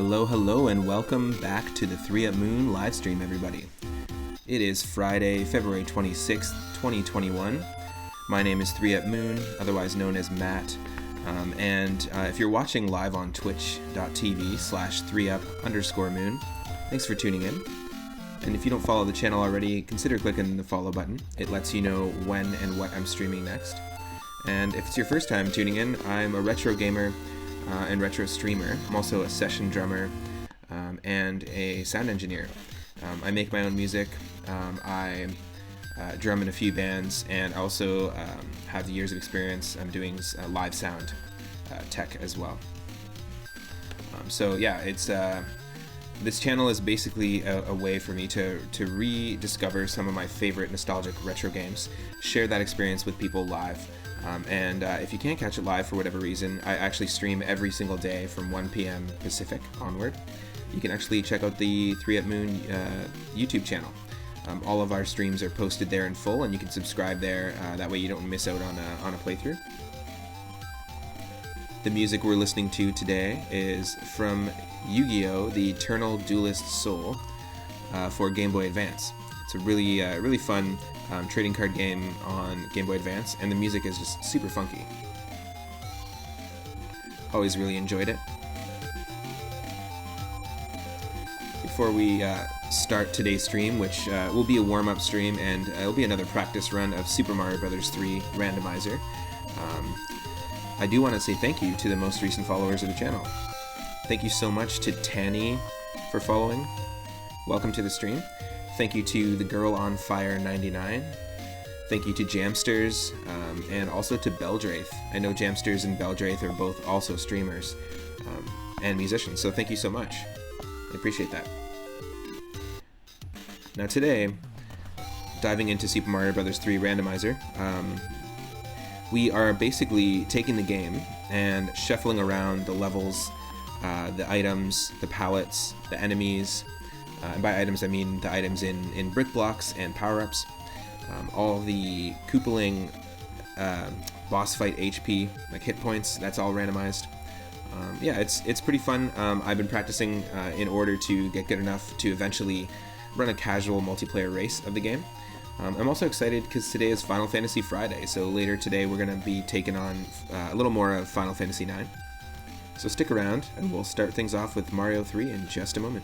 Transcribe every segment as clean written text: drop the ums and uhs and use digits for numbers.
Hello, and welcome back to the 3 Up Moon live stream, everybody. It is Friday, February 26th, 2021. My name is 3 Up Moon, otherwise known as Matt, and if you're watching live on twitch.tv/3up_moon, thanks for tuning in. And if you don't follow the channel already, consider clicking the follow button. It lets you know when and what I'm streaming next. And if it's your first time tuning in, I'm a retro gamer and retro streamer. I'm also a session drummer and a sound engineer. I make my own music. I drum in a few bands, and also have years of experience. I'm doing live sound tech as well. So yeah, it's this channel is basically a way for me to rediscover some of my favorite nostalgic retro games, share that experience with people live. And if you can't catch it live for whatever reason, I actually stream every single day from 1 p.m. Pacific onward. You can actually check out the 3 Up Moon YouTube channel. All of our streams are posted there in full, and you can subscribe there. That way you don't miss out on a playthrough. The music we're listening to today is from Yu-Gi-Oh! The Eternal Duelist Soul for Game Boy Advance. It's a really fun trading card game on Game Boy Advance, and the music is just super funky. Always really enjoyed it. Before we start today's stream, which will be a warm-up stream, and it'll be another practice run of Super Mario Bros. 3 Randomizer, I do want to say thank you to the most recent followers of the channel. Thank you so much to Tanny for following. Welcome to the stream. Thank you to the Girl on Fire 99. Thank you to Jamsters, and also to Beldraith. I know Jamsters and Beldraith are both also streamers and musicians, so thank you so much. I appreciate that. Now today, diving into Super Mario Bros. 3 Randomizer, we are basically taking the game and shuffling around the levels, the items, the palettes, the enemies. And by items, I mean the items in brick blocks and power-ups. All the Koopaling boss fight HP, like hit points, that's all randomized. Yeah, it's pretty fun. I've been practicing in order to get good enough to eventually run a casual multiplayer race of the game. I'm also excited because today is Final Fantasy Friday, so later today we're going to be taking on a little more of Final Fantasy 9. So stick around, and we'll start things off with Mario 3 in just a moment.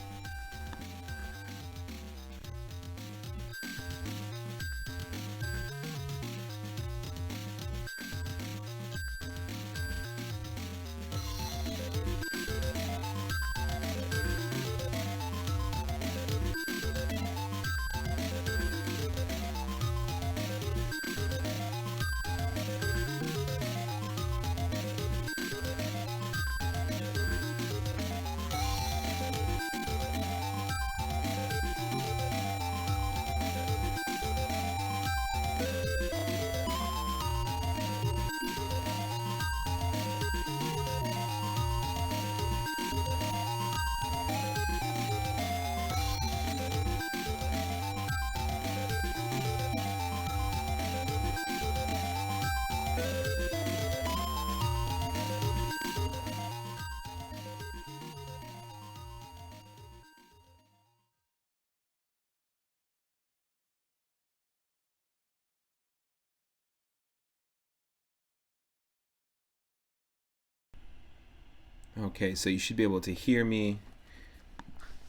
Okay, so you should be able to hear me,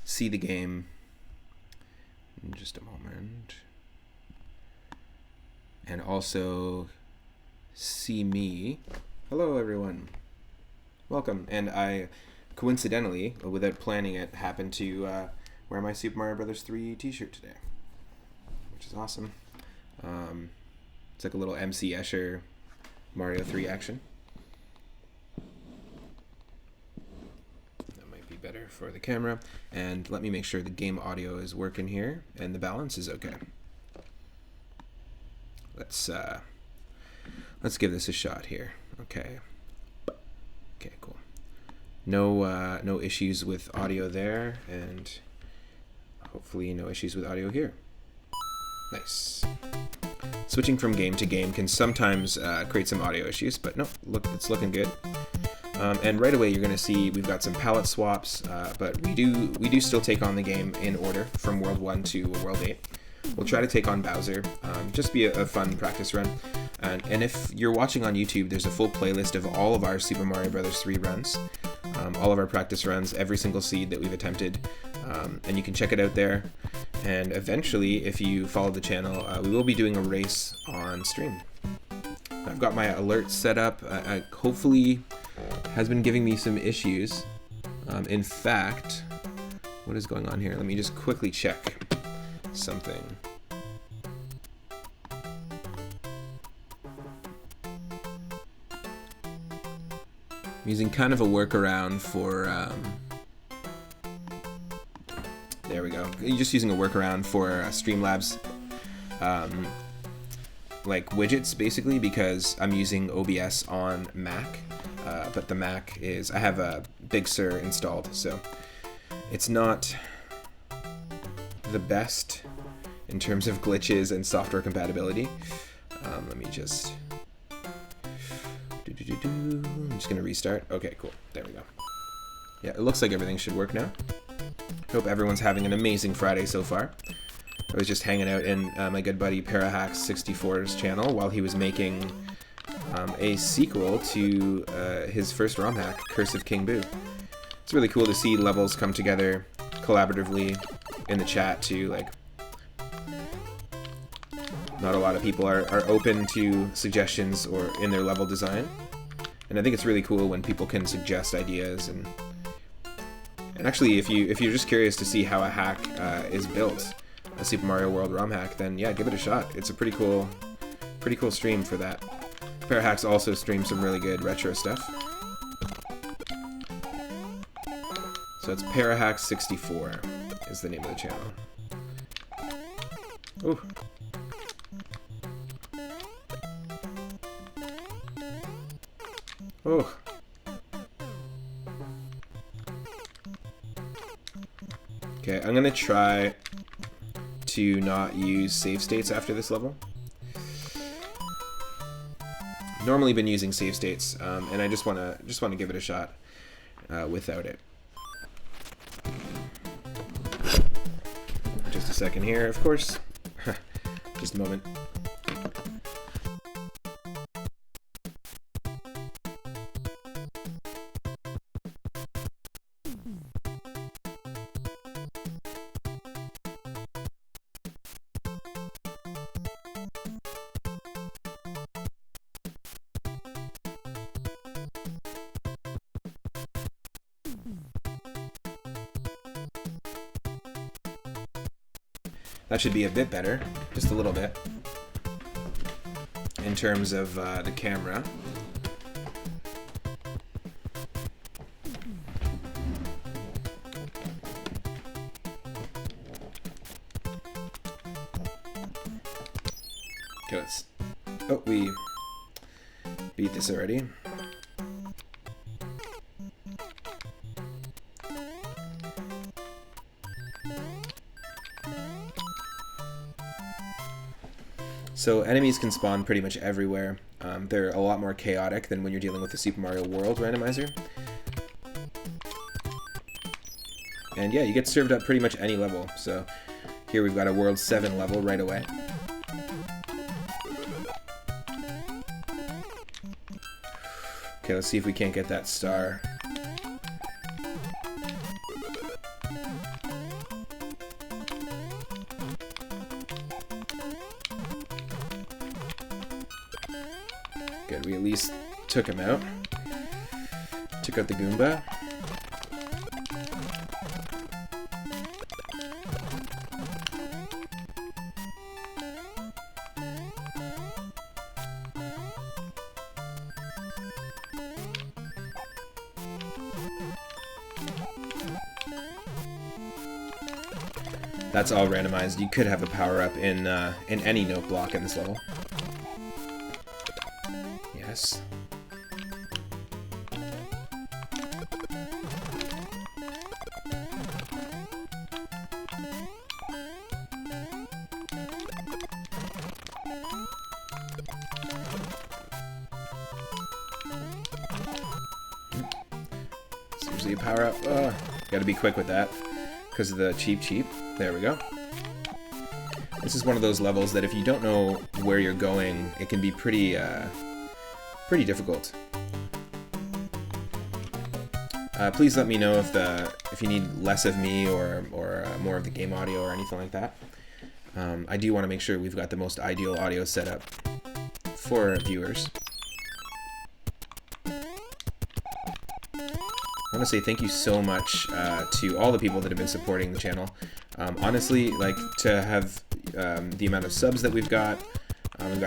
see the game in just a moment, and also see me. Hello, everyone. Welcome. And I, coincidentally, without planning it, happened to wear my Super Mario Bros. 3 t-shirt today, which is awesome. It's like a little MC Escher Mario 3 action. Better for the camera, and let me make sure the game audio is working here and the balance is okay. Let's give this a shot here. Okay, cool. No issues with audio there, and hopefully no issues with audio here. Nice. Switching from game to game can sometimes create some audio issues, but no, look, it's looking good. And right away you're going to see we've got some palette swaps, but we do still take on the game in order from World 1 to World 8. We'll try to take on Bowser, just be a fun practice run. And if you're watching on YouTube, there's a full playlist of all of our Super Mario Bros. 3 runs, all of our practice runs, every single seed that we've attempted, and you can check it out there. And eventually, if you follow the channel, we will be doing a race on stream. I've got my alerts set up. Hopefully has been giving me some issues. In fact, what is going on here? Let me just quickly check something. I'm using kind of a workaround for there we go. You're just using a workaround for Streamlabs like widgets basically, because I'm using OBS on Mac, but the Mac is, I have a Big Sur installed, so it's not the best in terms of glitches and software compatibility. Let me just I'm just gonna restart. Okay, cool. There we go. Yeah, it looks like everything should work now. Hope everyone's having an amazing Friday so far. I was just hanging out in my good buddy Parahax64's channel while he was making a sequel to his first ROM hack, Curse of King Buu. It's really cool to see levels come together collaboratively in the chat too. Like, not a lot of people are open to suggestions or in their level design, and I think it's really cool when people can suggest ideas. And actually, if you're just curious to see how a hack is built, a Super Mario World ROM hack, then yeah, give it a shot. It's a pretty cool stream for that. Parahax also streams some really good retro stuff. So it's Parahax64 is the name of the channel. Ooh. Oh. Okay, I'm gonna try to not use save states after this level. Normally been using save states, and I just wanna give it a shot without it. Just a second here, of course. Just a moment. That should be a bit better, just a little bit, in terms of the camera. Okay, let's... Oh, we beat this already. So enemies can spawn pretty much everywhere. They're a lot more chaotic than when you're dealing with the Super Mario World Randomizer. And yeah, you get served up pretty much any level. So here we've got a World 7 level right away. Okay, let's see if we can't get that star. Good, we at least took him out. Took out the Goomba. That's all randomized. You could have a power-up in any note block in this level. Yes. gives you a power up. Gotta be quick with that because of the cheap. There we go. This is one of those levels that if you don't know where you're going, it can be pretty difficult. Please let me know if you need less of me or more of the game audio or anything like that. I do want to make sure we've got the most ideal audio setup for viewers. I want to say thank you so much to all the people that have been supporting the channel. Honestly, like, to have the amount of subs that we've got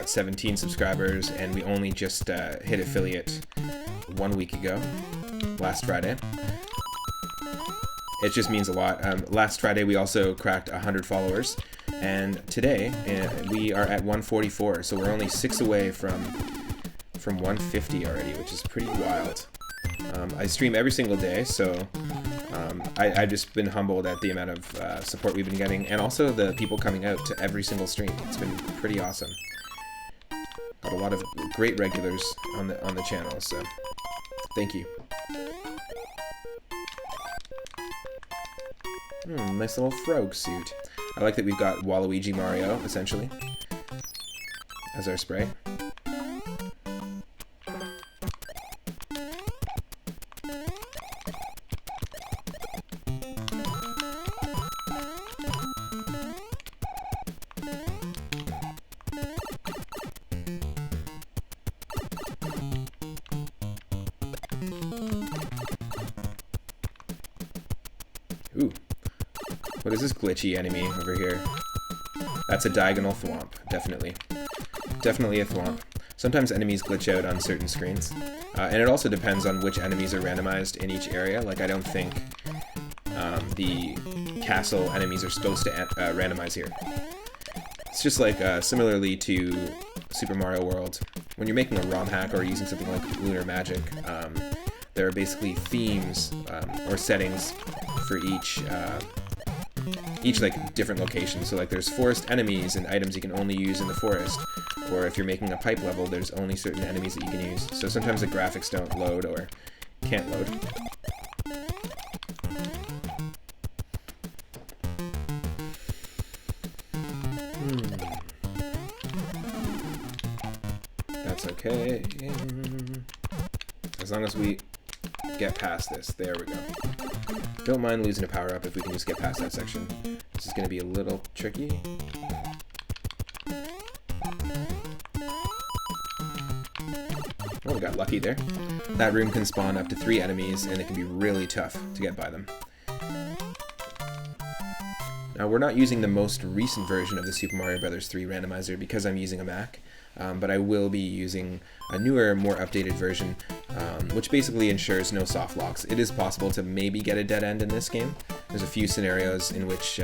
17 subscribers, and we only just hit affiliate 1 week ago, last Friday. It just means a lot. Last Friday we also cracked 100 followers, and today we are at 144, so we're only 6 away from 150 already, which is pretty wild. I stream every single day, so I've just been humbled at the amount of support we've been getting, and also the people coming out to every single stream. It's been pretty awesome. Got a lot of great regulars on the channel, so thank you. Nice little frog suit. I like that we've got Waluigi Mario, essentially, as our sprite. Ooh. What is this glitchy enemy over here? That's a diagonal thwomp, definitely. Definitely a thwomp. Sometimes enemies glitch out on certain screens. And it also depends on which enemies are randomized in each area. Like, I don't think the castle enemies are supposed to randomize here. It's just like, similarly to Super Mario World, when you're making a ROM hack or using something like Lunar Magic, there are basically themes or settings for each like different location. So like there's forest enemies and items you can only use in the forest, or if you're making a pipe level, there's only certain enemies that you can use. So sometimes the graphics don't load or can't load. That's okay. As long as we get past this. There we go. Don't mind losing a power-up if we can just get past that section. This is going to be a little tricky. Oh, we got lucky there. That room can spawn up to 3 enemies, and it can be really tough to get by them. Now, we're not using the most recent version of the Super Mario Bros. 3 Randomizer because I'm using a Mac, but I will be using a newer, more updated version, which basically ensures no soft locks. It is possible to maybe get a dead end in this game. There's a few scenarios in which,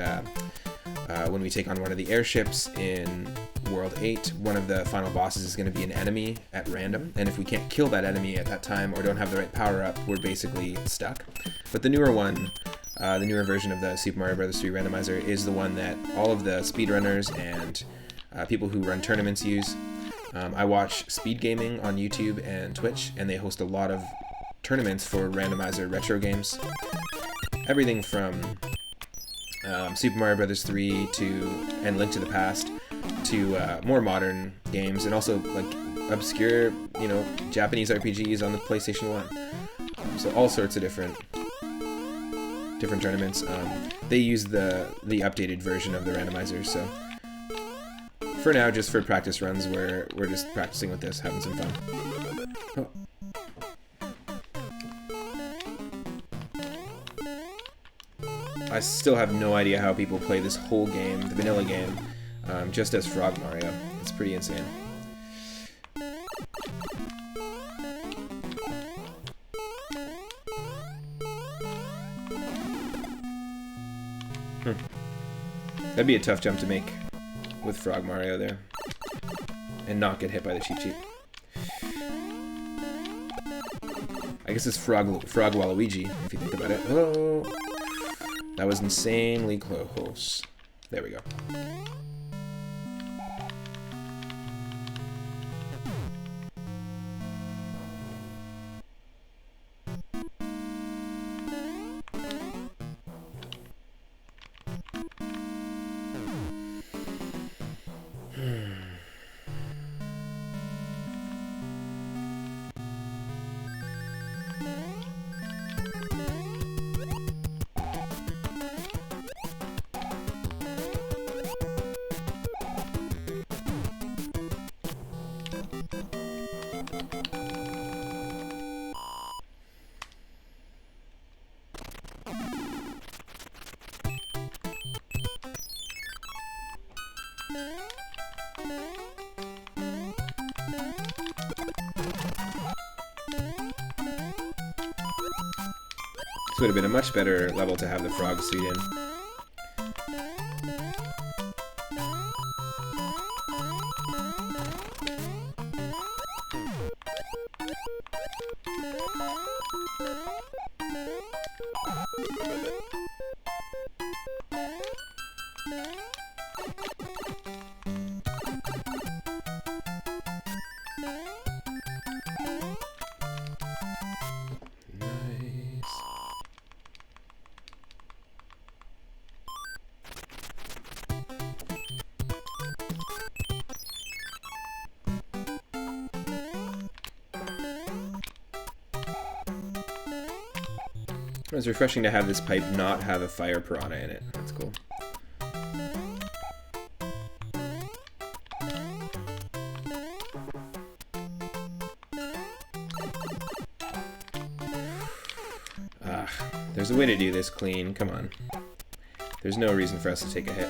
when we take on one of the airships in World 8, one of the final bosses is going to be an enemy at random, and if we can't kill that enemy at that time or don't have the right power-up, we're basically stuck. But the newer one, the newer version of the Super Mario Bros. 3 Randomizer is the one that all of the speedrunners and people who run tournaments use. I watch speed gaming on YouTube and Twitch, and they host a lot of tournaments for randomizer retro games. Everything from Super Mario Bros. 3 and Link to the Past to more modern games, and also like obscure, Japanese RPGs on the PlayStation 1. So all sorts of different tournaments. They use the updated version of the randomizer, so for now, just for practice runs, we're just practicing with this, having some fun. Oh. I still have no idea how people play this whole game, the vanilla game, just as Frog Mario. It's pretty insane. That'd be a tough jump to make with Frog Mario there, and not get hit by the Cheep Cheep. I guess it's Frog Waluigi, if you think about it. Oh, that was insanely close. There we go. This would have been a much better level to have the frog suit in. It's refreshing to have this pipe not have a fire piranha in it. That's cool. There's a way to do this clean. Come on. There's no reason for us to take a hit.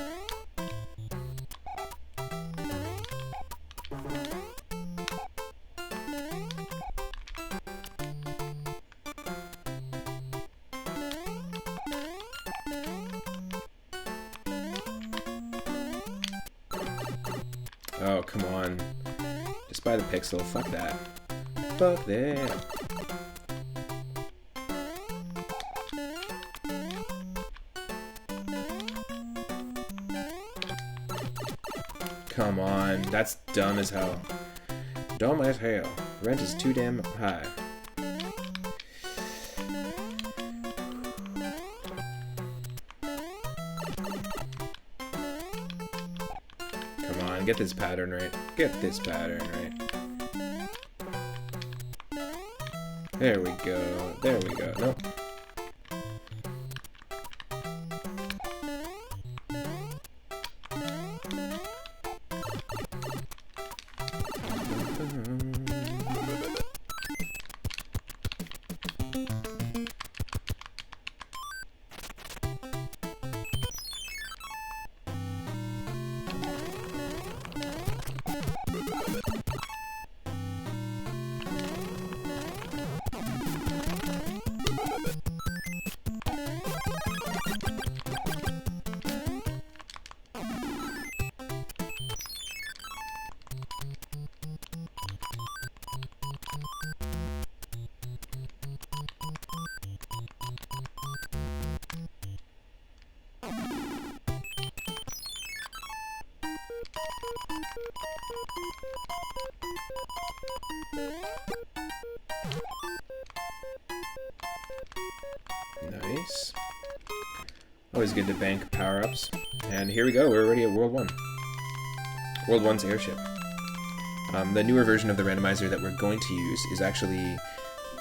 Oh, come on. Just buy the pixel. Fuck that. Fuck that. Come on. That's dumb as hell. Dumb as hell. Rent is too damn high. Get this pattern right. Get this pattern right. There we go. There we go. Nope. Nice. Always good to bank power-ups. And here we go, we're already at World 1. World 1's Airship. The newer version of the randomizer that we're going to use is actually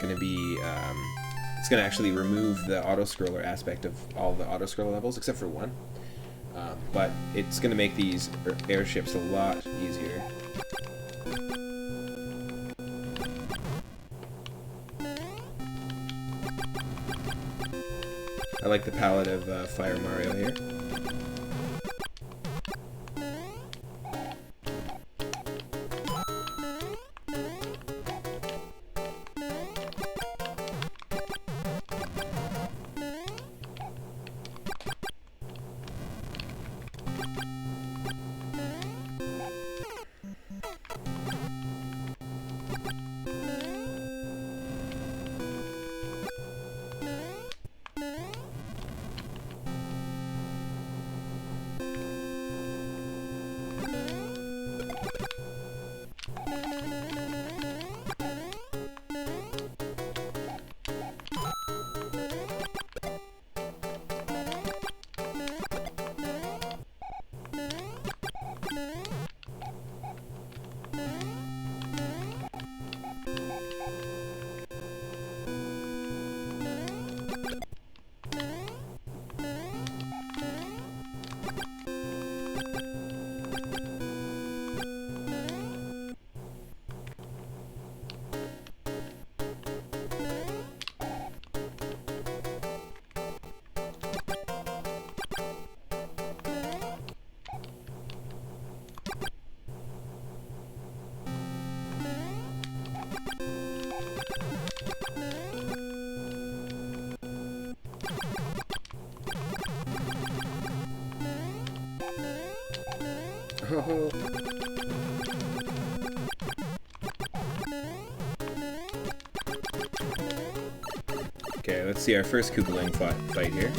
going to be, it's going to actually remove the auto-scroller aspect of all the auto-scroller levels, except for one. But it's going to make these airships a lot easier. I like the palette of Fire Mario here. Oh. Okay, let's see our first Koopaling fight here.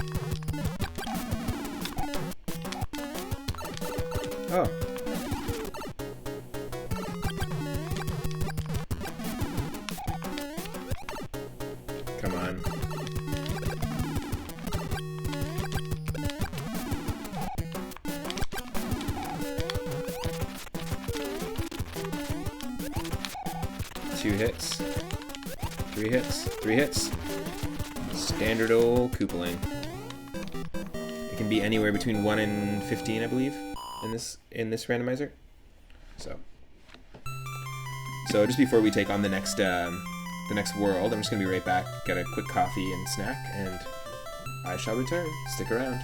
Oh. Come on. Two hits. 3 hits. 3 hits. Standard old Koopaling. It can be anywhere between 1 and 15, I believe, in this randomizer. So just before we take on the next world, I'm just gonna be right back, get a quick coffee and snack, and I shall return. Stick around.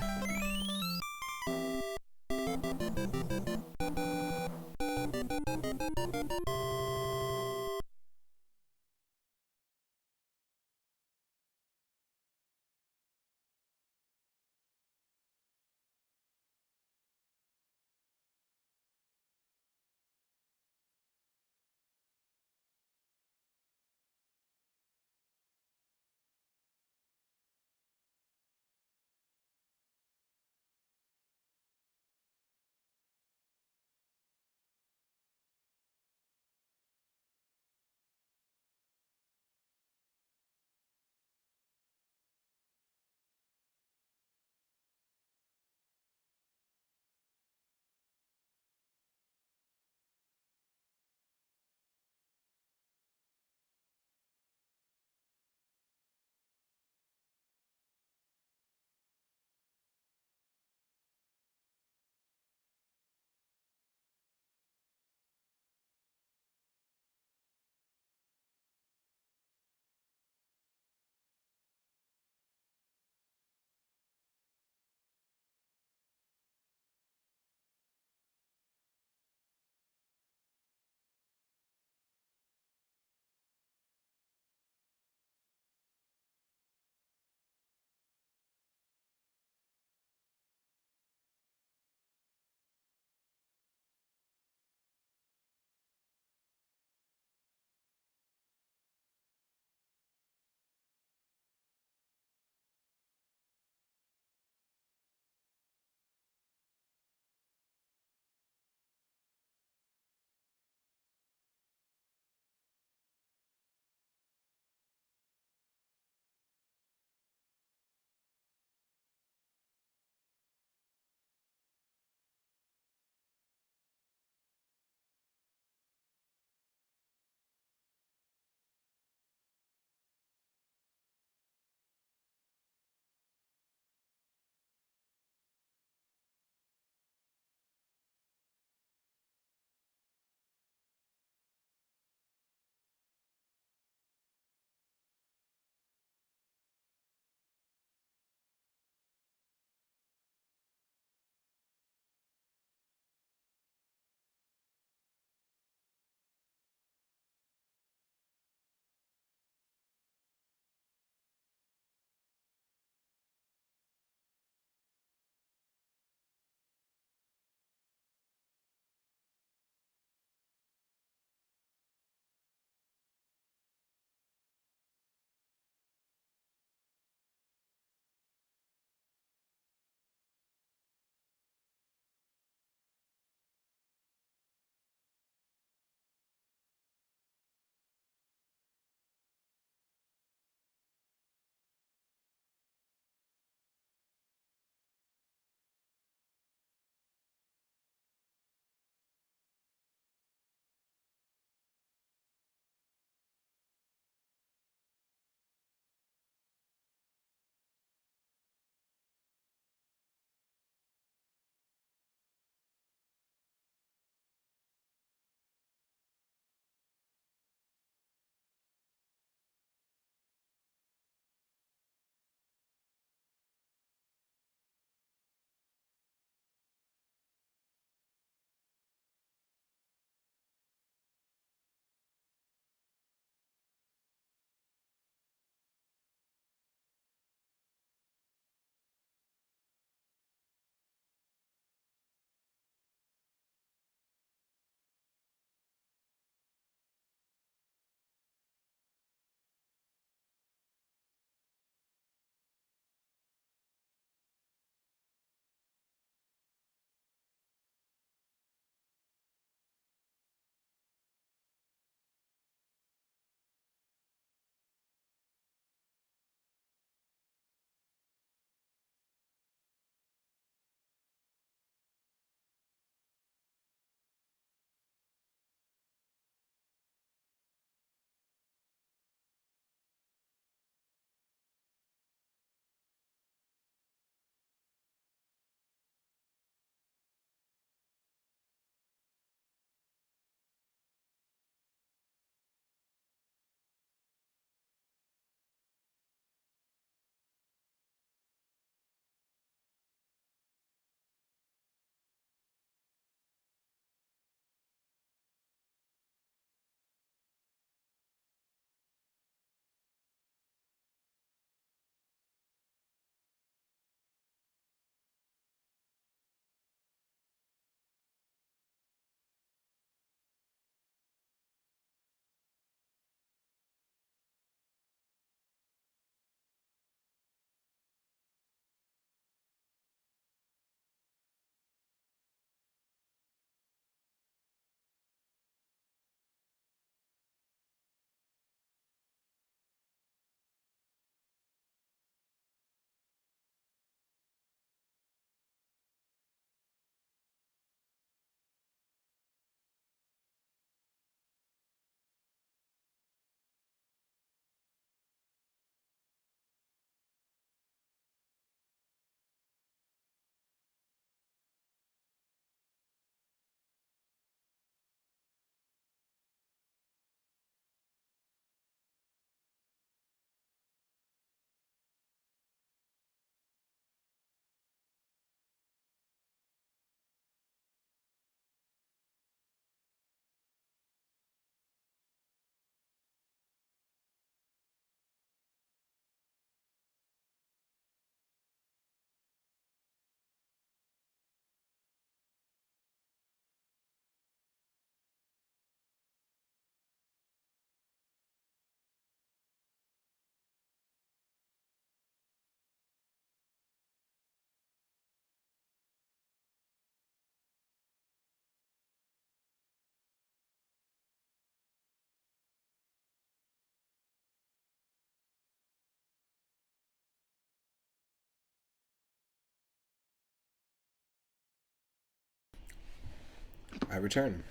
I return.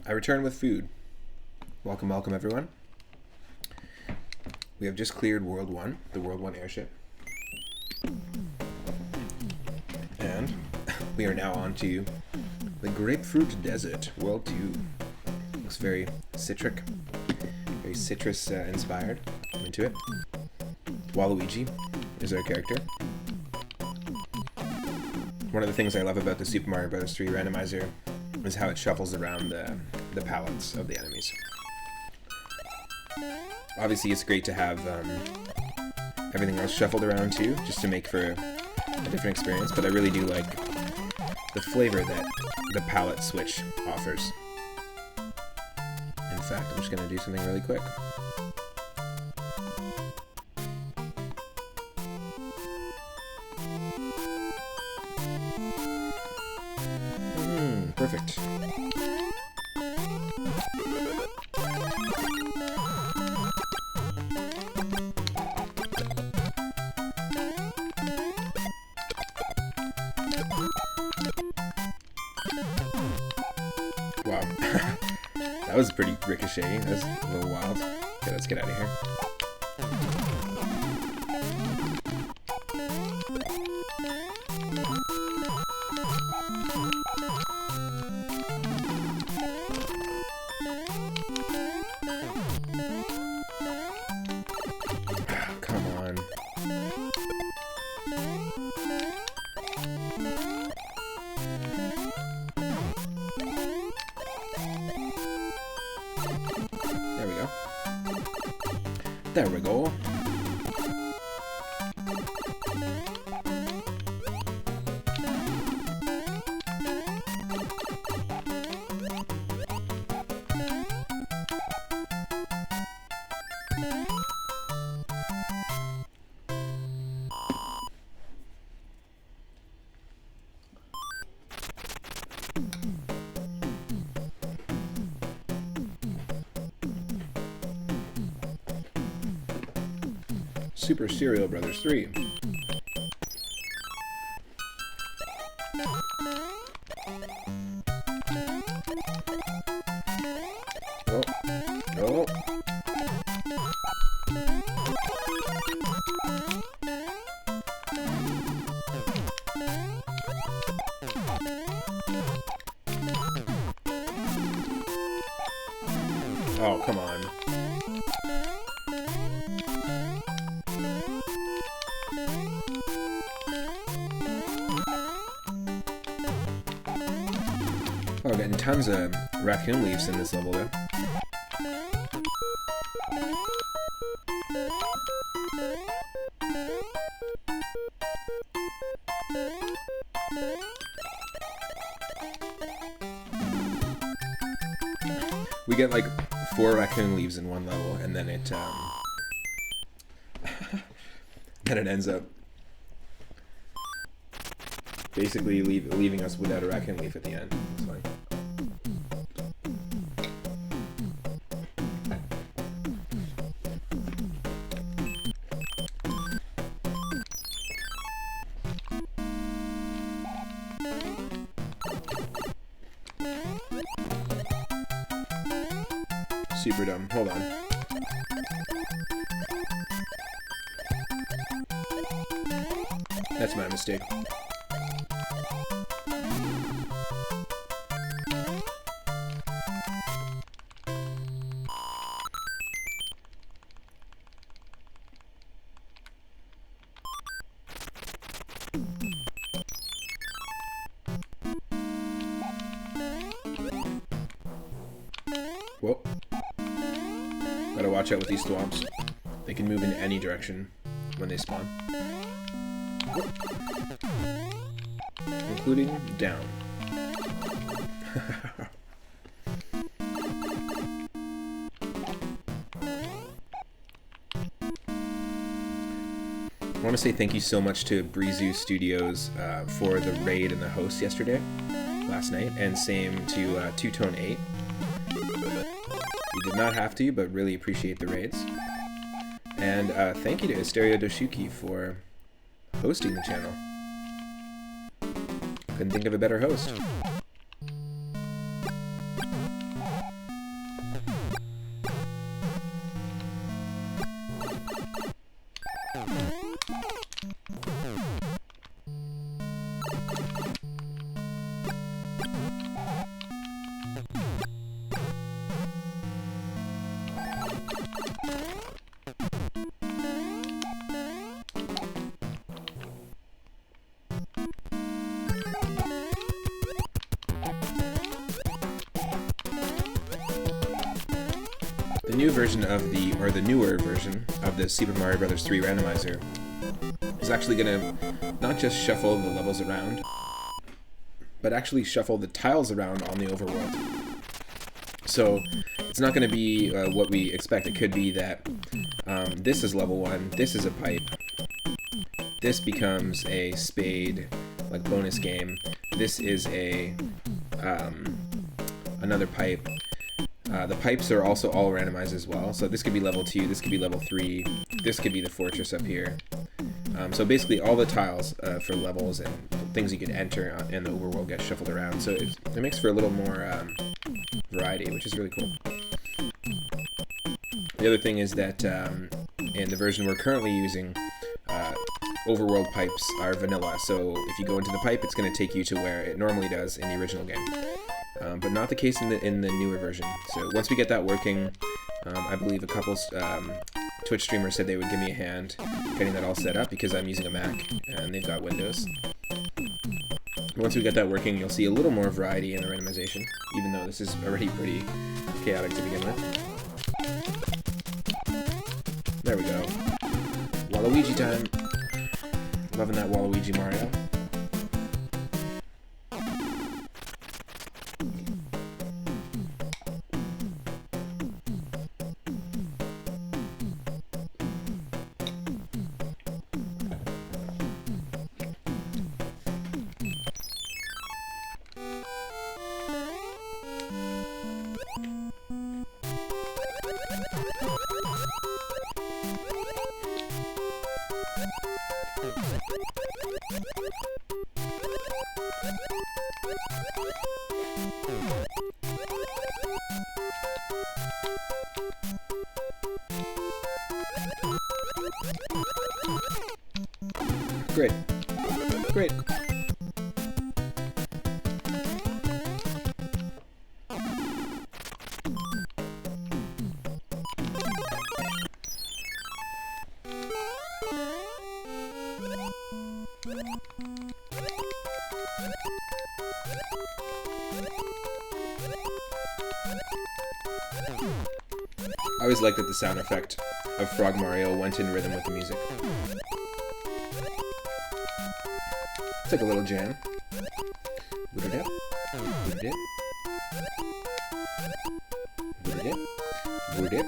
I return with food. Welcome, welcome everyone. We have just cleared World 1, the World 1 airship. And we are now on to the Grapefruit Desert, World 2. Looks very citric, very citrus inspired. I'm into it. Waluigi is our character. One of the things I love about the Super Mario Bros. 3 Randomizer is how it shuffles around the palettes of the enemies. Obviously, it's great to have everything else shuffled around too, just to make for a different experience, but I really do like the flavor that the palette switch offers. In fact, I'm just going to do something really quick. Perfect. Wow. That was pretty ricochet. That was a little wild. Okay, let's get out of here. Come on. There we go. There we go. Super Serial Brothers 3. Oh. Oh. Oh, come on. Oh, getting tons of raccoon leaves in this level, though. We get like 4 raccoon leaves in one level, and then it then it ends up basically leaving us without a raccoon leaf at the end. It's fine. Super dumb. Hold on. That's my mistake. Whoa. Gotta watch out with these thwomps. They can move in any direction when they spawn. Whoa. Including down. I want to say thank you so much to Breezu Studios for the raid and the host last night, and same to Two Tone 8. You did not have to, but really appreciate the raids. And thank you to Asterio Doshuki for hosting the channel. Couldn't think of a better host. new version of the newer version of the Super Mario Bros. 3 Randomizer is actually going to not just shuffle the levels around, but actually shuffle the tiles around on the overworld. So it's not going to be what we expect. It could be that this is level 1, this is a pipe, this becomes a spade, like bonus game, this is a another pipe. The pipes are also all randomized as well, so this could be level 2, this could be level 3, this could be the fortress up here. So basically all the tiles for levels and things you can enter in the overworld get shuffled around, so it makes for a little more variety, which is really cool. The other thing is that in the version we're currently using, overworld pipes are vanilla, so if you go into the pipe, it's going to take you to where it normally does in the original game. But not the case in the newer version. So once we get that working, I believe a couple Twitch streamers said they would give me a hand getting that all set up because I'm using a Mac and they've got Windows. Once we get that working, you'll see a little more variety in the randomization, even though this is already pretty chaotic to begin with. There we go. Waluigi time. Loving that Waluigi Mario. Great. Great. I always liked that the sound effect of Frog Mario went in rhythm with the music. It's like a little jam. Boot-a-dip. Boot-a-dip. Boot-a-dip. Boot-a-dip.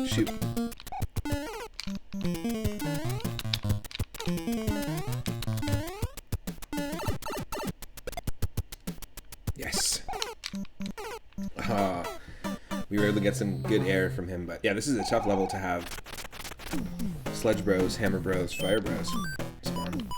Shoot. Yes. We were able to get some good air from him, but yeah, this is a tough level to have Sludge Bros, Hammer Bros, Fire Bros spawn.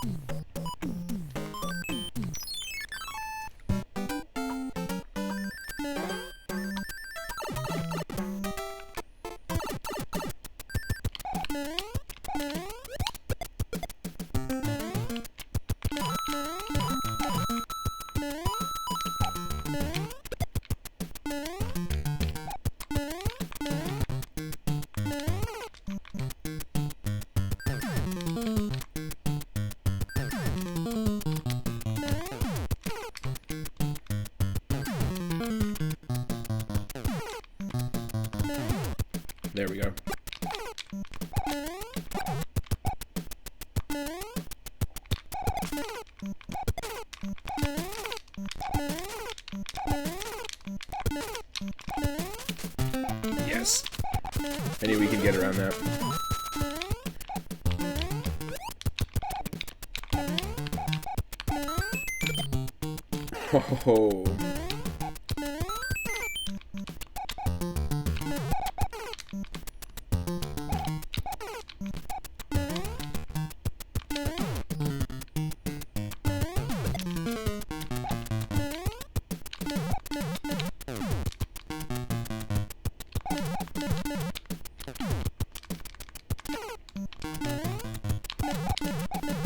There we go. Yes. I knew we could get around that. Oh.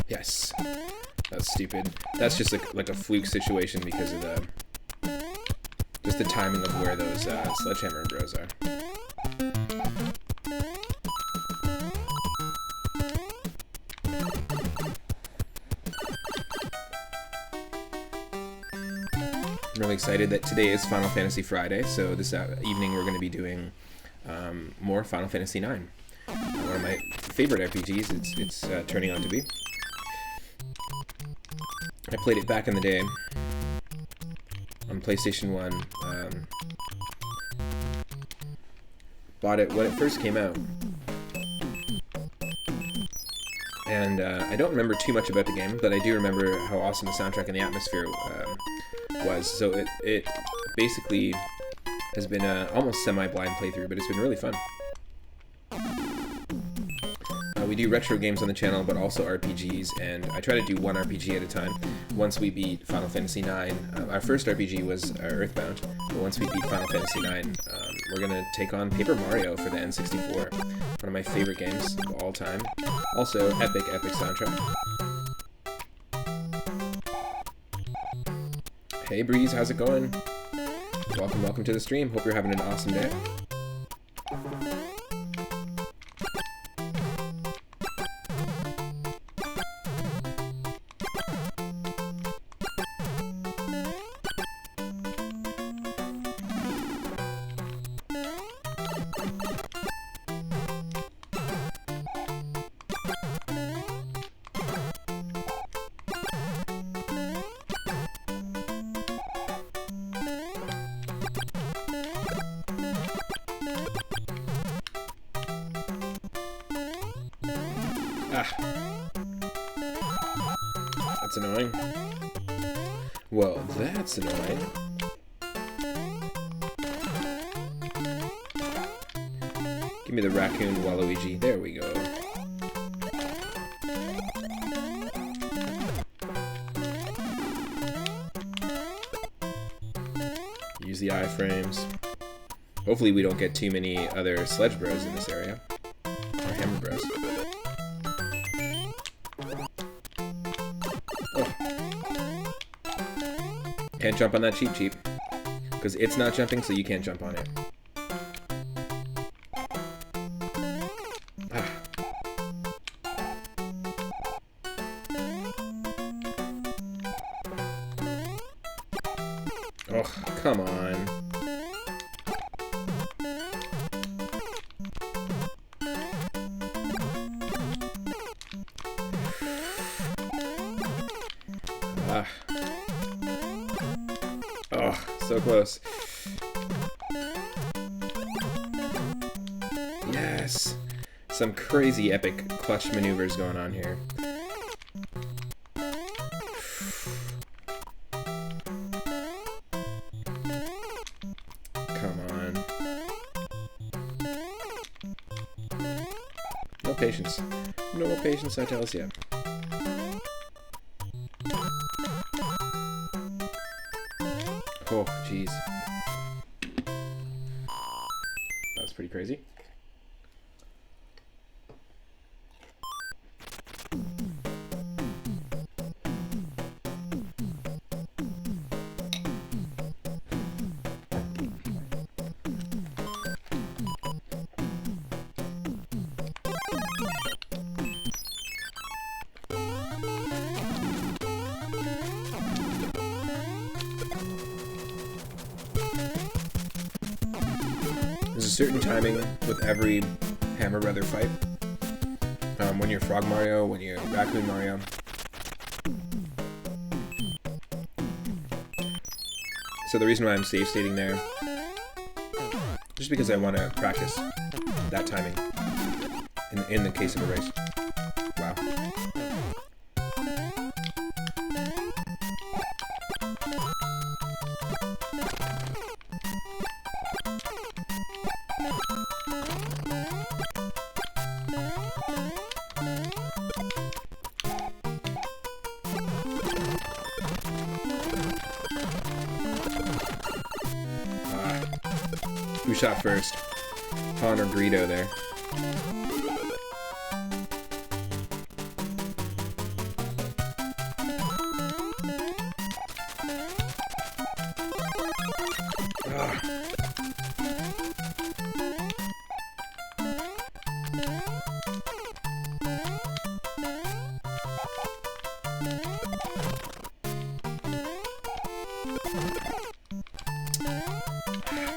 Yes. That's stupid. That's just like a fluke situation because of just the timing of where those sledgehammer bros are. I'm really excited that today is Final Fantasy Friday, so this evening we're going to be doing more Final Fantasy IX. One of my favorite RPGs, it's turning out to be. I played it back in the day on PlayStation 1. Bought it when it first came out. And I don't remember too much about the game, but I do remember how awesome the soundtrack and the atmosphere was. So it basically has been a almost semi-blind playthrough, but it's been really fun. We do retro games on the channel, but also RPGs, and I try to do one RPG at a time. Once we beat Final Fantasy IX, our first RPG was Earthbound, but once we beat Final Fantasy IX, we're going to take on Paper Mario for the N64, one of my favorite games of all time. Also, epic soundtrack. Hey Breeze, how's it going? Welcome to the stream. Hope you're having an awesome day. That's annoying. Well, that's annoying. Give me the raccoon Waluigi. There we go. Use the iframes. Hopefully we don't get too many other sledge bros in this area. Or hammer bros. Can't jump on that cheap. Because it's not jumping, so you can't jump on it. Oh, come on. Oh, so close. Yes! Some crazy epic clutch maneuvers going on here. Come on. No patience. No patience, I tells ya. Oh, jeez. That was pretty crazy. certain timing with every Hammer Brother fight. When you're Frog Mario, when you're Raccoon Mario. So the reason why I'm save stating there, just because I want to practice that timing in the case of a race. Wow. Who shot first? Han or Greedo there?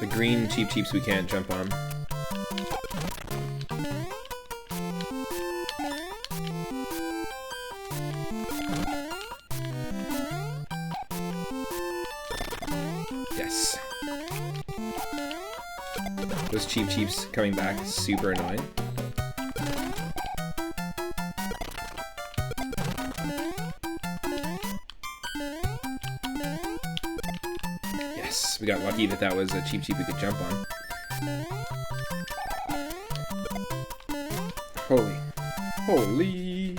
The green cheeps we can't jump on. Yes. Those cheeps coming back is super annoying. Yes, we got lucky that that was a cheep we could jump on. Holy.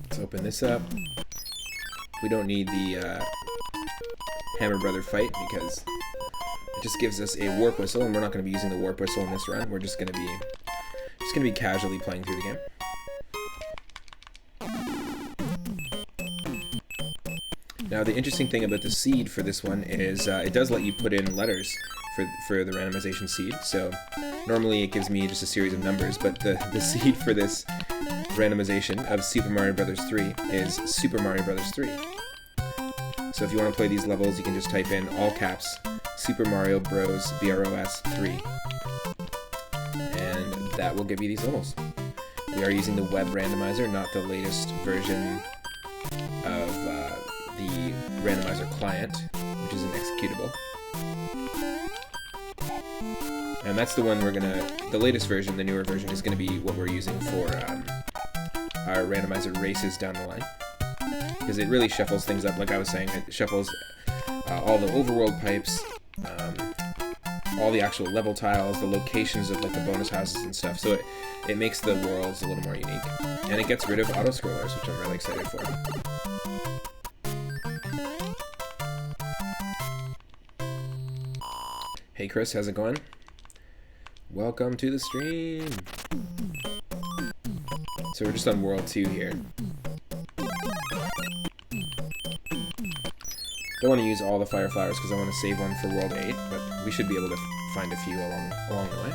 Let's open this up. We don't need the Hammer Brother fight because it just gives us a warp whistle, and we're not going to be using the warp whistle in this run. We're just going to be casually playing through the game. Now, the interesting thing about the seed for this one is it does let you put in letters for the randomization seed. So normally it gives me just a series of numbers, but the seed for this randomization of Super Mario Bros. 3 is Super Mario Bros. 3. So if you want to play these levels, you can just type in all caps Super Mario Bros. BROS 3, and that will give you these levels. We are using the web randomizer, not the latest version of the randomizer client, which is an executable. And that's the one the latest version, the newer version, is going to be what we're using for our randomizer races down the line. Because it really shuffles things up, like I was saying. It shuffles all the overworld pipes, all the actual level tiles, the locations of like the bonus houses and stuff. So it makes the worlds a little more unique. And it gets rid of auto-scrollers, which I'm really excited for. Hey Chris, how's it going? Welcome to the stream! So we're just on World 2 here. Don't want to use all the fire flowers because I want to save one for World 8, but we should be able to find a few along the way.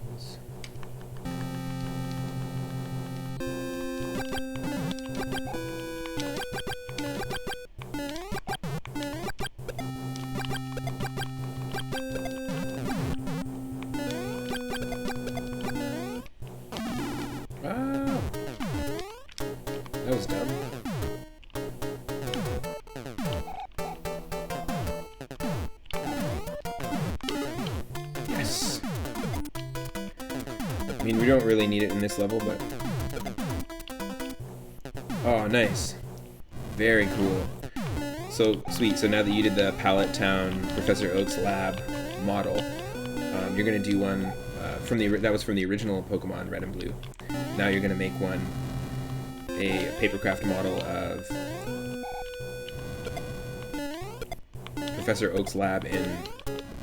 Nice. That was dumb. Yes. I mean, we don't really need it in this level, but... Oh, nice. Very cool. So, sweet. So now that you did the Pallet Town Professor Oak's lab model, you're going to do one that was from the original Pokemon Red and Blue. Now you're going to make one, a papercraft model of Professor Oak's lab in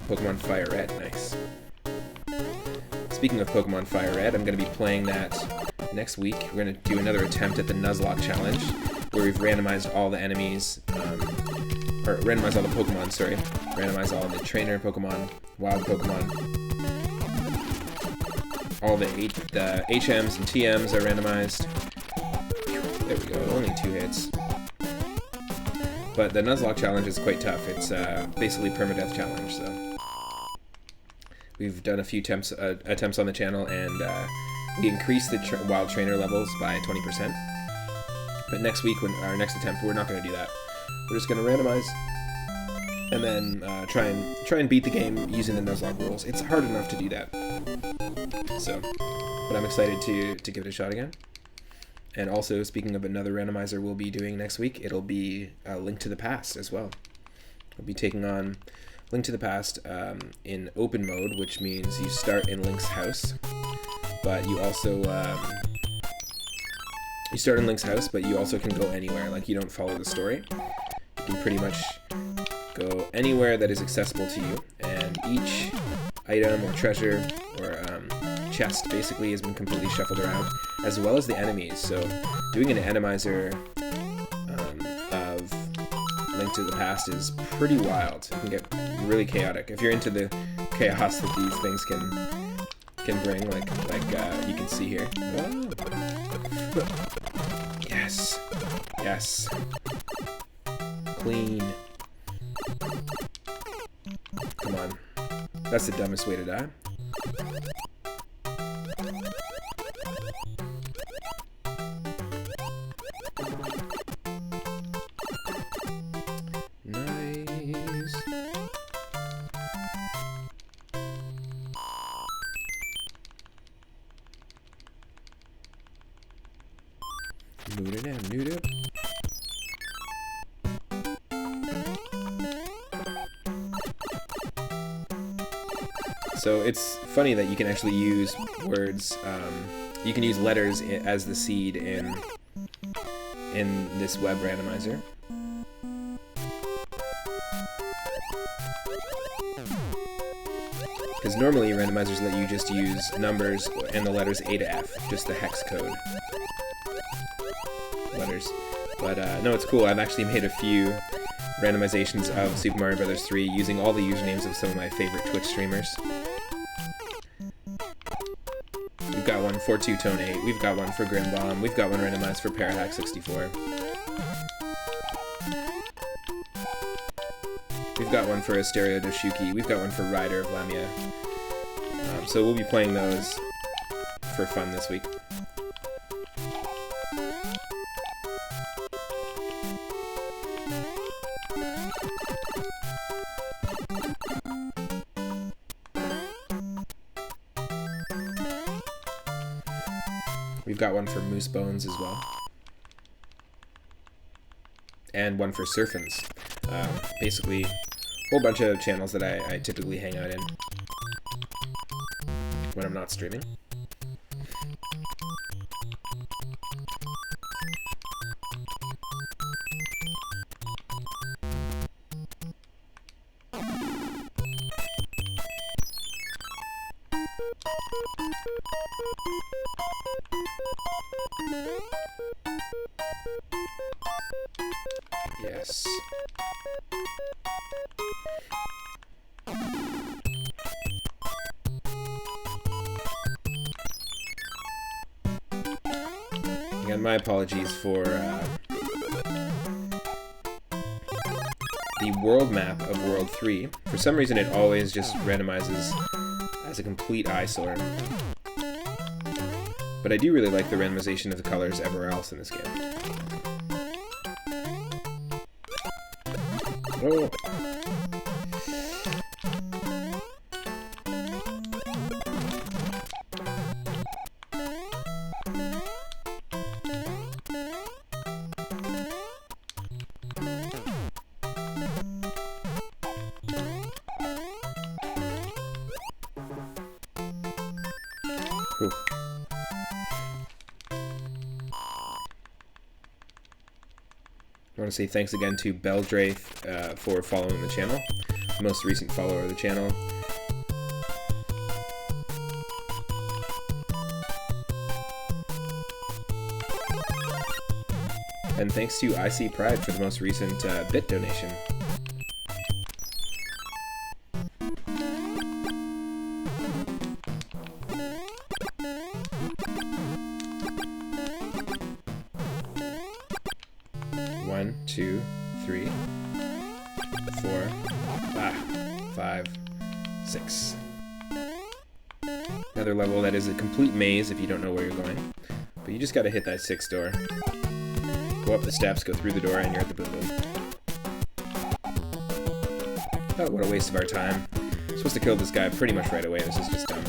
Pokemon Fire Red. Nice. Speaking of Pokemon Fire Red, I'm going to be playing that next week. We're going to do another attempt at the Nuzlocke challenge, where we've randomized all the enemies or randomize all the Pokemon, sorry. Randomize all the trainer Pokemon, wild Pokemon. All the HMs and TMs are randomized. There we go, only 2 hits. But the Nuzlocke challenge is quite tough. It's basically permadeath challenge, so. We've done a few attempts on the channel, and we increased the wild trainer levels by 20%. But next week, when our next attempt, we're not going to do that. We're just going to randomize, and then try and beat the game using the Nuzlocke rules. It's hard enough to do that. So, but I'm excited to give it a shot again. And also, speaking of another randomizer we'll be doing next week, it'll be Link to the Past as well. We'll be taking on Link to the Past in open mode, which means you start in Link's house, but you also you start in Link's house, but you also can go anywhere. Like, you don't follow the story. You can pretty much go anywhere that is accessible to you, and each item or treasure or chest basically has been completely shuffled around, as well as the enemies. So doing an randomizer of Link to the Past is pretty wild. It can get really chaotic if you're into the chaos that these things can bring, like you can see here. Yes, yes, clean. Come on, that's the dumbest way to die. Nice. Mood it in, mood it. So it's funny that you can actually use words, you can use letters as the seed in this web randomizer. Because normally randomizers let you just use numbers and the letters A to F, just the hex code letters. But no, it's cool. I've actually made a few randomizations of Super Mario Bros. 3 using all the usernames of some of my favorite Twitch streamers. We've got one for 2Tone8, we've got one for Grimbomb, we've got one randomized for Parahack64. We've got one for Asterio Doshuki, we've got one for Rider of Lamia. So we'll be playing those for fun this week. We've got one for Moose Bones as well. And one for Surfins. Basically, a whole bunch of channels that I typically hang out in when I'm not streaming. Yes. Again, my apologies for the world map of World 3. For some reason, it always just randomizes as a complete eyesore. But I do really like the randomization of the colors everywhere else in this game. Oh. Whew. I want to say thanks again to Beldraith for following the channel, the most recent follower of the channel. And thanks to IC Pride for the most recent bit donation. 1, 2, 3, 4, 5, 6. Another level that is a complete maze if you don't know where you're going. But you just gotta hit that 6th door. Go up the steps, go through the door, and you're at the Boom Boom. Oh, what a waste of our time. I'm supposed to kill this guy pretty much right away. This is just dumb.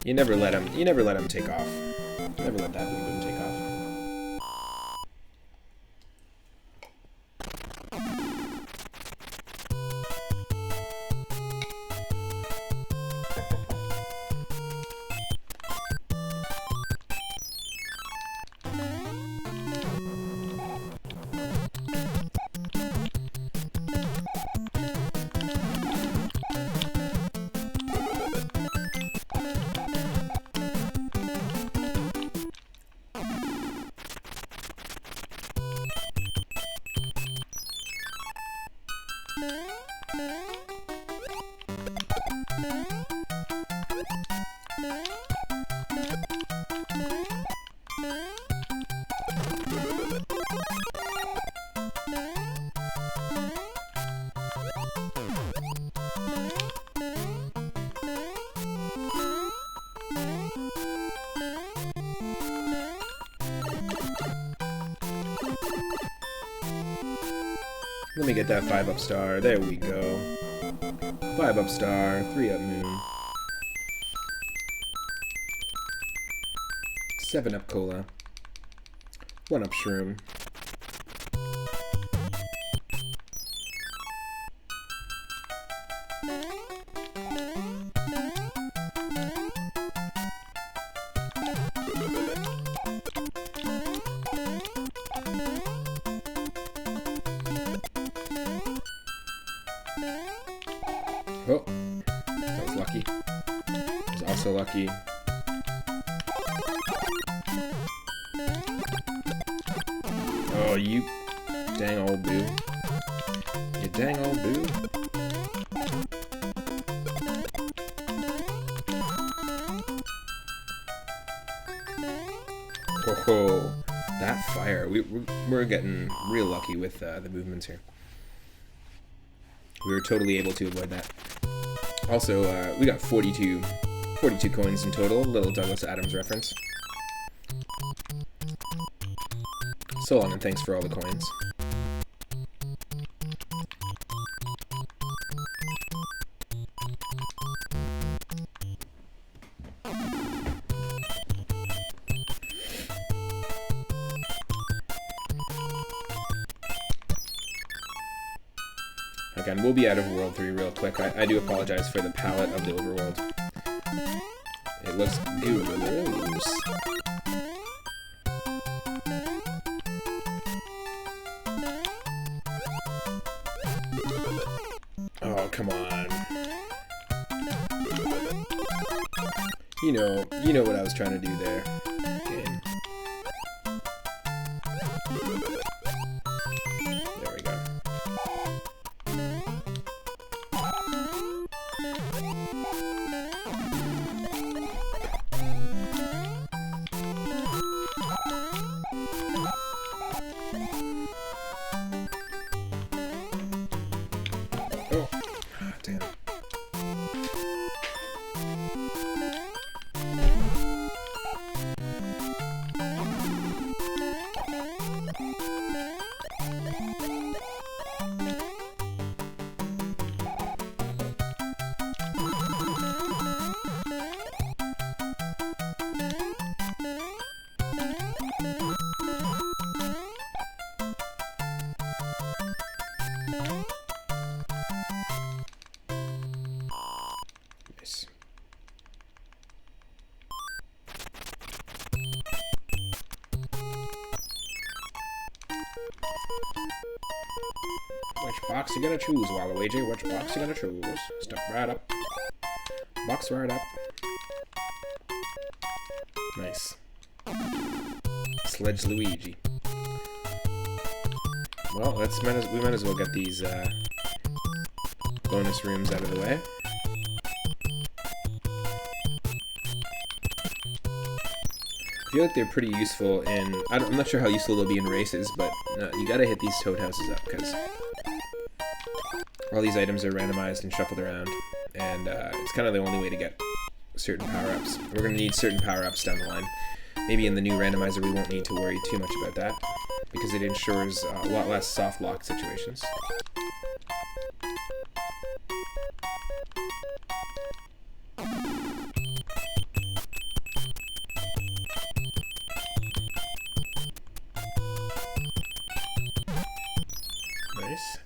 You never let him take off. Never let that Boom Boom take off. Let me get that 5-up star. There we go. 5-up star, 3-up moon. 7-up cola. 1-up shroom. Oh, that was lucky. That was also lucky. Oh, you dang old Boo. You dang old Boo. Oh, that fire. We're getting real lucky with the movements here. We were totally able to avoid that. Also, we got 42 coins in total. Little Douglas Adams reference. So long and thanks for all the coins. Again, we'll be out of World 3 real quick. I do apologize for the palette of the overworld. It looks gross. Oh, come on. You know what I was trying to do there. Game. There we go. Oh, damn. Nice. Which box you gonna choose, Waluigi? Which box you gonna choose? Step right up. Box right up. Nice. Sledge Luigi. Well, we might as well get these bonus rooms out of the way. feel like they're pretty useful in... I'm not sure how useful they'll be in races, but you gotta hit these toad houses up, because all these items are randomized and shuffled around, and it's kind of the only way to get certain power-ups. We're going to need certain power-ups down the line. Maybe in the new randomizer we won't need to worry too much about that, because it ensures a lot less soft lock situations. Nice.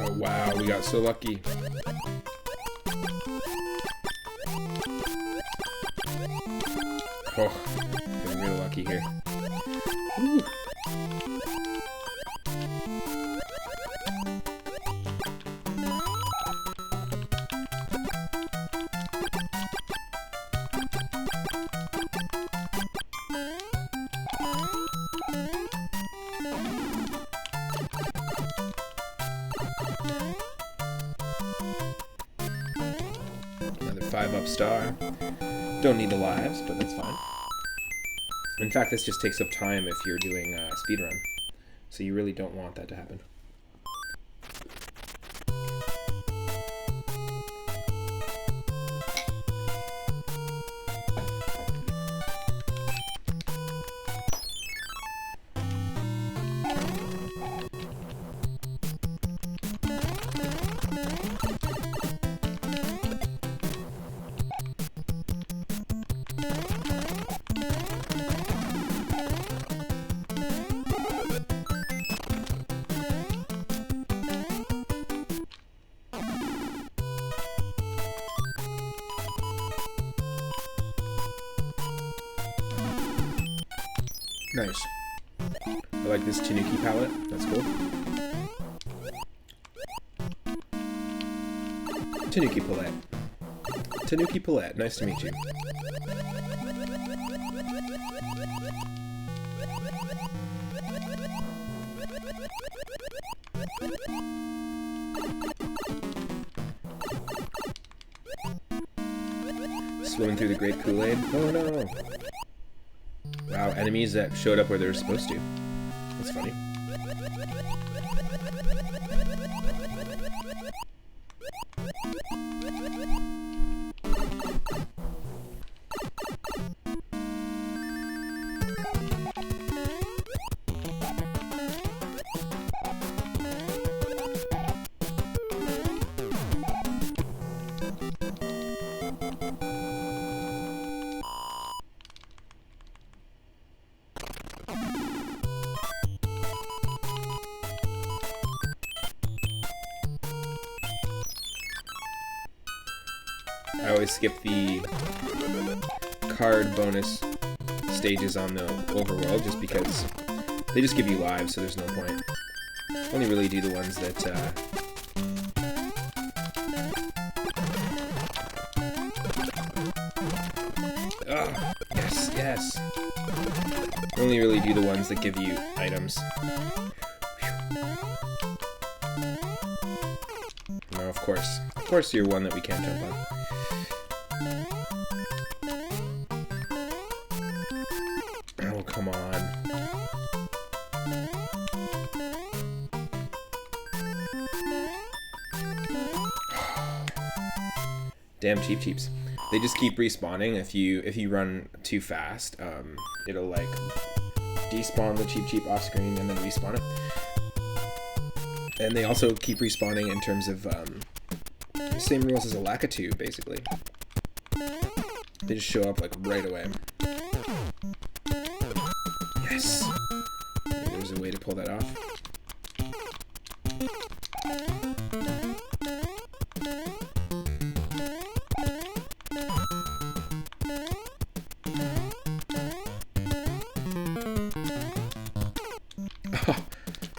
Oh wow, we got so lucky. Oh, getting real lucky here. Woo. Another 5-up star. Don't need the lives, but that's fine. In fact, this just takes up time if you're doing a speedrun, so you really don't want that to happen. Nice. I like this Tanuki palette. That's cool. Tanuki palette. Tanuki palette. Nice to meet you. Swimming through the Great Kool-Aid. Oh no! Wow, enemies that showed up where they were supposed to. That's funny. I always skip the card bonus stages on the overworld just because they just give you lives, so there's no point. Only really do the ones that oh, yes, yes. Only really do the ones that give you items. No, of course you're one that we can't jump on. Oh, come on. Damn Cheep Cheeps. They just keep respawning. If you run too fast, it'll like despawn the Cheep Cheep off screen and then respawn it. And they also keep respawning in terms of the same rules as a Lakitu, basically. They just show up like right away. Yes! There's a way way to pull that off. Oh,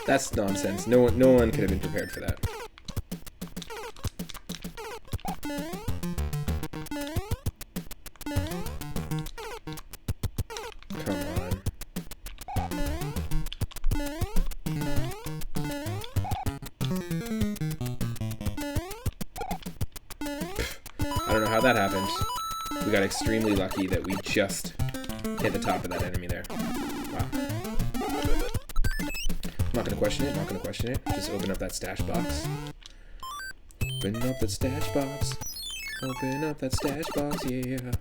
that's nonsense. No one could have been prepared for that. I don't know how that happened. We got extremely lucky that we just hit the top of that enemy there. Wow. I'm not gonna question it, not gonna question it. Just open up that stash box. Open up that stash box. Open up that stash box, yeah.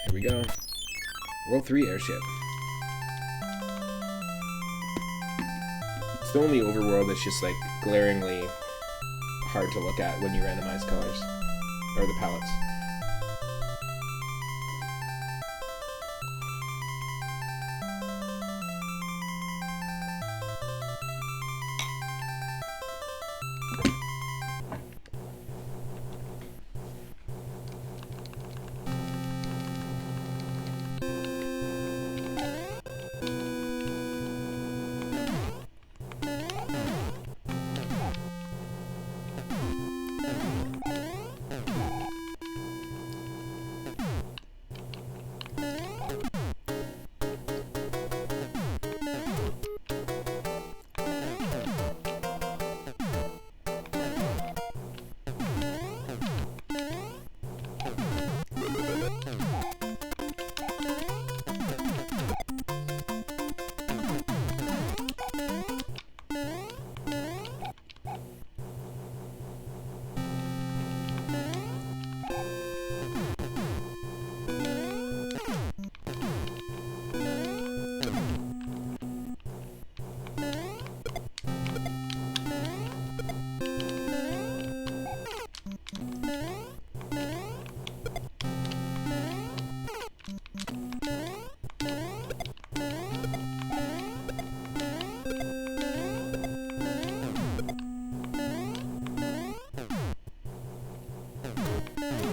Here we go. World 3 Airship. It's the only overworld that's just like glaringly hard to look at when you randomize colors or the palettes.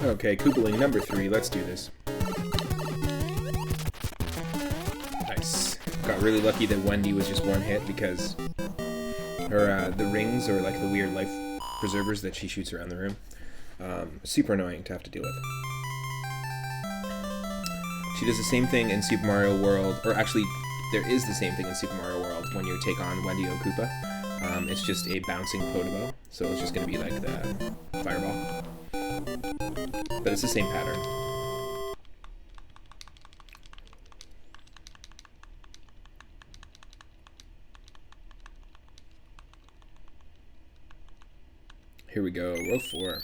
Okay, Koopaling number 3, let's do this. Nice. Got really lucky that Wendy was just one hit because her, the rings or like the weird life preservers that she shoots around the room. Super annoying to have to deal with. She does the same thing in Super Mario World, or actually, there is the same thing in Super Mario World when you take on Wendy or Koopa. It's just a bouncing Potabo, so it's just going to be like the fireball. But it's the same pattern. Here we go, World 4.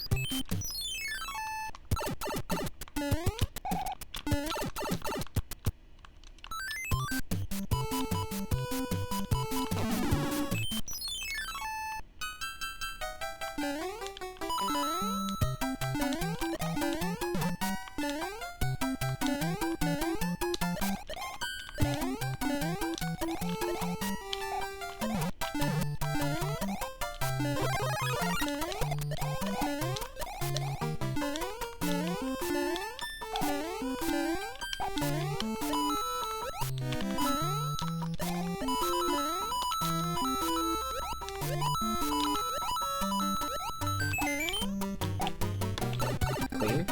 Clean.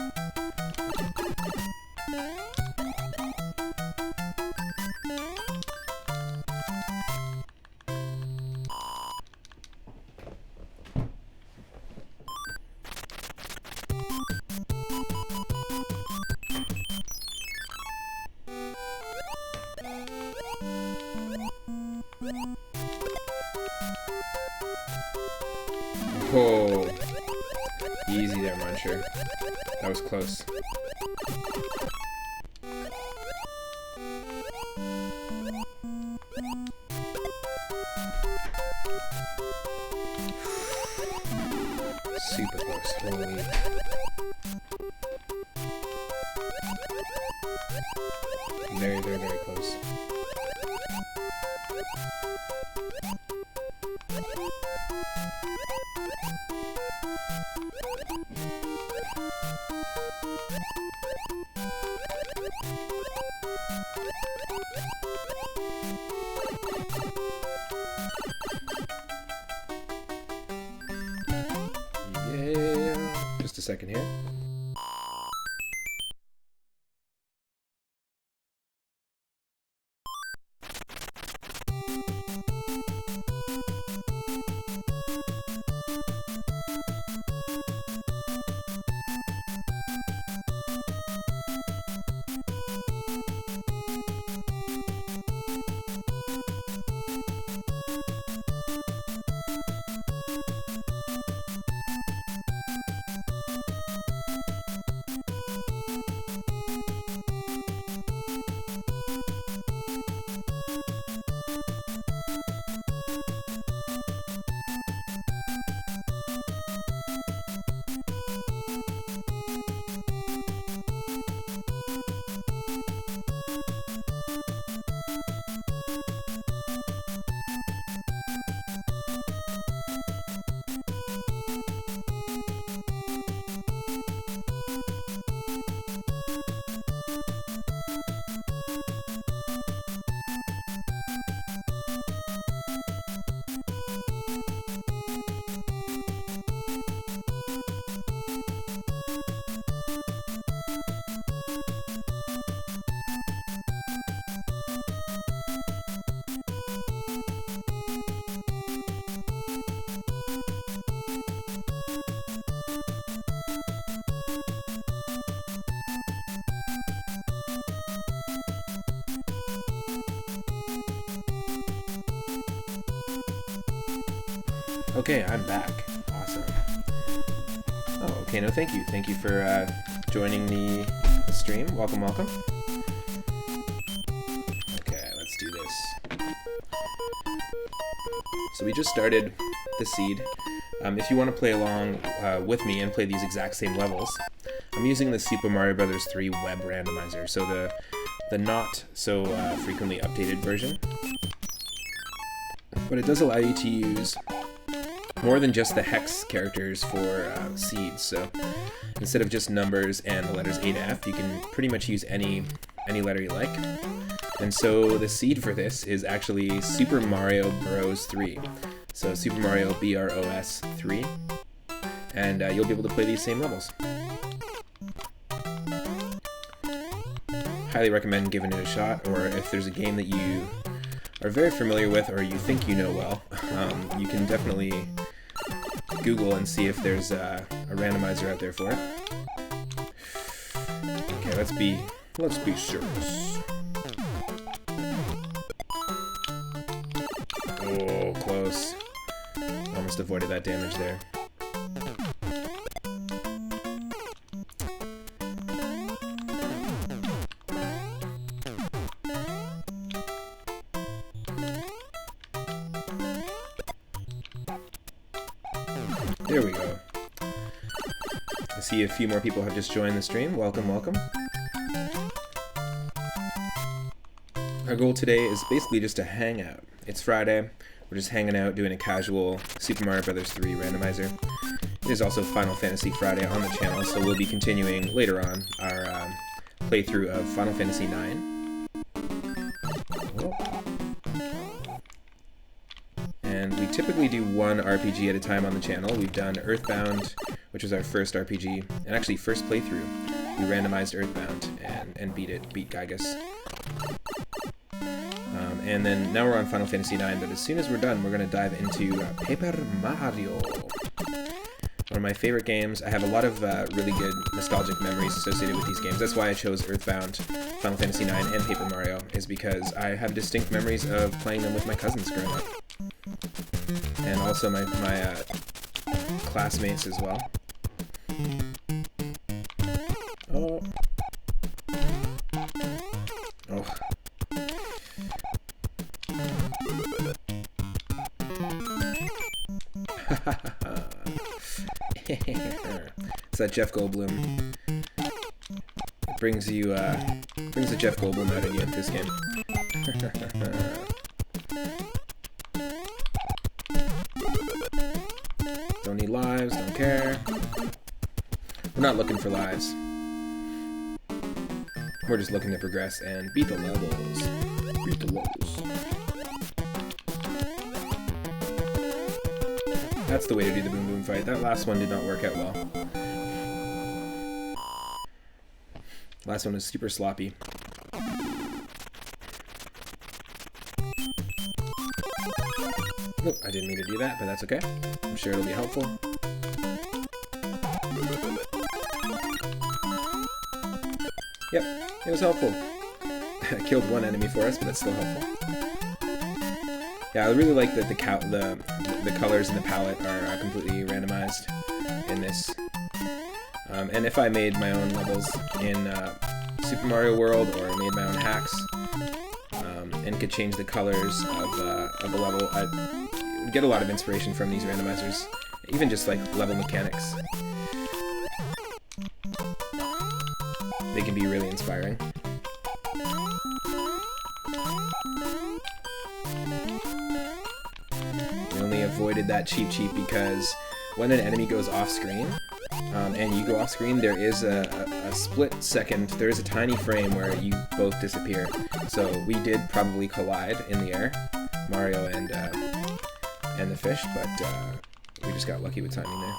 Oh, easy there, Muncher. That was close. Super close. Holy. Very, very, very close. Yeah, just a second here. Okay, I'm back. Awesome. Oh, okay, no, thank you. Thank you for joining the stream. Welcome, welcome. Okay, let's do this. So we just started the seed. If you want to play along with me and play these exact same levels, I'm using the Super Mario Bros. 3 web randomizer, so the not so frequently updated version. But it does allow you to use more than just the hex characters for seeds. So instead of just numbers and the letters A to F, you can pretty much use any letter you like. And so the seed for this is actually Super Mario Bros. 3. So Super Mario Bros. 3. And you'll be able to play these same levels. Highly recommend giving it a shot, or if there's a game that you are very familiar with or you think you know well, you can definitely Google and see if there's a randomizer out there for it. Okay, let's be serious. Oh, close. Almost avoided that damage there. There we go. I see a few more people have just joined the stream. Welcome, welcome. Our goal today is basically just to hang out. It's Friday. We're just hanging out, doing a casual Super Mario Bros. 3 randomizer. It is also Final Fantasy Friday on the channel, so we'll be continuing later on our playthrough of Final Fantasy IX. And we typically do one RPG at a time on the channel. We've done Earthbound, which was our first RPG, and actually first playthrough. We randomized Earthbound and beat Gygus. And then now we're on Final Fantasy IX, but as soon as we're done, we're going to dive into Paper Mario. One of my favorite games. I have a lot of really good nostalgic memories associated with these games. That's why I chose Earthbound, Final Fantasy IX, and Paper Mario, is because I have distinct memories of playing them with my cousins growing up. And also my classmates as well. Oh. Oh. It's that Jeff Goldblum. brings you brings the Jeff Goldblum out in you at this game. Don't need lives, don't care. We're not looking for lives. We're just looking to progress and beat the levels. Beat the levels. That's the way to do the boom boom fight. That last one did not work out well. Last one was super sloppy. Nope, I didn't mean to do that, but that's okay. I'm sure it'll be helpful. Yep, it was helpful. I killed one enemy for us, but that's still helpful. Yeah, I really like that the colors in the palette are completely randomized in this. And if I made my own levels in Super Mario World, or made my own hacks, and could change the colors of a level, I would get a lot of inspiration from these randomizers, even just like level mechanics. They can be really inspiring. We only avoided that cheap because when an enemy goes off screen, and you go off screen, there is a split second, there is a tiny frame where you both disappear. So we did probably collide in the air, Mario and the fish, but we just got lucky with timing there.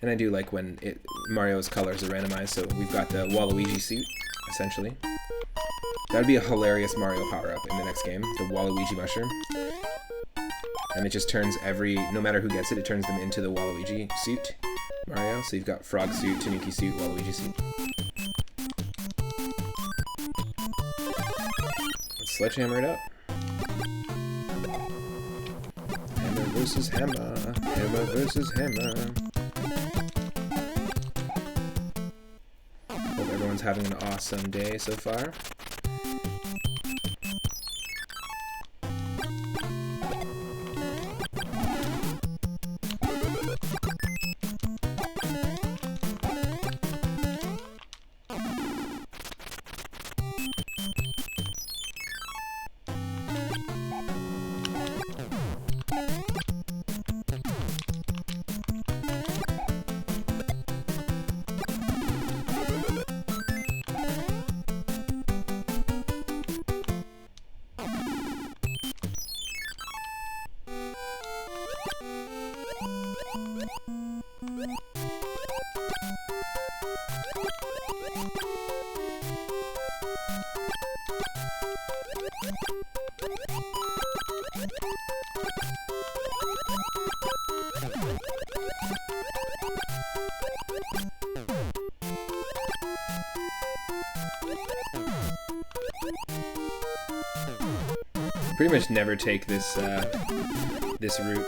And I do like when Mario's colors are randomized, so we've got the Waluigi suit, essentially. That'd be a hilarious Mario power-up in the next game, the Waluigi mushroom. And it just turns no matter who gets it, it turns them into the Waluigi suit, Mario. So you've got Frog suit, Tanuki suit, Waluigi suit. Let's sledgehammer it up. Hammer versus hammer, hammer versus hammer. Hope everyone's having an awesome day so far. Pretty much never take this this route.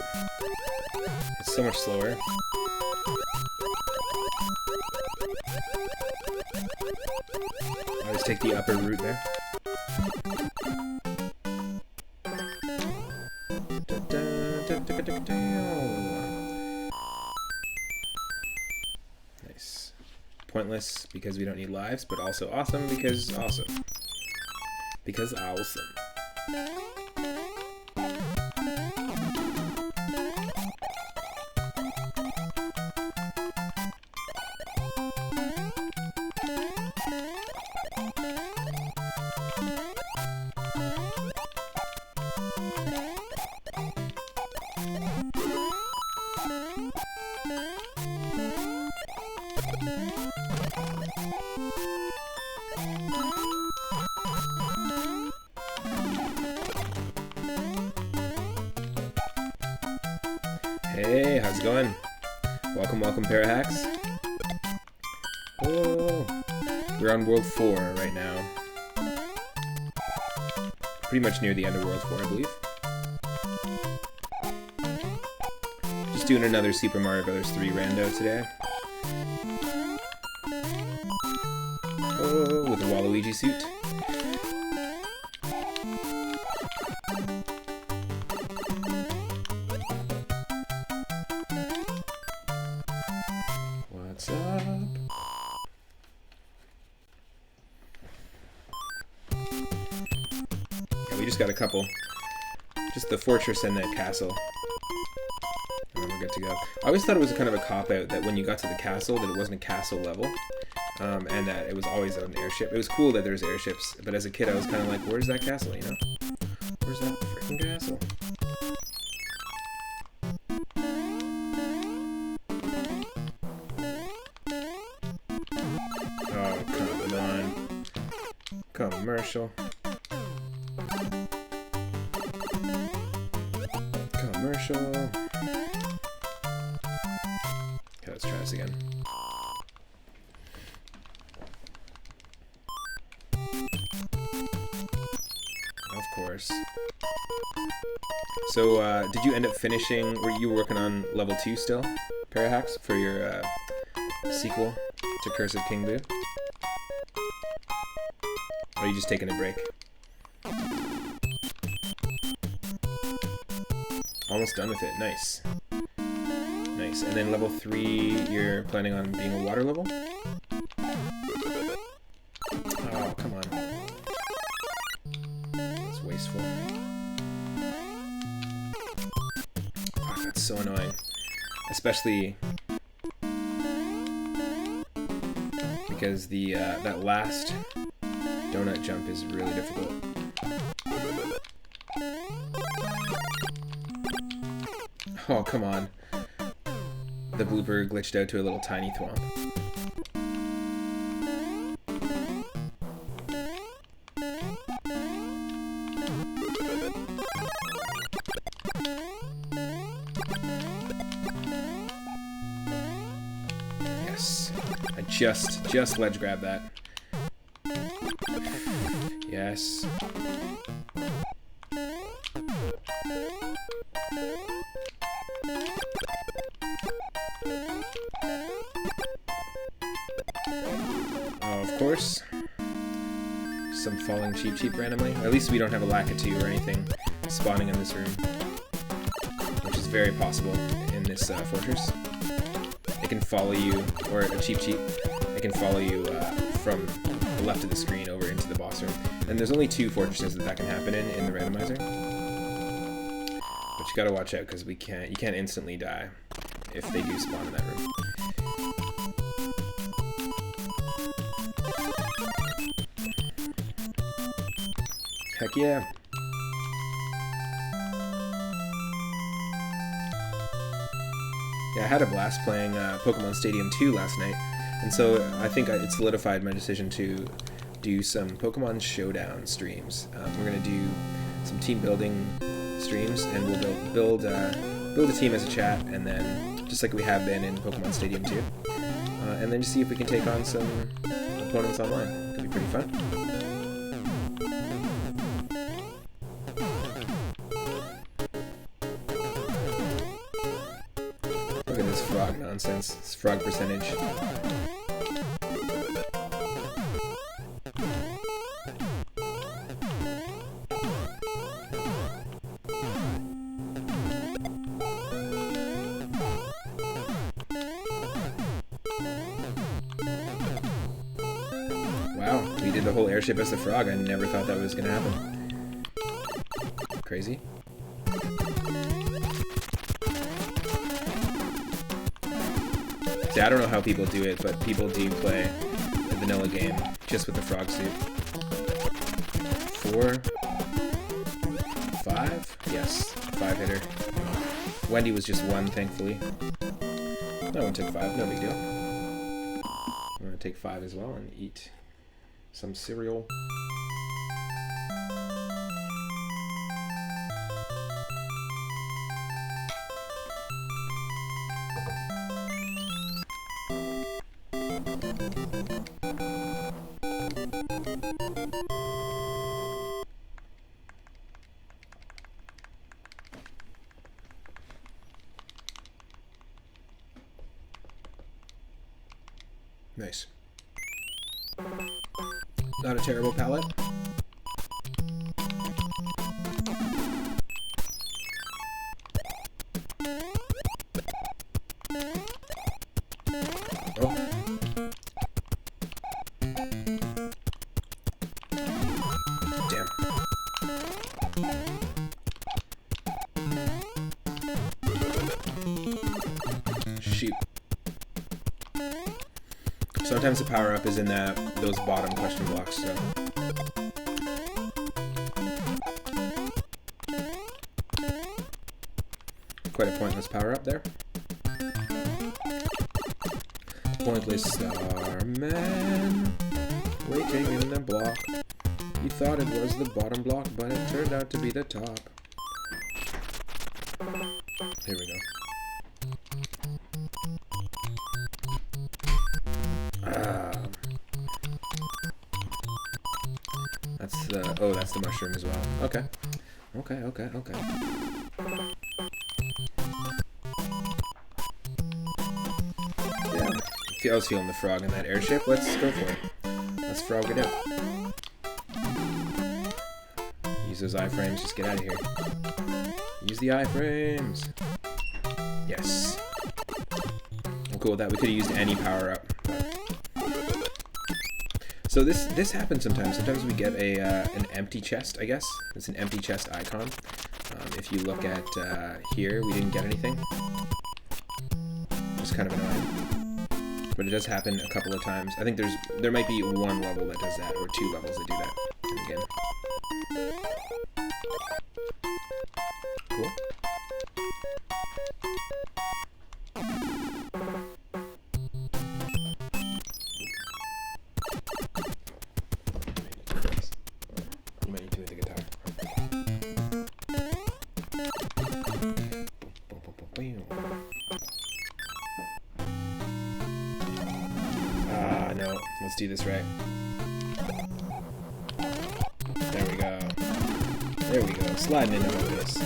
It's so much slower. I always take the upper route there. Nice. Pointless because we don't need lives, but also awesome because awesome. Because awesome. Hey, how's it going? Welcome, pair of hacks. Oh, we're on World 4 right now. Pretty much near the end of World 4, I believe. Just doing another Super Mario Bros. 3 rando today. Oh, with a Waluigi suit. What's up? we just got a couple. Just the fortress and the castle. And then we're good to go. I always thought it was kind of a cop-out that when you got to the castle, that it wasn't a castle level. And that it was always an airship. It was cool that there's airships, but as a kid I was kind of like, where's that castle, you know? Where's that freaking castle? Oh, come on. Commercial. Commercial. Okay, let's try this again. Of course. So, did you end up finishing, were you working on level 2 still, Parahacks, for your sequel to Curse of King Buu? Or are you just taking a break? Almost done with it, nice. Nice, and then level 3, you're planning on being a water level? Oh, come on. That's wasteful. Oh, that's so annoying. Especially because the that last donut jump is really difficult. Oh, come on. The blooper glitched out to a little tiny thwomp. Yes. I just ledge grab that. Yes. Oh, of course. Some falling cheap randomly. At least we don't have a Lakitu or anything spawning in this room, which is very possible in this fortress. It can follow you, or a cheap. It can follow you from the left of the screen over into the boss room. And there's only 2 fortresses that can happen in the randomizer. But you gotta watch out because you can't instantly die if they do spawn in that room. Heck yeah. Yeah, I had a blast playing Pokemon Stadium 2 last night, and so I think it solidified my decision to do some Pokemon Showdown streams. We're going to do some team building streams, and we'll build a team as a chat, and then, just like we have been in Pokemon Stadium 2, and then just see if we can take on some opponents online. Could be pretty fun. Look at this frog nonsense. This frog percentage. Wow, we did the whole airship as the frog. I never thought that was gonna happen. Crazy. See, I don't know how people do it, but people do play the vanilla game just with the frog suit. 4, 5? Yes, 5 hitter. Wendy was just 1, thankfully. That one took 5, no big deal. I'm gonna take 5 as well and eat some cereal. Nice. Not a terrible palette. Oh. Damn. sometimes the power-up is in those bottom question blocks, so... Quite a pointless power-up there. Pointless starman waiting in the block. You thought it was the bottom block, but it turned out to be the top. Here we go. That's the... Oh, that's the mushroom as well. Okay. Okay. Yeah. I was feeling the frog in that airship. Let's go for it. Let's frog it out. Use those iframes. Just get out of here. Use the iframes. Yes. I'm cool with that. We could have used any power up. So this happens sometimes. Sometimes we get an empty chest, I guess. It's an empty chest icon. If you look at here, we didn't get anything. Just kind of annoying. But it does happen a couple of times. I think there might be one level that does that, or 2 levels that do that. And again. Cool. You might need to with the guitar. No. Let's do this right. There we go. There we go. Sliding into this.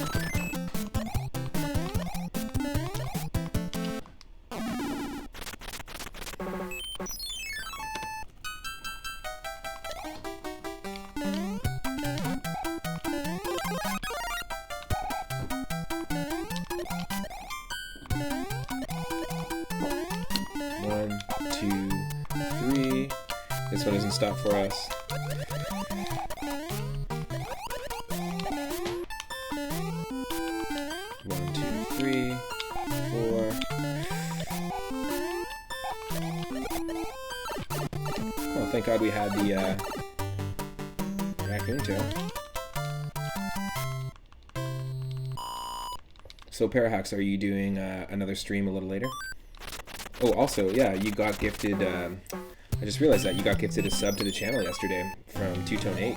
One, two, three. This one doesn't stop for us. One, two, three, four. Oh, thank God we had the raccoon tail. So Parahax, are you doing another stream a little later? Oh, also, yeah, you got gifted, I just realized that you got gifted a sub to the channel yesterday from Two-Tone8.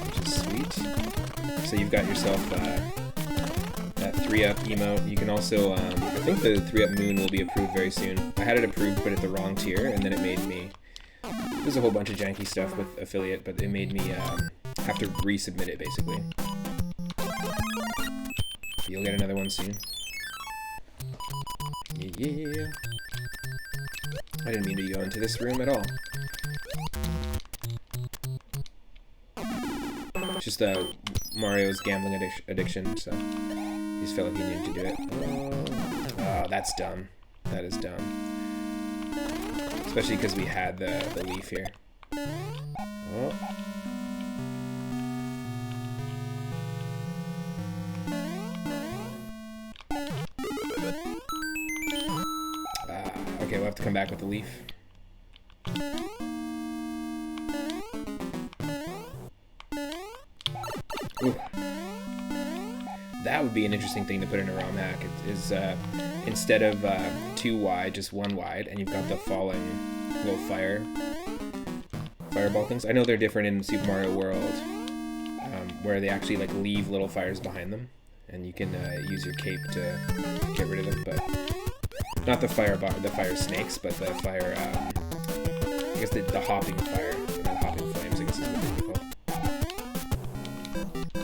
Which is sweet. So you've got yourself that 3-up emote. You can also, I think the 3-up moon will be approved very soon. I had it approved, but at the wrong tier, and then it made me... There's a whole bunch of janky stuff with affiliate, but it made me have to resubmit it, basically. You'll get another one soon. Yeah. I didn't mean to go into this room at all. It's just Mario's gambling addiction, so he just felt like he needed to do it. Oh, that's dumb. That is dumb. Especially because we had the leaf here. Oh. Okay, we'll have to come back with the leaf. Ooh. That would be an interesting thing to put in a ROM hack. It is instead of 2 wide, just 1 wide, and you've got the falling little fireball things. I know they're different in Super Mario World, where they actually like leave little fires behind them, and you can use your cape to get rid of them, but. Not the fire snakes, but the fire, I guess the hopping fire, or the hopping flames, I guess is what they're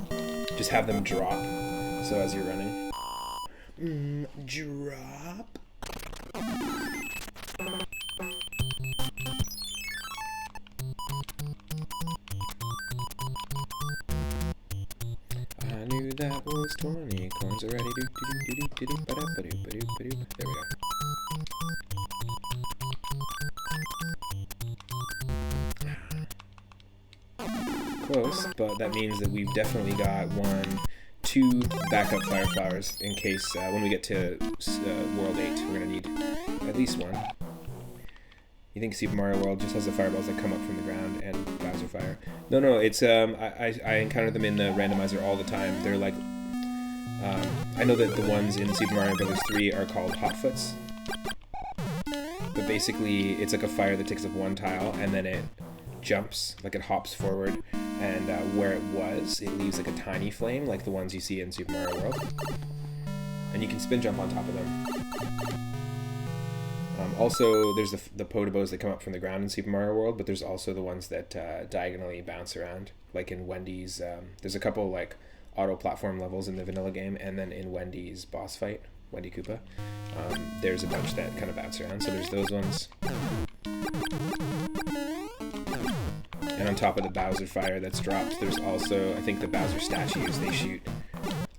called. Just have them drop, so as you're running. Drop. I knew that was 20 coins already. There we go. Close, but that means that we've definitely got 1, 2 backup fire flowers in case when we get to World 8, we're gonna need at least 1. You think Super Mario World just has the fireballs that come up from the ground and Bowser Fire? No, it's I encounter them in the randomizer all the time. They're like, I know that the ones in Super Mario Bros. 3 are called Hotfoots. But basically, it's like a fire that takes up 1 tile, and then it jumps, like it hops forward, and where it was, it leaves like a tiny flame, like the ones you see in Super Mario World. And you can spin jump on top of them. Also, there's the Potobos that come up from the ground in Super Mario World, but there's also the ones that diagonally bounce around, like in Wendy's. There's a couple like auto-platform levels in the vanilla game, and then in Wendy's boss fight, Wendy Koopa, there's a bunch that kind of bounce around, so there's those ones. And on top of the Bowser Fire that's dropped, there's also, I think, the Bowser statues. They shoot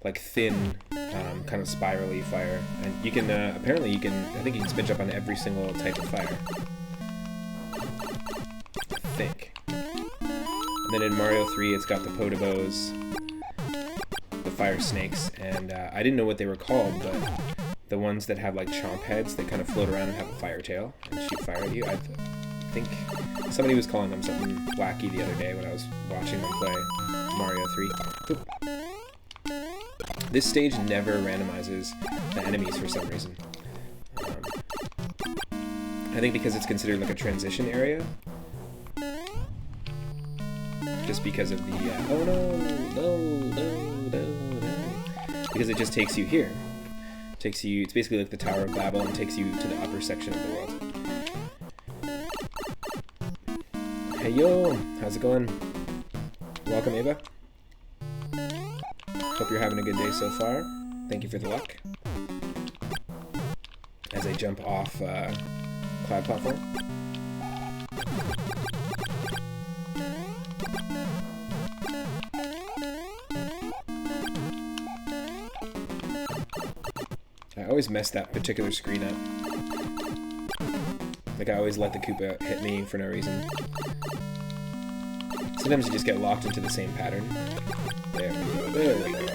like thin, kind of spirally fire, and you can apparently you can, I think you can spin jump on every single type of fire, I think. And then in Mario 3 it's got the Potobos, the fire snakes, and I didn't know what they were called, but the ones that have like chomp heads, they kind of float around and have a fire tail and shoot fire at you. I think somebody was calling them something wacky the other day when I was watching them play Mario 3. Oop. This stage never randomizes the enemies for some reason. I think because it's considered like a transition area. Just because of the, oh no. Because it just takes you here. Takes you, it's basically like the Tower of Babel, and takes you to the upper section of the world. Hey yo, how's it going? Welcome, Ava. Hope you're having a good day so far. Thank you for the luck. As I jump off cloud platform. I always mess that particular screen up. Like I always let the Koopa hit me for no reason. Sometimes you just get locked into the same pattern. There we go.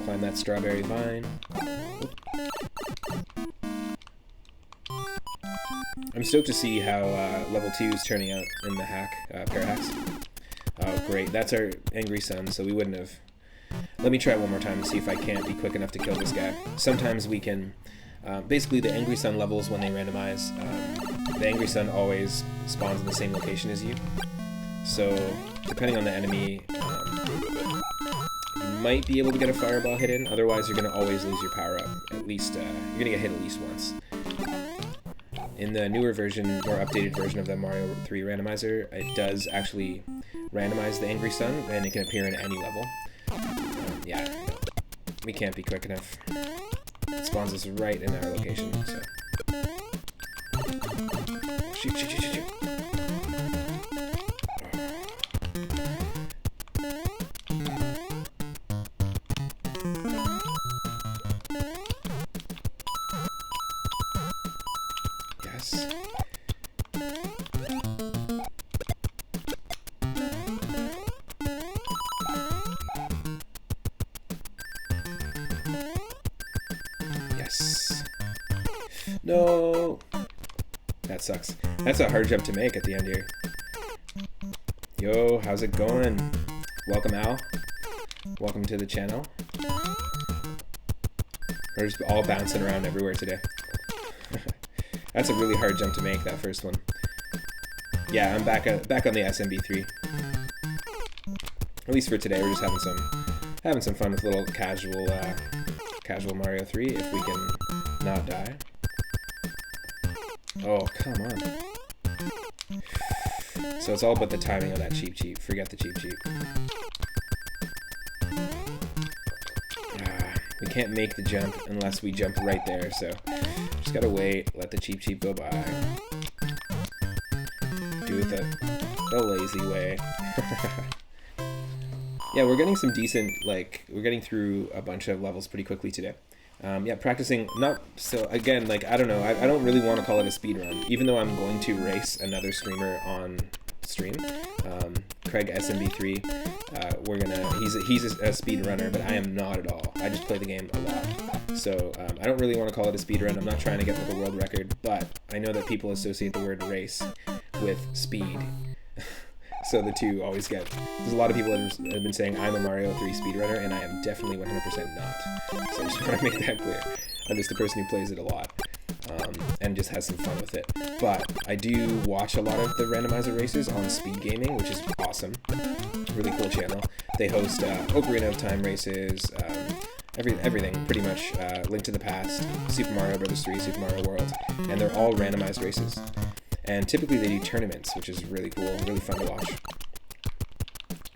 Climb that strawberry vine. I'm stoked to see how level 2 is turning out in the pair hacks. Oh great, that's our angry sun, so we wouldn't have... Let me try one more time and see if I can't be quick enough to kill this guy. Sometimes we can... basically, the Angry Sun levels, when they randomize, the Angry Sun always spawns in the same location as you. So, depending on the enemy, you might be able to get a fireball hit in, otherwise you're going to always lose your power-up. At least, you're going to get hit at least once. In the newer version, more updated version of the Mario 3 Randomizer, it does actually randomize the Angry Sun, and it can appear in any level. Yeah, we can't be quick enough. It spawns us right in our location, so... Shoot, shoot, shoot, shoot, shoot. Yes. Yes. No! That sucks. That's a hard jump to make at the end here. Yo, how's it going? Welcome, Al. Welcome to the channel. We're just all bouncing around everywhere today. That's a really hard jump to make, that first one. Yeah, I'm back on the SMB3. At least for today, we're just having some fun with a little casual Mario 3 if we can not die. Oh, come on. So it's all about the timing of that cheap cheap. Forget the cheap cheap. We can't make the jump unless we jump right there, so just gotta wait, let the cheap cheap go by. Do it the lazy way. Yeah, we're getting some decent, we're getting through a bunch of levels pretty quickly today. Yeah, practicing, not, so again, I don't know, I don't really want to call it a speed run, even though I'm going to race another streamer on stream, Craig SMB3. He's a speed runner, but I am not at all. I just play the game a lot. So I don't really want to call it a speed run. I'm not trying to get like a world record, but I know that people associate the word race with speed. So the two always get... There's a lot of people that have been saying I'm a Mario 3 speedrunner, and I am definitely 100% not. So I just want to make that clear. I'm just a person who plays it a lot, and just has some fun with it. But I do watch a lot of the randomizer races on Speed Gaming, which is awesome. Really cool channel. They host Ocarina of Time races, everything pretty much. Link to the Past, Super Mario Bros. 3, Super Mario World, and they're all randomized races. And typically they do tournaments, which is really cool, really fun to watch.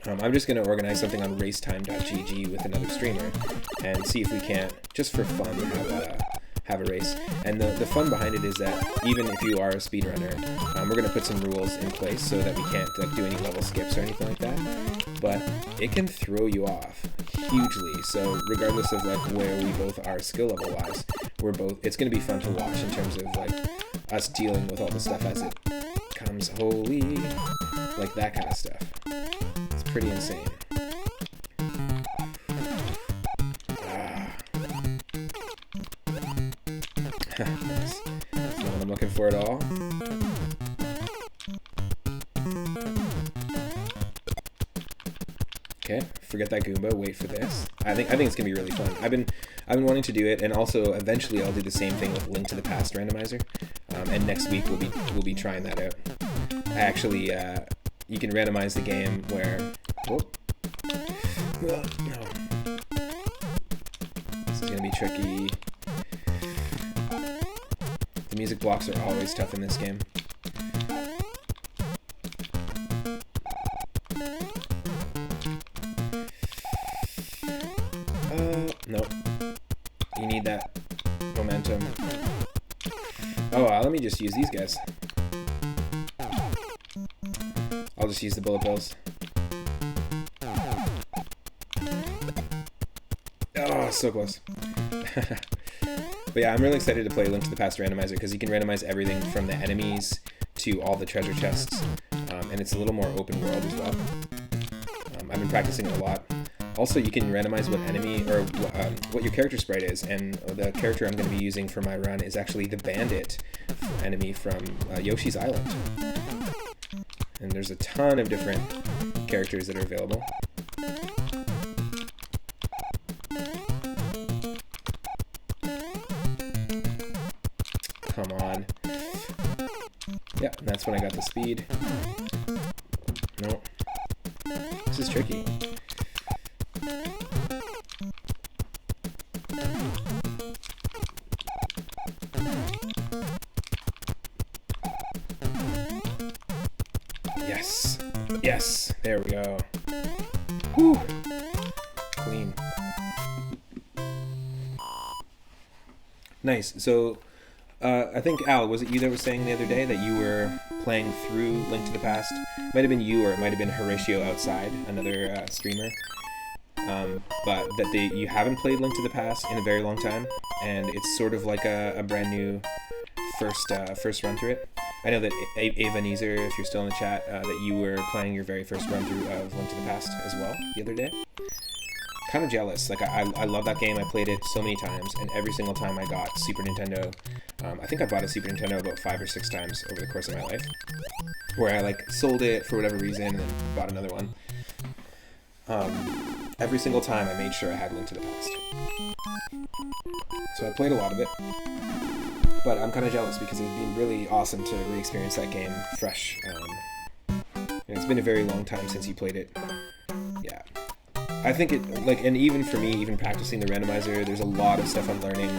I'm just going to organize something on racetime.gg with another streamer and see if we can't, just for fun, have a race. And the fun behind it is that even if you are a speedrunner, we're going to put some rules in place so that we can't like do any level skips or anything like that. But it can throw you off hugely. So regardless of like where we both are skill level wise, it's going to be fun to watch in terms of like us dealing with all the stuff as it comes. Holy, like that kind of stuff. It's pretty insane. That's not what I'm looking for at all. Okay, forget that Goomba. Wait for this. I think it's gonna be really fun. I've been wanting to do it, and also eventually I'll do the same thing with Link to the Past Randomizer. And next week we'll be trying that out. I actually you can randomize the game where. Whoop. No. This is gonna be tricky. The music blocks are always tough in this game. Nope. You need that momentum. Oh, let me just use these guys. I'll just use the bullet bills. Oh, so close. But yeah, I'm really excited to play Link to the Past Randomizer because you can randomize everything from the enemies to all the treasure chests, and it's a little more open world as well. I've been practicing it a lot. Also, you can randomize what enemy or what your character sprite is, and the character I'm going to be using for my run is actually the bandit enemy from Yoshi's Island. And there's a ton of different characters that are available. Come on. Yeah, that's when I got the speed. No. This is tricky. Yes. Yes. There we go. Whew. Clean. Nice. So, I think, Al, was it you that was saying the other day that you were playing through Link to the Past? Might have been you, or it might have been Horatio Outside, another streamer. But that you haven't played Link to the Past in a very long time, and it's sort of like a brand new first run through it. I know that Ava Neezer, if you're still in the chat, that you were playing your very first run through of Link to the Past as well the other day. Kind of jealous. Like I love that game. I played it so many times, and every single time I got Super Nintendo, I think I bought a Super Nintendo about 5 or 6 times over the course of my life, where I like sold it for whatever reason and then bought another one. Every single time I made sure I had Link to the Past. So I played a lot of it, but I'm kind of jealous because it'd been really awesome to re-experience that game fresh. And it's been a very long time since you played it. Yeah. I think it, like, and even for me, even practicing the randomizer, there's a lot of stuff I'm learning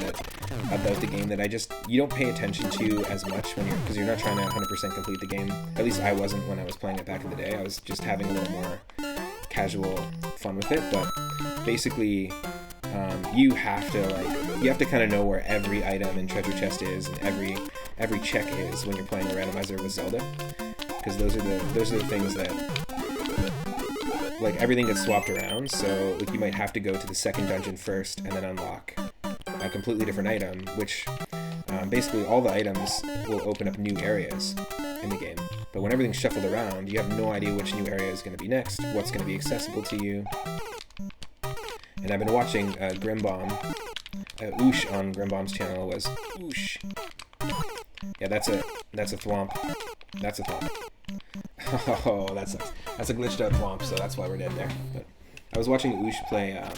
about the game that you don't pay attention to as much because you're not trying to 100% complete the game. At least I wasn't when I was playing it back in the day. I was just having a little more casual fun with it, but basically you have to kind of know where every item and treasure chest is and every check is when you're playing the randomizer with Zelda, because those are the things that, like, everything gets swapped around. So like you might have to go to the second dungeon first and then unlock a completely different item, which basically all the items will open up new areas. in the game. But when everything's shuffled around, you have no idea which new area is going to be next, what's going to be accessible to you. And I've been watching Grimbomb. Oosh on Grimbomb's channel was Oosh. Yeah, that's a thwomp. That's a thwomp. Oh, that's a glitched out thwomp, so that's why we're dead there. But I was watching Oosh play a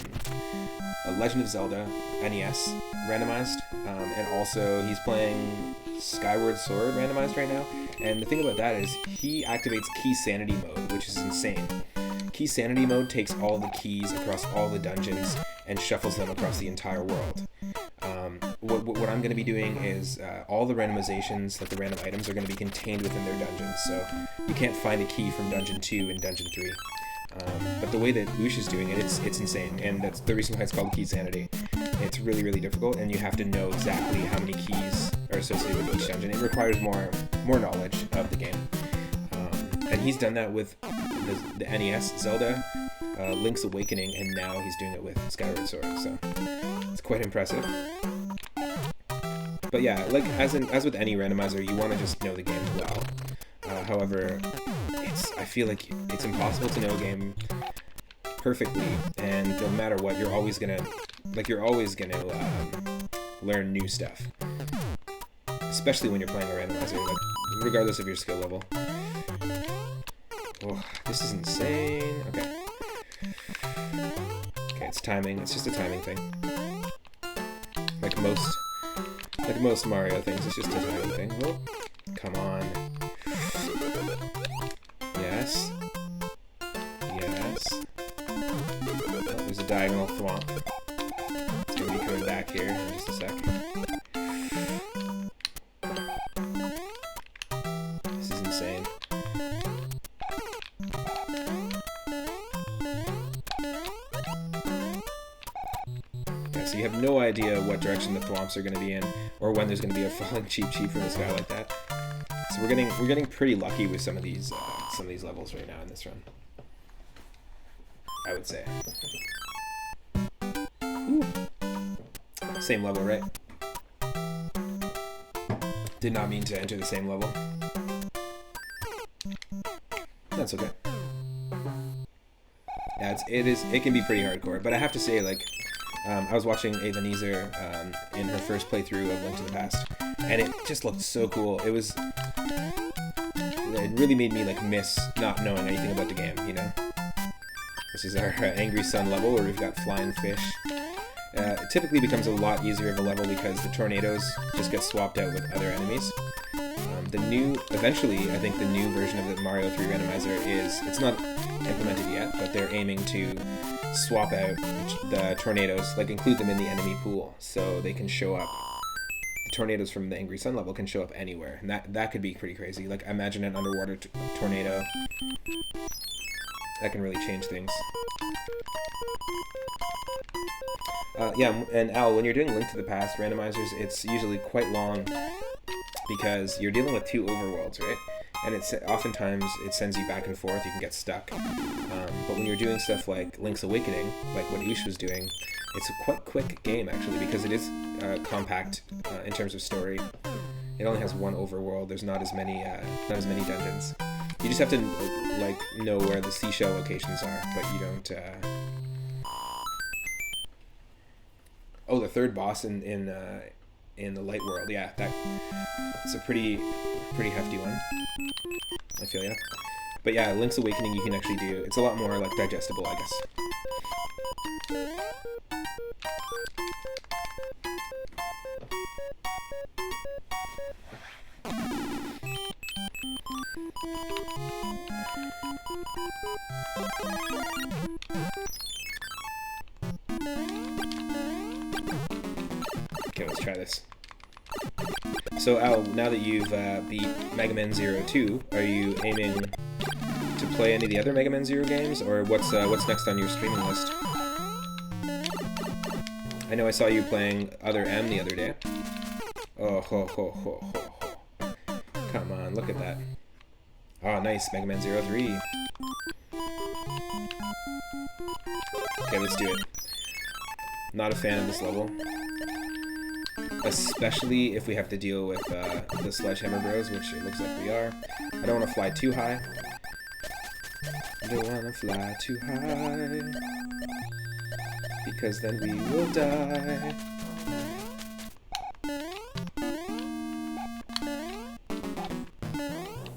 Legend of Zelda NES randomized, and also he's playing Skyward Sword randomized right now. And the thing about that is he activates Key Sanity mode, which is insane. Key Sanity mode takes all the keys across all the dungeons and shuffles them across the entire world. What I'm going to be doing is all the randomizations, like the random items, are going to be contained within their dungeons, so you can't find a key from Dungeon 2 in Dungeon 3. But the way that Oosh is doing it, it's insane, and that's the reason why it's called Key Sanity. It's really, really difficult, and you have to know exactly how many keys are associated with each dungeon. It requires more knowledge of the game. And he's done that with the NES Zelda, Link's Awakening, and now he's doing it with Skyward Sword, so it's quite impressive. But yeah, like as with any randomizer, you want to just know the game well. However, I feel like it's impossible to know a game perfectly, and no matter what, you're always gonna learn new stuff. Especially when you're playing a randomizer, like regardless of your skill level. Oh, this is insane. Okay, it's timing. It's just a timing thing. Like most Mario things, it's just a timing thing. Oh, come on. Yes. Yes. Oh, there's a diagonal thwomp. It's gonna be coming back here in just a sec. This is insane. Yeah, so you have no idea what direction the thwomps are gonna be in, or when there's gonna be a falling cheap from the sky like that. So we're getting pretty lucky with some of these levels right now in this run, I would say. Ooh. Same level, right? Did not mean to enter the same level. That's okay. Yeah, it can be pretty hardcore, but I have to say, like, I was watching Ebenezer in her first playthrough of Link to the Past, and it just looked so cool. It really made me like miss not knowing anything about the game, you know? This is our Angry Sun level where we've got flying fish. It typically becomes a lot easier of a level because the tornadoes just get swapped out with other enemies. Eventually, I think the new version of the Mario 3 Randomizer it's not implemented yet, but they're aiming to swap out the tornadoes, like include them in the enemy pool, so they can show up. The tornadoes from the Angry Sun level can show up anywhere, and that could be pretty crazy. Like, imagine an underwater tornado. That can really change things. Yeah, and Al, when you're doing Link to the Past randomizers, it's usually quite long because you're dealing with two overworlds, right? And oftentimes it sends you back and forth. You can get stuck. But when you're doing stuff like Link's Awakening, like what Oosh was doing, it's a quite quick game actually because it is compact in terms of story. It only has one overworld. There's not as many dungeons. You just have to like know where the seashell locations are, but you don't. Oh, the third boss in the light world. Yeah, that's a pretty hefty one. I feel ya. But yeah, Link's Awakening you can actually do. It's a lot more like digestible, I guess. Okay, let's try this. So Al, now that you've beat Mega Man Zero 2, are you aiming to play any of the other Mega Man Zero games, or what's next on your streaming list? I know I saw you playing Other M the other day. Oh ho ho ho ho ho! Come on, look at that. Oh, nice, Mega Man Zero 3. Okay, let's do it. Not a fan of this level. especially if we have to deal with the Sledgehammer Bros, which it looks like we are. I don't want to fly too high. I don't want to fly too high, because then we will die.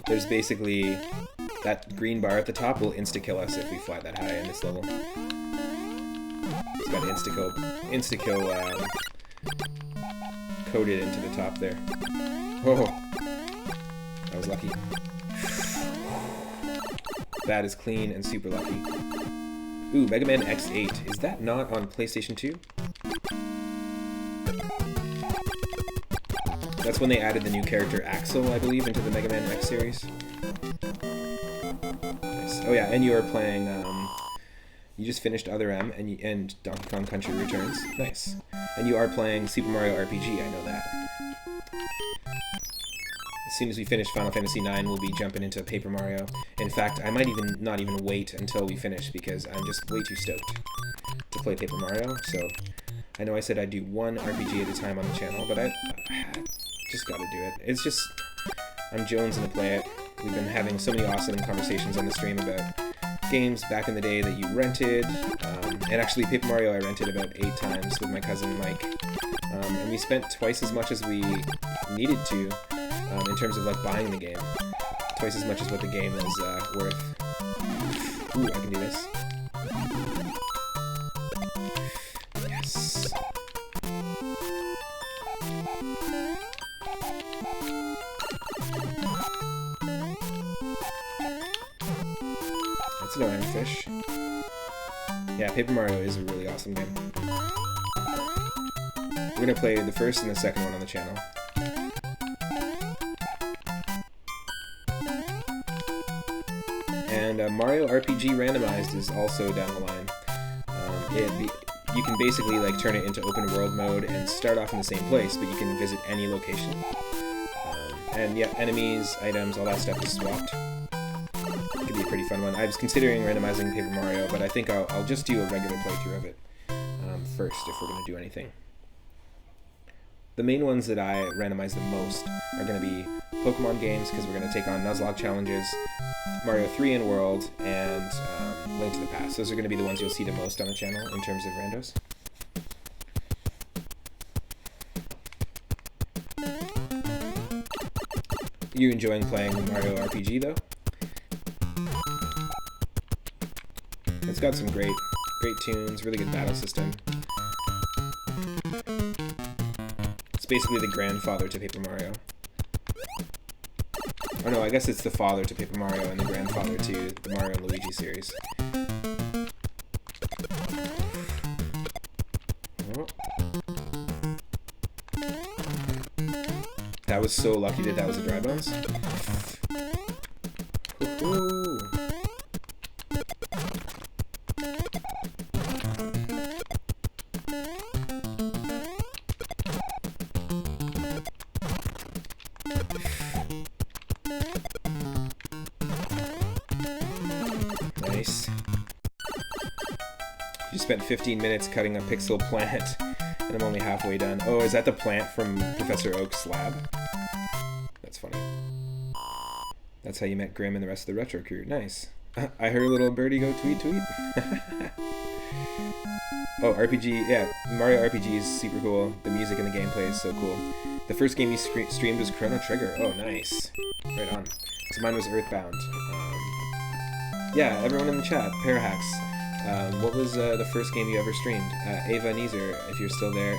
There's basically that green bar at the top will insta-kill us if we fly that high in this level. It's got insta-kill coded into the top there. Oh, that was lucky. That is clean and super lucky. Ooh, Mega Man X8. Is that not on PlayStation 2? That's when they added the new character Axel, I believe, into the Mega Man X series. Nice. Oh yeah, and you are playing, you just finished Other M and Donkey Kong Country Returns. Nice. And you are playing Super Mario RPG, I know that. As soon as we finish Final Fantasy IX, we'll be jumping into Paper Mario. In fact, I might not even wait until we finish, because I'm just way too stoked to play Paper Mario. So, I know I said I'd do one RPG at a time on the channel, but I just gotta do it. It's just, I'm jonesing to play it. We've been having so many awesome conversations on the stream about games back in the day that you rented. And actually, Paper Mario I rented about 8 times with my cousin Mike. And we spent twice as much as we needed to in terms of like buying the game. Twice as much as what the game is worth. Ooh, I can do this. Yes. That's an ironfish. Yeah, Paper Mario is a really awesome game. We're gonna play the first and the second one on the channel. And Mario RPG Randomized is also down the line. You can basically like turn it into open world mode and start off in the same place, but you can visit any location. And yeah, enemies, items, all that stuff is swapped. It could be a pretty fun one. I was considering randomizing Paper Mario, but I think I'll just do a regular playthrough of it first if we're going to do anything. The main ones that I randomize the most are going to be Pokemon games, because we're going to take on Nuzlocke challenges, Mario 3 in World, and Link to the Past. Those are going to be the ones you'll see the most on the channel in terms of randos. You enjoying playing Mario RPG though? It's got some great tunes, really good battle system. It's basically the grandfather to Paper Mario. Oh no, I guess it's the father to Paper Mario and the grandfather to the Mario and Luigi series. Oh. That was so lucky that was a dry bones. Ooh. Nice. You spent 15 minutes cutting a pixel plant, and I'm only halfway done. Oh, is that the plant from Professor Oak's lab? That's funny. That's how you met Grim and the rest of the retro crew. Nice. I heard a little birdie go tweet tweet. Oh, RPG, yeah, Mario RPG is super cool. The music and the gameplay is so cool. The first game you streamed was Chrono Trigger. Oh, nice. Right on. So mine was Earthbound. Yeah, everyone in the chat, Parahax. What was the first game you ever streamed? Ava Neezer, if you're still there,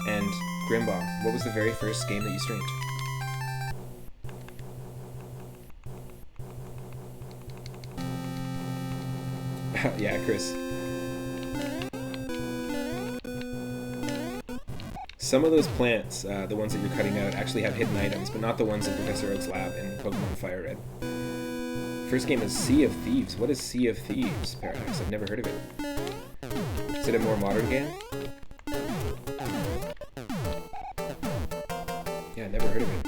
and Grimball. What was the very first game that you streamed? Yeah, Chris. Some of those plants, the ones that you're cutting out, actually have hidden items, but not the ones in Professor Oak's lab in Pokemon Fire Red. First game is Sea of Thieves. What is Sea of Thieves, Paradox? I've never heard of it. Is it a more modern game? Yeah, never heard of it.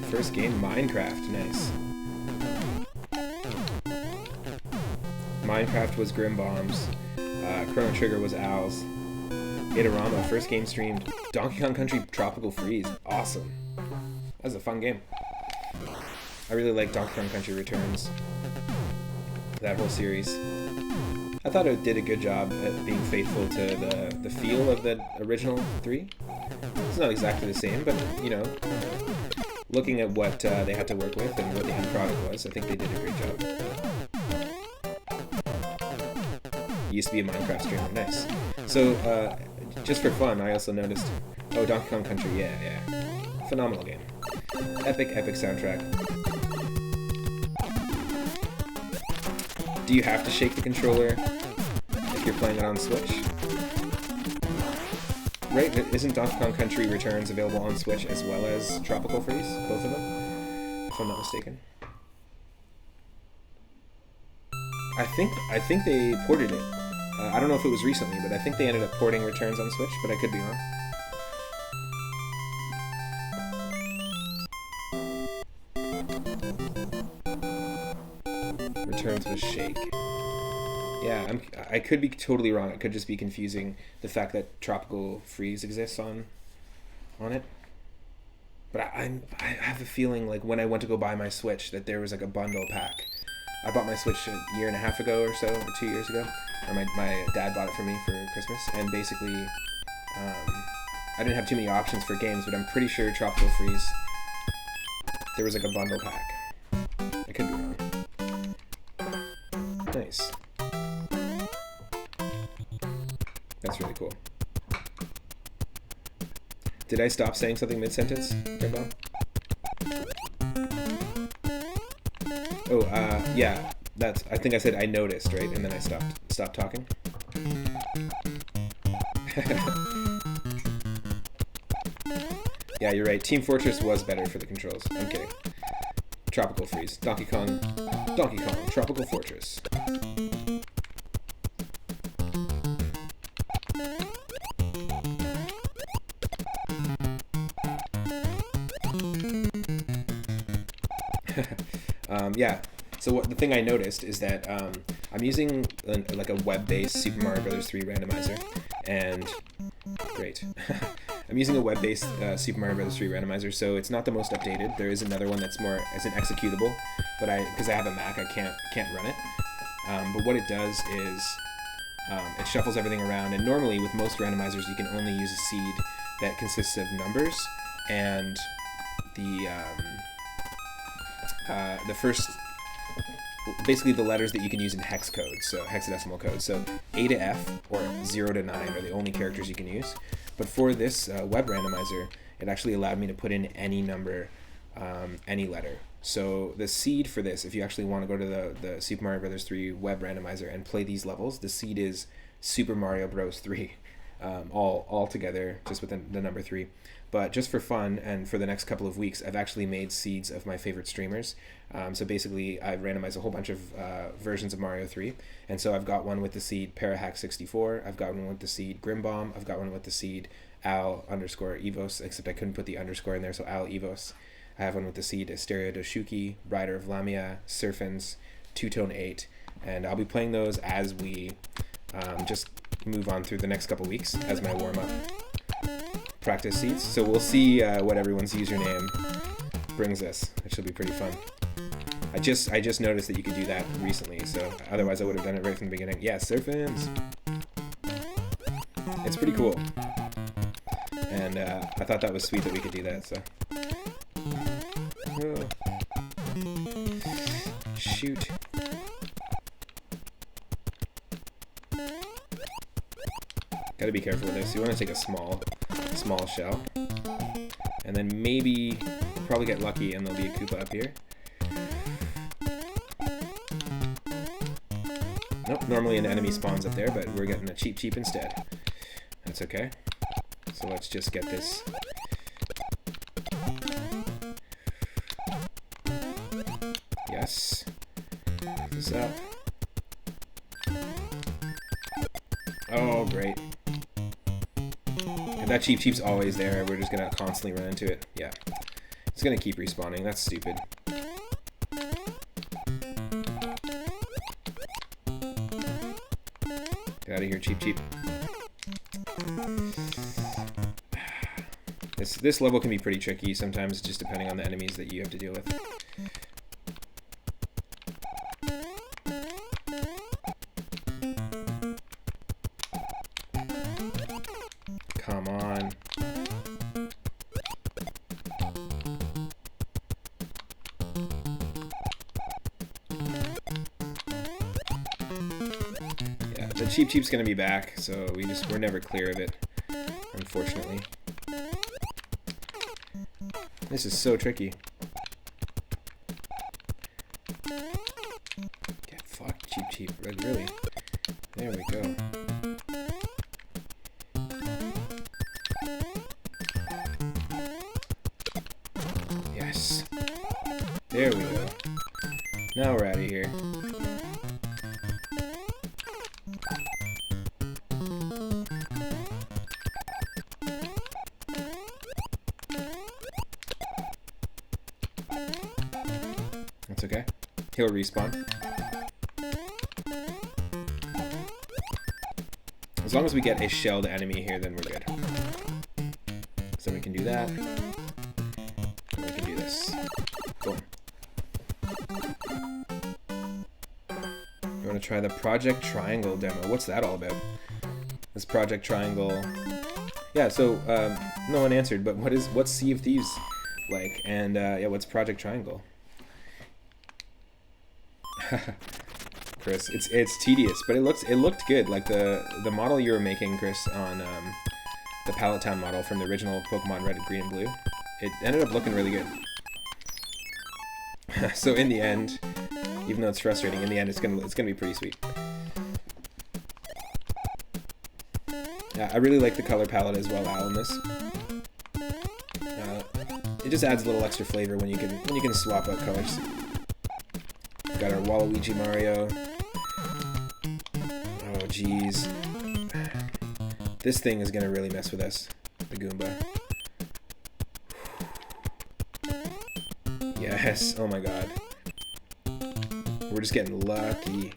First game, Minecraft. Nice. Minecraft was Grim Bombs. Chrono Trigger was Owls. Gatorama, first game streamed. Donkey Kong Country Tropical Freeze. Awesome. That was a fun game. I really like Donkey Kong Country Returns. That whole series. I thought it did a good job at being faithful to the feel of the original 3. It's not exactly the same, but, you know, looking at what they had to work with and what the end product was, I think they did a great job. Used to be a Minecraft streamer. Nice. So, just for fun, I also noticed... Oh, Donkey Kong Country, yeah. Phenomenal game. Epic soundtrack. Do you have to shake the controller if you're playing it on Switch? Right, isn't Donkey Kong Country Returns available on Switch as well as Tropical Freeze? Both of them? If I'm not mistaken. I think they ported it. I don't know if it was recently, but I think they ended up porting Returns on Switch, but I could be wrong. Returns was Shake. Yeah, I could be totally wrong. It could just be confusing the fact that Tropical Freeze exists on it. But I have a feeling like when I went to go buy my Switch that there was like a bundle pack. I bought my Switch a year and a half ago or so, or 2 years ago. Or my dad bought it for me for Christmas, and basically I didn't have too many options for games, but I'm pretty sure Tropical Freeze, there was like a bundle pack. I could be wrong. Nice. That's really cool. Did I stop saying something mid-sentence, Grimbo? Oh, yeah. That's. I think I said I noticed, right? And then I stopped talking. Yeah, you're right. Team Fortress was better for the controls. I'm kidding. Tropical Freeze. Donkey Kong. Tropical Fortress. Yeah. So the thing I noticed is that I'm using like a web-based Super Mario Bros. 3 randomizer, and great. I'm using a web-based Super Mario Bros. 3 randomizer, so it's not the most updated. There is another one that's more as an executable, but because I have a Mac, I can't run it. But what it does is it shuffles everything around, and normally with most randomizers, you can only use a seed that consists of numbers and the first, basically the letters that you can use in hex code, so hexadecimal code. So A to F or 0 to 9 are the only characters you can use. But for this web randomizer, it actually allowed me to put in any number, any letter. So the seed for this, if you actually want to go to the Super Mario Bros. 3 web randomizer and play these levels, the seed is Super Mario Bros. 3, all together, just with the number 3. But just for fun and for the next couple of weeks, I've actually made seeds of my favorite streamers. So basically, I've randomized a whole bunch of versions of Mario 3. And so I've got one with the seed Parahack64. I've got one with the seed Grimbomb. I've got one with the seed Al_Evos, except I couldn't put the underscore in there, so Al Evos. I have one with the seed Asteria Doshuki, Rider of Lamia, Surfins, Two-Tone 8. And I'll be playing those as we just move on through the next couple weeks as my warm-up practice seeds. So we'll see what everyone's username brings us, which will be pretty fun. I just noticed that you could do that recently, so otherwise I would have done it right from the beginning. Yeah, Surfins! It's pretty cool. And I thought that was sweet that we could do that, so... Oh. Shoot. Gotta be careful with this. You want to take a small shell. And then maybe we'll probably get lucky and there'll be a Koopa up here. Nope, normally an enemy spawns up there, but we're getting a cheap instead. That's okay. So let's just get this. Yes. Pick this up. Oh, great. And that cheap's always there. We're just gonna constantly run into it. Yeah. It's gonna keep respawning. That's stupid. Get out of here, cheap cheap. This level can be pretty tricky sometimes, just depending on the enemies that you have to deal with. Come on. Yeah, the Cheep Cheep's gonna be back, so we're never clear of it, unfortunately. This is so tricky. Get fucked, Cheep Cheep. Really? There we go. Yes. There we go. Now we're out of here. That's okay. He'll respawn. As long as we get a shelled enemy here, then we're good. So we can do that. And we can do this. Boom. You want to try the Project Triangle demo? What's that all about? This Project Triangle... Yeah, so no one answered, but what's Sea of Thieves like? And yeah, what's Project Triangle? Chris, it's tedious, but it looked good. Like the model you were making, Chris, on the Pallet Town model from the original Pokemon Red, Green, and Blue, it ended up looking really good. So in the end, even though it's frustrating, in the end it's gonna be pretty sweet. Yeah, I really like the color palette as well, Al, in this. It just adds a little extra flavor when you can swap out colors. We've got our Waluigi Mario. Oh, jeez. This thing is gonna really mess with us. The Goomba. Yes. Oh my god. We're just getting lucky.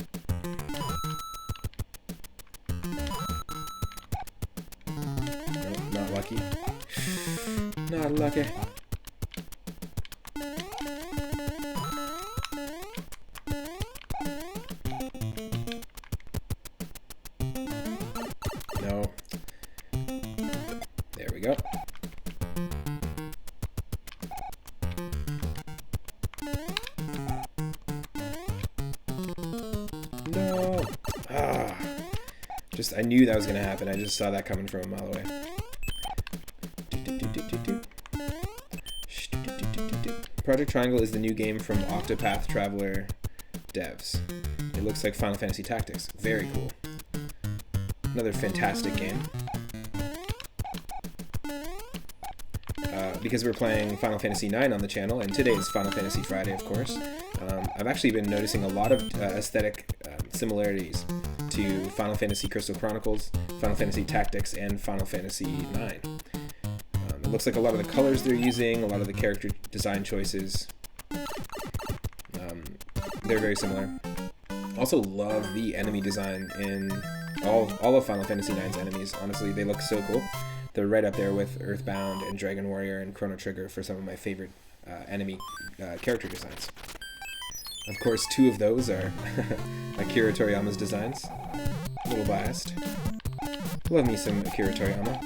Nope, not lucky. Not lucky. No. There we go. No. Ah. I knew that was gonna happen. I just saw that coming from a mile away. Project Triangle is the new game from Octopath Traveler devs. It looks like Final Fantasy Tactics. Very cool. Another fantastic game. Because we're playing Final Fantasy IX on the channel, and today is Final Fantasy Friday, of course, I've actually been noticing a lot of aesthetic similarities to Final Fantasy Crystal Chronicles, Final Fantasy Tactics, and Final Fantasy IX. It looks like a lot of the colors they're using, a lot of the character design choices, they're very similar. Also love the enemy design in all of Final Fantasy IX's enemies. Honestly, they look so cool. They're right up there with Earthbound and Dragon Warrior and Chrono Trigger for some of my favorite enemy character designs. Of course, two of those are Akira Toriyama's designs. A little biased. Love me some Akira Toriyama.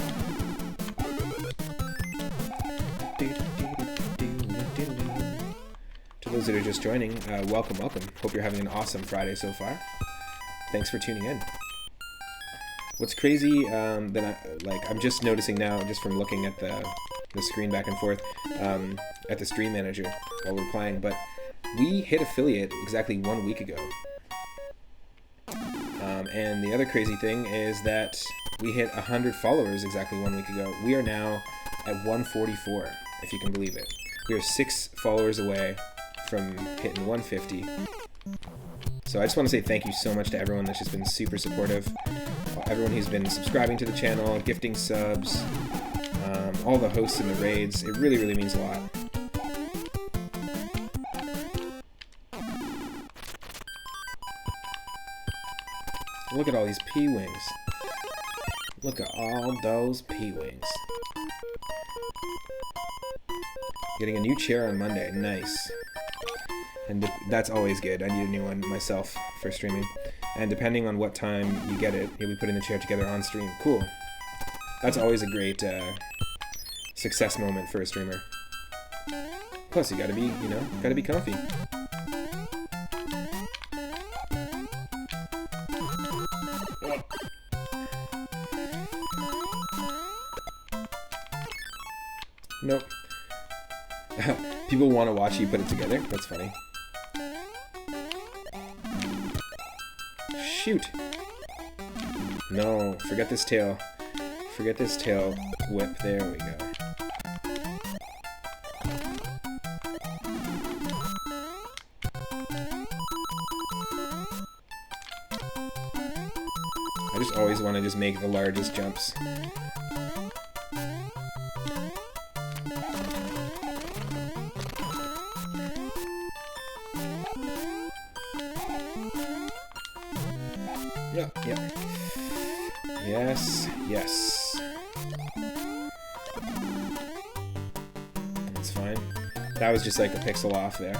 To those that are just joining, welcome, welcome. Hope you're having an awesome Friday so far. Thanks for tuning in. What's crazy I'm just noticing now, just from looking at the screen back and forth at the stream manager while we're playing, but we hit affiliate exactly 1 week ago. And the other crazy thing is that we hit 100 followers exactly 1 week ago. We are now at 144, if you can believe it. We are 6 followers away from hitting 150. So I just want to say thank you so much to everyone that's just been super supportive. Everyone who's been subscribing to the channel, gifting subs, all the hosts in the raids. It really, really means a lot. Look at all these P-wings. Look at all those P-wings. Getting a new chair on Monday. Nice. And that's always good. I need a new one myself for streaming. And depending on what time you get it, you'll be putting the chair together on stream. Cool. That's always a great success moment for a streamer. Plus, you gotta be, you know, gotta be comfy. Nope. People want to watch you put it together. That's funny. Shoot. No, forget this tail. Forget this tail whip. There we go. I just always want to just make the largest jumps. Yeah. Yes, yes. That's fine. That was just like a pixel off there.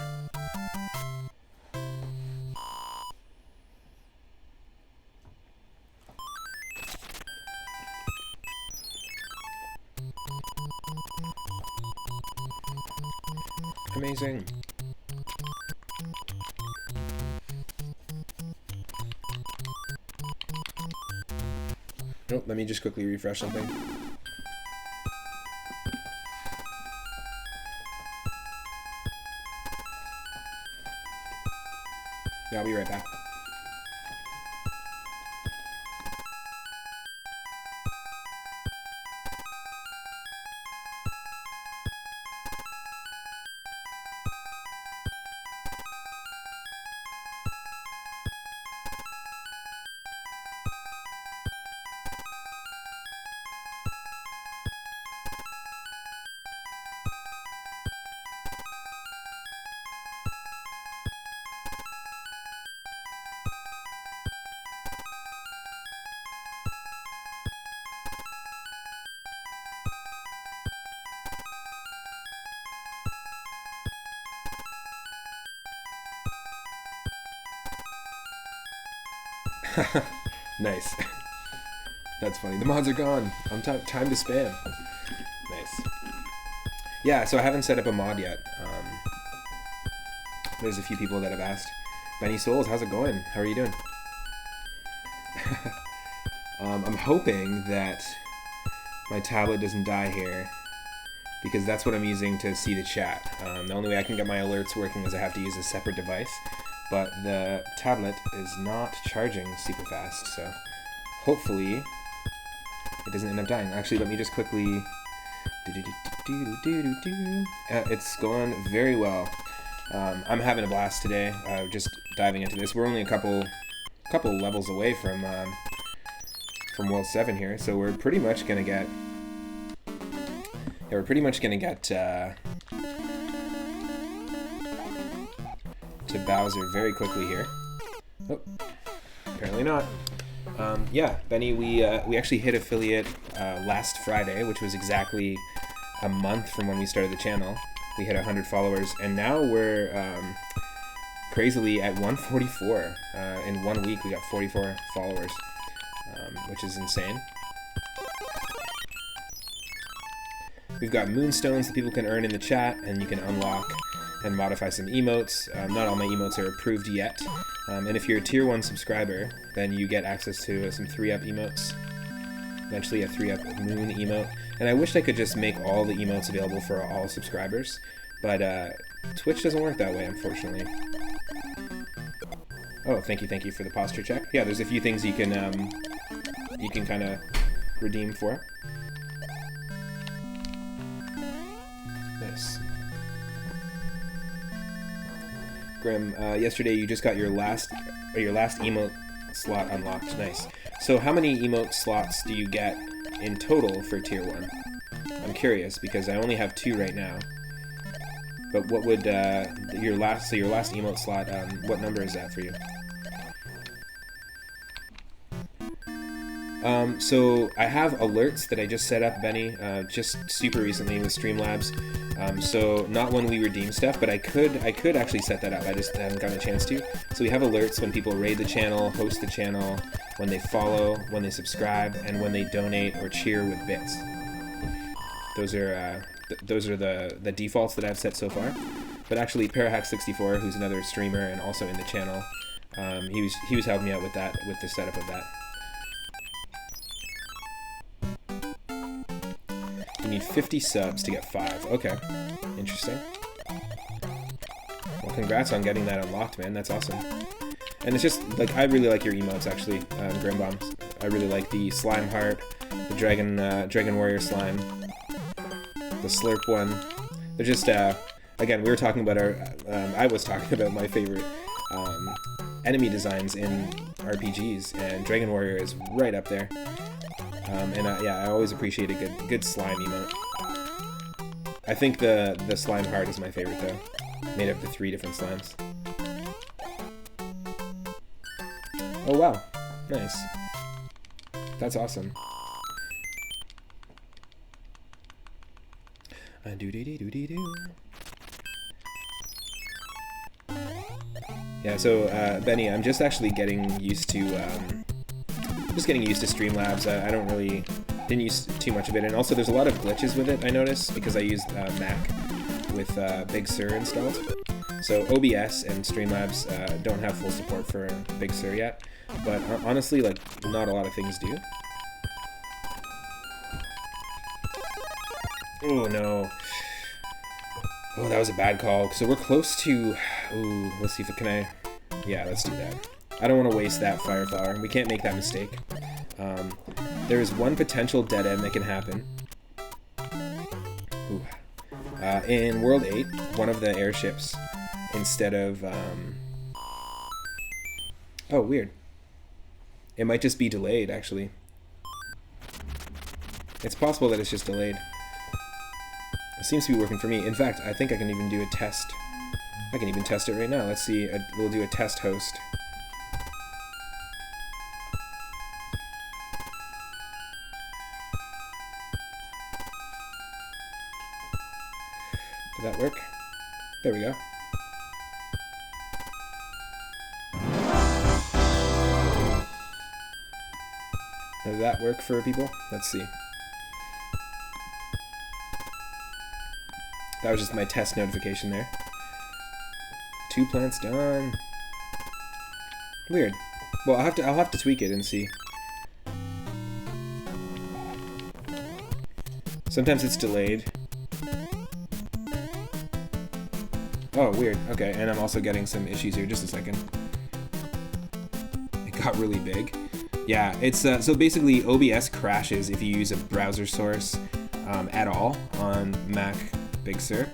Amazing. Oh, let me just quickly refresh something. Yeah, I'll be right back. Nice. That's funny. The mods are gone. Time to spam. Nice. Yeah, so I haven't set up a mod yet. There's a few people that have asked. Benny Souls, how's it going? How are you doing? I'm hoping that my tablet doesn't die here, because that's what I'm using to see the chat. The only way I can get my alerts working is I have to use a separate device. But the tablet is not charging super fast, so hopefully it doesn't end up dying. Actually, let me just quickly... It's going very well. I'm having a blast today, just diving into this. We're only a couple levels away from World 7 here, so we're pretty much gonna get... Yeah, we're pretty much gonna get... to Bowser very quickly here. Oh, apparently not. Yeah, Benny, we actually hit affiliate last Friday, which was exactly a month from when we started the channel. We hit 100 followers, and now we're crazily at 144. In 1 week, we got 44 followers, which is insane. We've got moonstones that people can earn in the chat, and you can unlock and modify some emotes. Not all my emotes are approved yet. And if you're a tier 1 subscriber, then you get access to some 3-up emotes. Eventually a 3-up moon emote. And I wish I could just make all the emotes available for all subscribers, but Twitch doesn't work that way, unfortunately. Oh, thank you for the posture check. Yeah, there's a few things you can kind of redeem for. Nice. Grim, yesterday you just got your last emote slot unlocked. Nice. So how many emote slots do you get in total for tier 1? I'm curious because I only have 2 right now. But what would your last emote slot? What number is that for you? So I have alerts that I just set up, Benny, just super recently with Streamlabs. So not when we redeem stuff, but I could actually set that up. I just haven't gotten a chance to. So we have alerts when people raid the channel, host the channel, when they follow, when they subscribe, and when they donate or cheer with bits. Those are the defaults that I've set so far. But actually, Parahack64, who's another streamer and also in the channel, he was helping me out with that, with the setup of that. You need 50 subs to get 5. Okay, interesting. Well, congrats on getting that unlocked, man. That's awesome. And it's just, like, I really like your emotes, actually, Grimbombs. I really like the Slime Heart, the Dragon Warrior Slime, the Slurp one. They're just, again, we were talking about I was talking about my favorite enemy designs in RPGs, and Dragon Warrior is right up there. Yeah, I always appreciate a good slime emote. I think the Slime Heart is my favorite, though. Made up of 3 different slimes. Oh, wow. Nice. That's awesome. Yeah, so, Benny, I'm just actually getting used to, Streamlabs. I didn't use too much of it, and also there's a lot of glitches with it, I noticed, because I used Mac with Big Sur installed. So OBS and Streamlabs don't have full support for Big Sur yet, but honestly, like, not a lot of things do. Oh no. Oh, that was a bad call. So we're close to... Ooh, let's see if it can I... Yeah, let's do that. I don't want to waste that Fire Flower. We can't make that mistake. There is one potential dead end that can happen. Ooh. In World 8, one of the airships, instead of... Oh, weird. It might just be delayed, actually. It's possible that it's just delayed. It seems to be working for me. In fact, I think I can even do a test. I can even test it right now. Let's see. We'll do a test host. Did that work? There we go. Did that work for people? Let's see. That was just my test notification there. 2 plants done. Weird. Well, I'll have to tweak it and see. Sometimes it's delayed. Oh, weird. Okay, and I'm also getting some issues here. Just a second. It got really big. Yeah, it's so basically OBS crashes if you use a browser source at all on Mac Big Sur,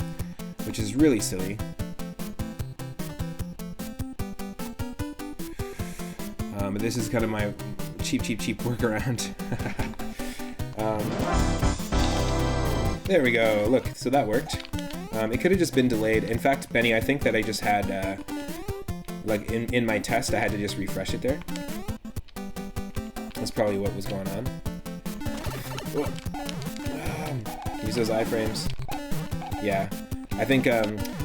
which is really silly. But this is kind of my cheap workaround. There we go. Look, so that worked. It could have just been delayed. In fact, Benny, I think that I just had, like, in my test, I had to just refresh it there. That's probably what was going on. Use those iframes. Yeah, I think,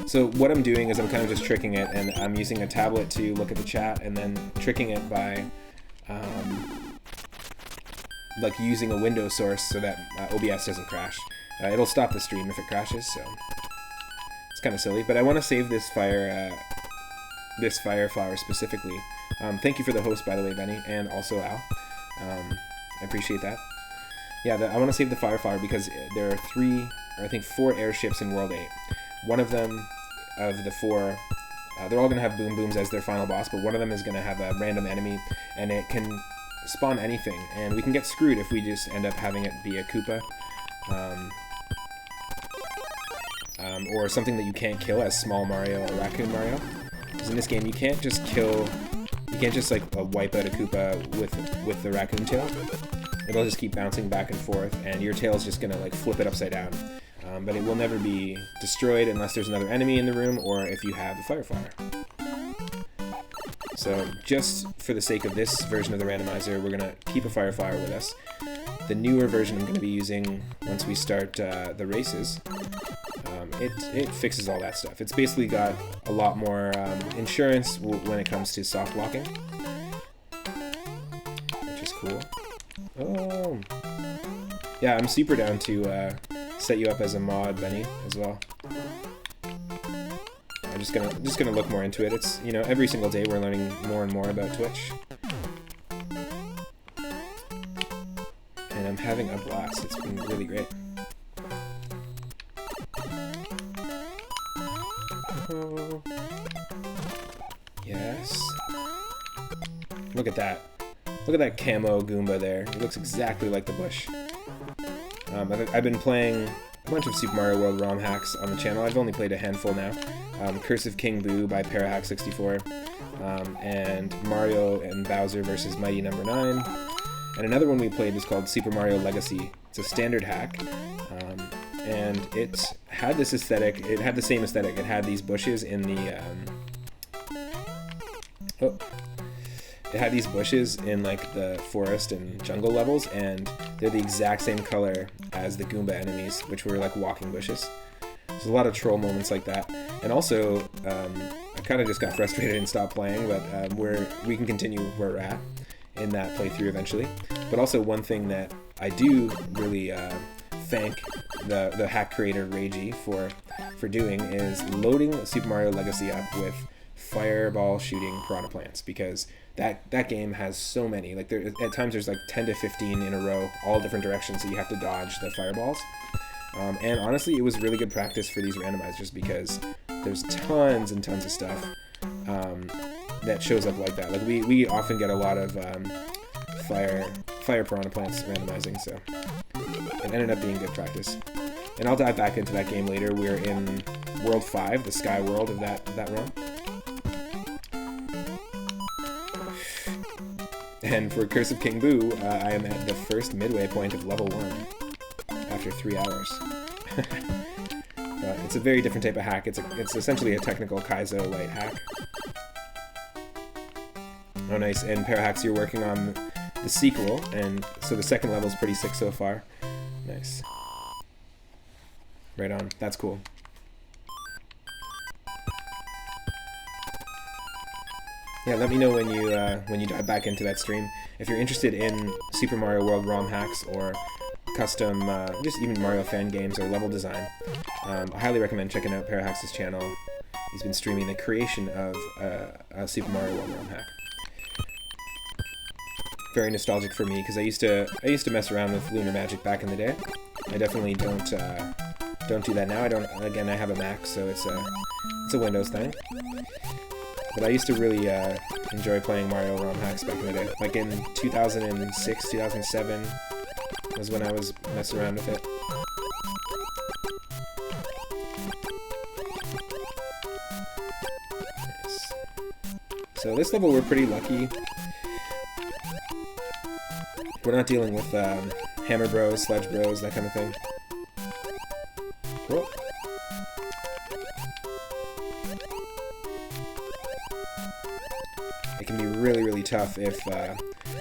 so what I'm doing is I'm kind of just tricking it, and I'm using a tablet to look at the chat, and then tricking it by, like, using a window source so that OBS doesn't crash. It'll stop the stream if it crashes, so it's kind of silly. But I want to save this fire flower specifically. Thank you for the host, by the way, Benny, and also Al. I appreciate that. Yeah, I want to save the fire flower because there are 3, or I think 4 airships in World 8. One of them, of the 4, they're all going to have Boom Booms as their final boss, but one of them is going to have a random enemy, and it can spawn anything, and we can get screwed if we just end up having it be a Koopa. Or something that you can't kill as Small Mario or Raccoon Mario. Because in this game, you can't just like wipe out a Koopa with the raccoon tail. It'll just keep bouncing back and forth, and your tail's just gonna like flip it upside down. But it will never be destroyed unless there's another enemy in the room or if you have the fire flower. So just for the sake of this version of the randomizer, we're gonna keep a Firefire with us. The newer version I'm gonna be using once we start the races, it fixes all that stuff. It's basically got a lot more insurance when it comes to soft blocking, which is cool. Oh, yeah, I'm super down to set you up as a mod, Benny, as well. I'm just gonna look more into it. It's, you know, every single day we're learning more and more about Twitch, and I'm having a blast. It's been really great. Oh. Yes. Look at that. Look at that camo Goomba there. It looks exactly like the bush. I've been playing a bunch of Super Mario World ROM hacks on the channel. I've only played a handful now. Curse of King Buu by Parahack64, and Mario and Bowser versus Mighty No. 9. And another one we played was called Super Mario Legacy. It's a standard hack, and it had this aesthetic. It had the same aesthetic. It had these bushes in the it had these bushes in like the forest and jungle levels, and they're the exact same color as the Goomba enemies, which were like walking bushes. There's a lot of troll moments like that. And also, I kind of just got frustrated and stopped playing, but we can continue where we're at in that playthrough eventually. But also, one thing that I do really thank the hack creator Reiji for doing is loading Super Mario Legacy up with fireball shooting piranha plants, because that game has so many. Like at times there's like 10 to 15 in a row, all different directions, so you have to dodge the fireballs. And honestly, it was really good practice for these randomizers, because there's tons and tons of stuff that shows up like that. Like we often get a lot of fire piranha plants randomizing, so it ended up being good practice. And I'll dive back into that game later. We're in World 5, the Sky World of that run. And for Curse of King Buu, I am at the first midway point of level 1 after 3 hours. It's a very different type of hack. It's essentially a technical Kaizo light hack. Oh, nice. And Parahacks, you're working on the sequel, and so the second level is pretty sick so far. Nice. Right on. That's cool. Yeah, let me know when you dive back into that stream. If you're interested in Super Mario World ROM hacks or custom, just even Mario fan games or level design, I highly recommend checking out Parahacks' channel. He's been streaming the creation of a Super Mario World ROM hack. Very nostalgic for me, because I used to mess around with Lunar Magic back in the day. I definitely don't do that now. Again, I have a Mac, so it's a Windows thing. But I used to really enjoy playing Mario ROM hacks back in the day. Like in 2006, 2007 was when I was messing around with it. Nice. So this level we're pretty lucky. We're not dealing with Hammer Bros, Sledge Bros, that kind of thing. Cool. It can be really, really tough if,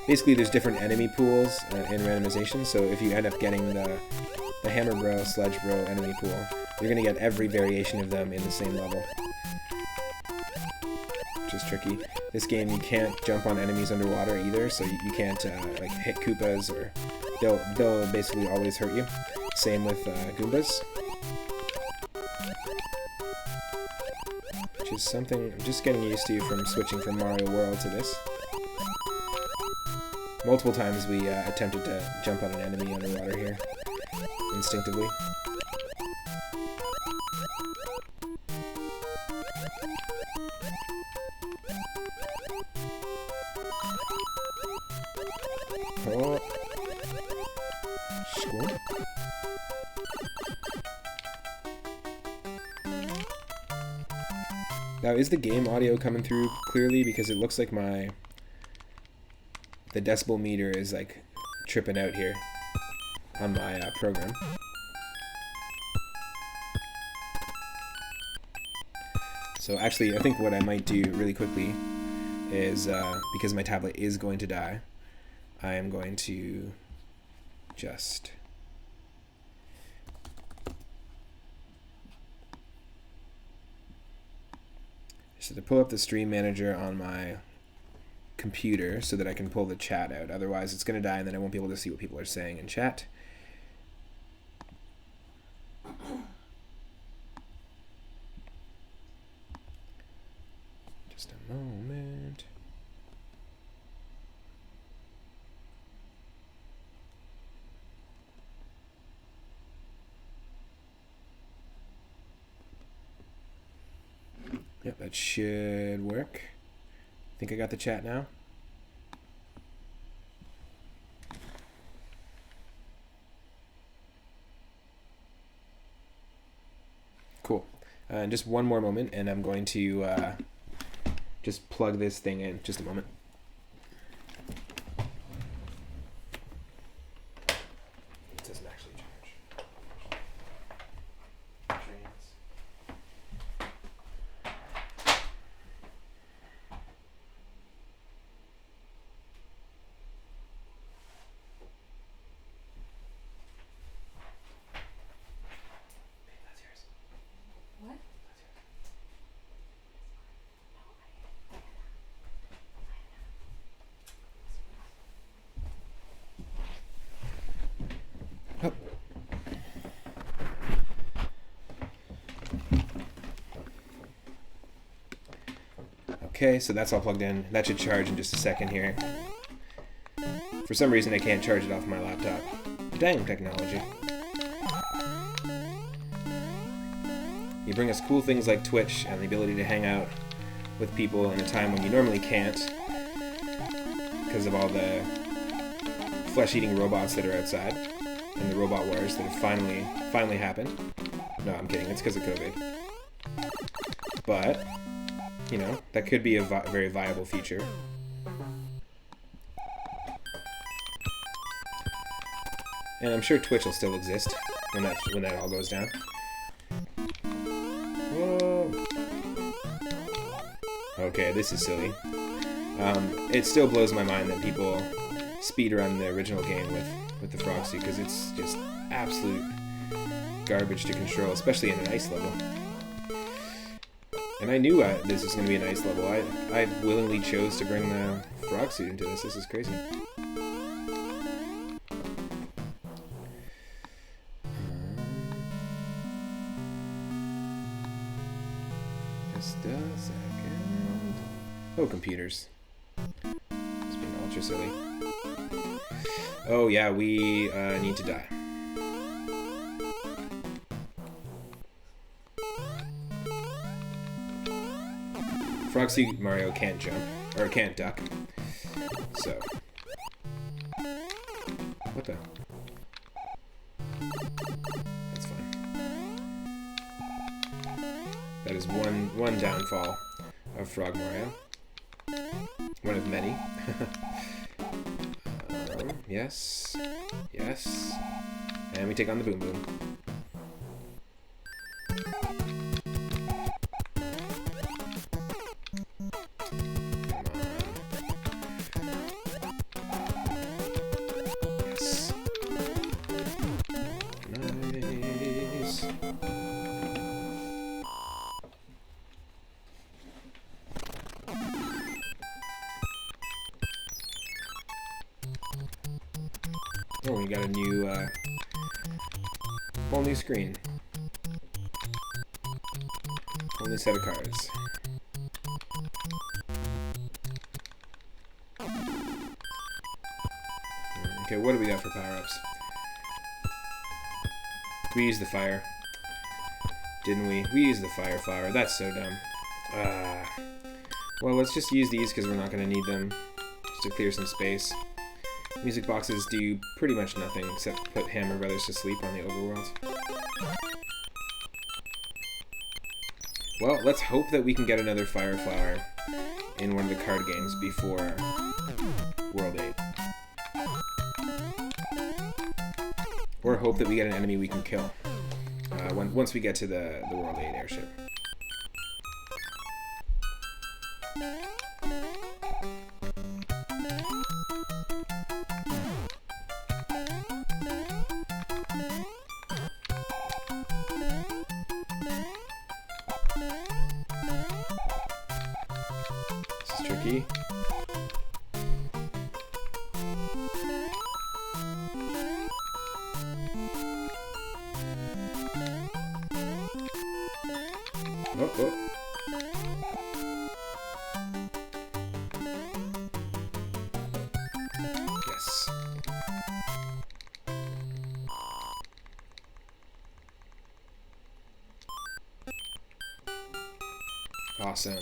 basically there's different enemy pools in randomization, so if you end up getting the Hammer Bro, Sledge Bro enemy pool, you're going to get every variation of them in the same level, which is tricky. This game, you can't jump on enemies underwater either, so you can't like hit Koopas, or they'll basically always hurt you. Same with Goombas. Which is something I'm just getting used to from switching from Mario World to this. Multiple times we attempted to jump on an enemy underwater here, instinctively. Oh. Squirm. Now, is the game audio coming through clearly? Because it looks like the decibel meter is like tripping out here on my program. So actually, I think what I might do really quickly is because my tablet is going to die, I am going to just to pull up the stream manager on my computer so that I can pull the chat out. Otherwise it's going to die and then I won't be able to see what people are saying in chat. Just a moment. Yep, that should work. I think I got the chat now. Cool. And just one more moment, and I'm going to just plug this thing in. Just a moment. It doesn't actually charge. Okay, so that's all plugged in. That should charge in just a second here. For some reason I can't charge it off my laptop. Dang technology. You bring us cool things like Twitch and the ability to hang out with people in a time when you normally can't because of all the flesh-eating robots that are outside and the robot wars that have finally happened. No, I'm kidding. It's because of COVID. But you know, that could be a very viable future. And I'm sure Twitch will still exist when that all goes down. Whoa. Okay, this is silly. It still blows my mind that people speedrun the original game with the frog suit, because it's just absolute garbage to control, especially in an ice level. And I knew this was going to be an ice level. I willingly chose to bring the frog suit into this. This is crazy. Just a second. Oh, computers. It's being ultra silly. Oh yeah, we need to die. Frog Suit Mario can't jump, or can't duck, so... What the? That's fine. That is one downfall of Frog Mario. One of many. Yes. Yes. And we take on the Boom Boom. Oh, we got a new, whole new screen. Whole new set of cards. Okay, what do we got for power-ups? We used the fire. Didn't we? We used the fire flower. That's so dumb. Well, let's just use these because we're not going to need them. Just to clear some space. Music boxes do pretty much nothing except put Hammer Brothers to sleep on the overworld. Well, let's hope that we can get another Fire Flower in one of the card games before World 8. Or hope that we get an enemy we can kill once we get to the World 8 airship. tricky. Oh, oh. Yes. Awesome.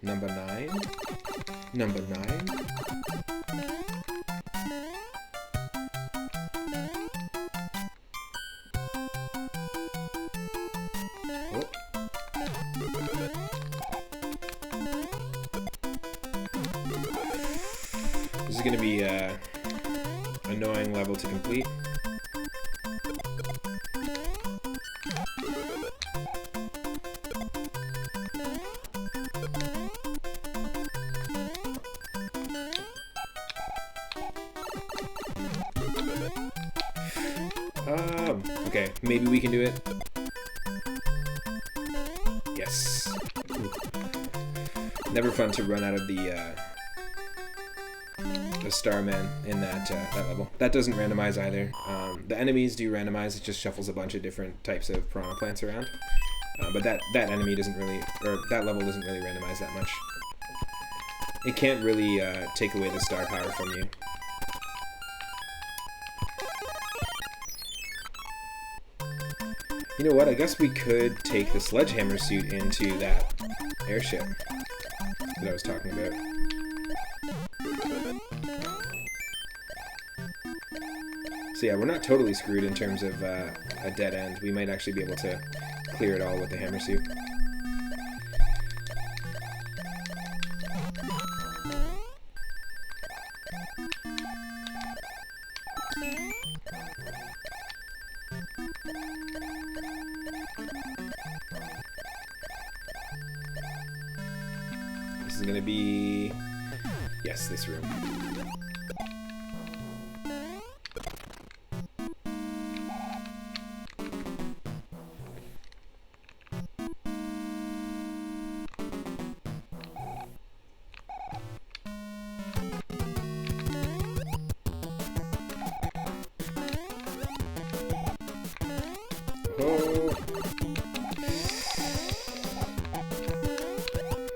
Number 9. Number 9. Oh. This is going to be an annoying level to complete. Okay, maybe we can do it. Yes. Never fun to run out of the Starman in that level. That doesn't randomize either. The enemies do randomize. It just shuffles a bunch of different types of piranha plants around. But that enemy doesn't really, or that level doesn't really randomize that much. It can't really take away the star power from you. You know what, I guess we could take the sledgehammer suit into that airship that I was talking about. So yeah, we're not totally screwed in terms of a dead end. We might actually be able to clear it all with the hammer suit. This is gonna be... yes, this room. Oh.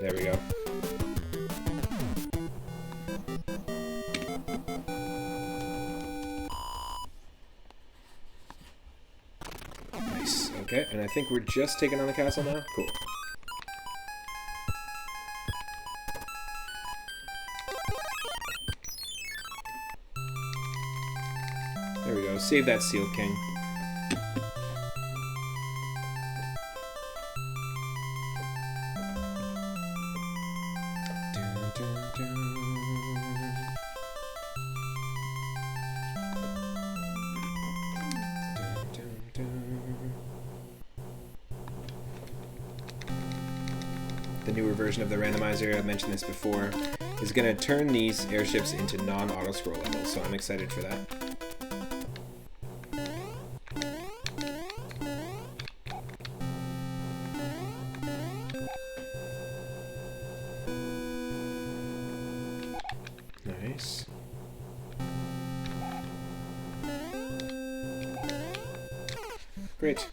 There we go. Nice. Okay, and I think we're just taking on the castle now. Cool. There we go. Save that Seal King. The newer version of the randomizer, I've mentioned this before, is going to turn these airships into non-auto scroll levels, so I'm excited for that. Nice. Great.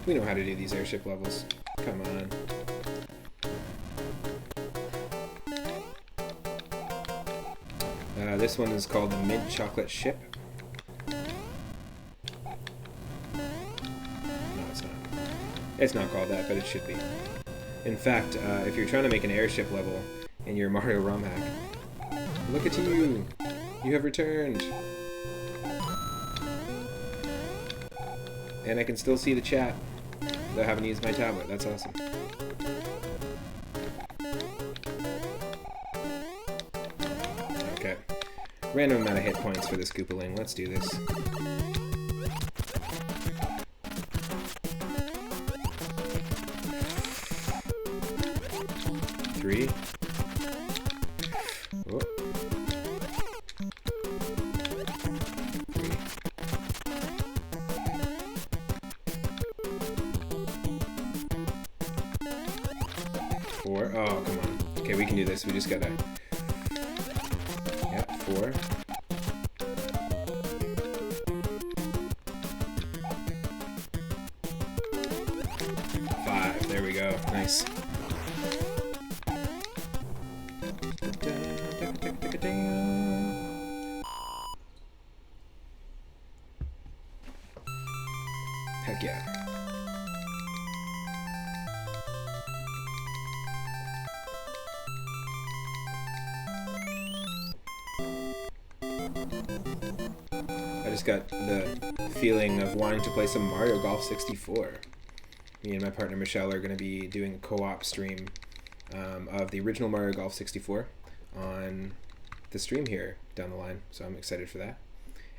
We know how to do these airship levels. Come on. This one is called the Mint Chocolate Ship. No, it's not. It's not called that, but it should be. In fact, if you're trying to make an airship level in your Mario ROM hack, look at you! You have returned! And I can still see the chat. I haven't used my tablet. That's awesome. Okay. Random amount of hit points for this Koopaling. Let's do this. Three. Oh. Oh, come on. Okay, we can do this. We just gotta... Yep, 4. There we go. Nice. Heck yeah. I just got the feeling of wanting to play some Mario Golf 64. Me and my partner Michelle are going to be doing a co-op stream of the original Mario Golf 64 on the stream here down the line, so I'm excited for that.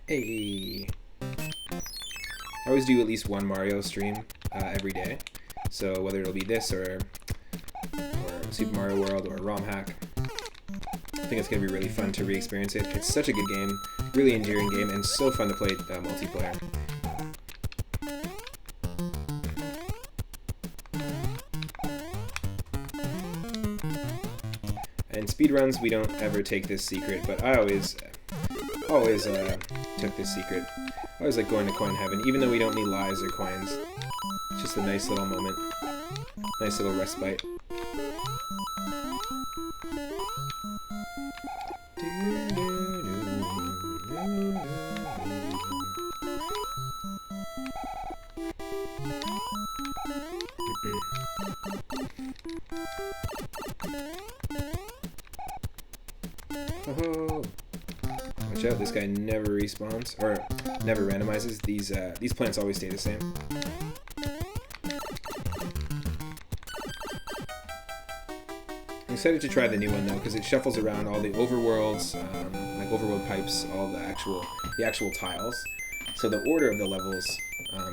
Hey! I always do at least one Mario stream every day, so whether it'll be this or Super Mario World or ROM Hack, I think it's going to be really fun to re-experience it. It's such a good game, really endearing game, and so fun to play multiplayer. In speedruns, we don't ever take this secret, but I always took this secret. I always like going to coin heaven, even though we don't need lives or coins. It's just a nice little moment, nice little respite. Oh, watch out! This guy never respawns or never randomizes. These plants always stay the same. I'm excited to try the new one though, because it shuffles around all the overworlds, like overworld pipes, all the actual tiles. So the order of the levels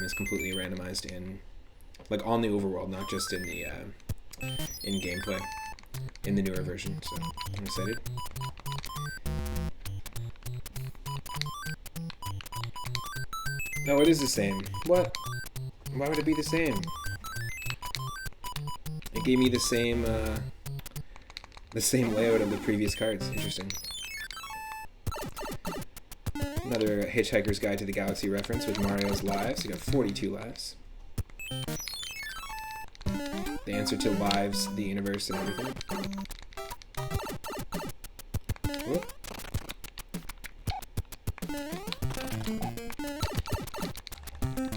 is completely randomized in, like, on the overworld, not just in the in gameplay, in the newer version. So I'm excited. No, it is the same. What? Why would it be the same? It gave me the same layout of the previous cards. Interesting. Another Hitchhiker's Guide to the Galaxy reference with Mario's lives. You got 42 lives. The answer to lives, the universe, and everything. Whoop.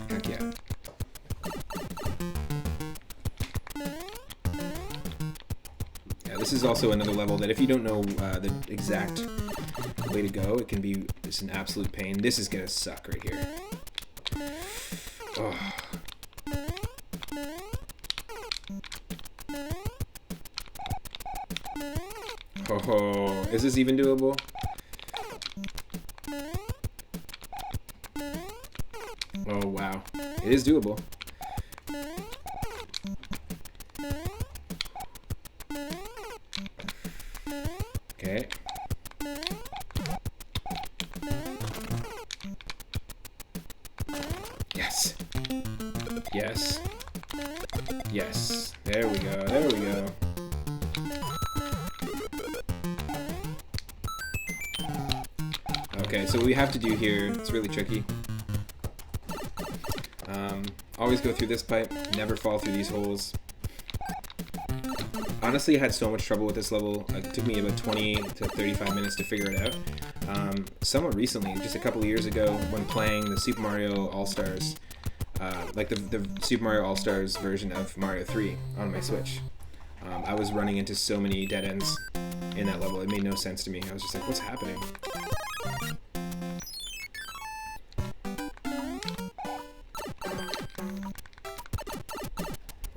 Heck yeah. Yeah, this is also another level that if you don't know the exact way to go, it can be just an absolute pain. This is gonna suck right here. Oh. Oh, is this even doable? Oh wow, it is doable. Okay. Yes. Yes. Yes. There we go. There we go. Okay, so what we have to do here, it's really tricky. Always go through this pipe, never fall through these holes. Honestly, I had so much trouble with this level. It took me about 20 to 35 minutes to figure it out. Somewhat recently, just a couple of years ago, when playing the Super Mario All-Stars, like the Super Mario All-Stars version of Mario 3 on my Switch, I was running into so many dead ends in that level. It made no sense to me. I was just like, what's happening?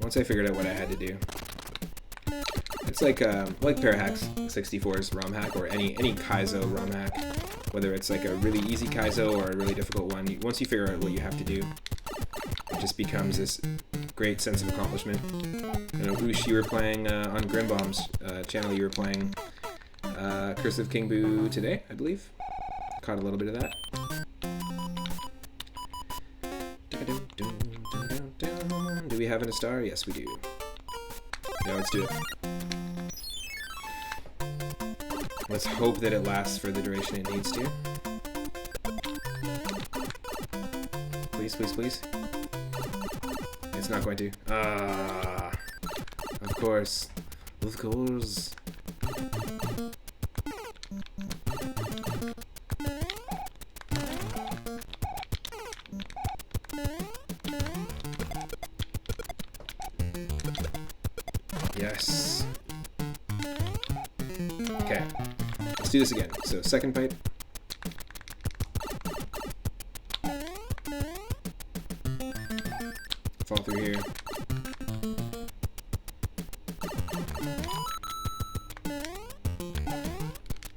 Once I figured out what I had to do, it's like Parahacks 64's ROM hack, or any Kaizo ROM hack, whether it's like a really easy Kaizo or a really difficult one. Once you figure out what you have to do, it just becomes this great sense of accomplishment. I know, Boosh, you were playing on Grimbomb's channel. You were playing Curse of King Buu today, I believe. Caught a little bit of that. Do we have a star? Yes, we do. Yeah, let's do it. Let's hope that it lasts for the duration it needs to. Please, please, please. It's not going to. Ah, of course. Of course. Yes. Okay. Let's do this again. So, second pipe. Fall through here.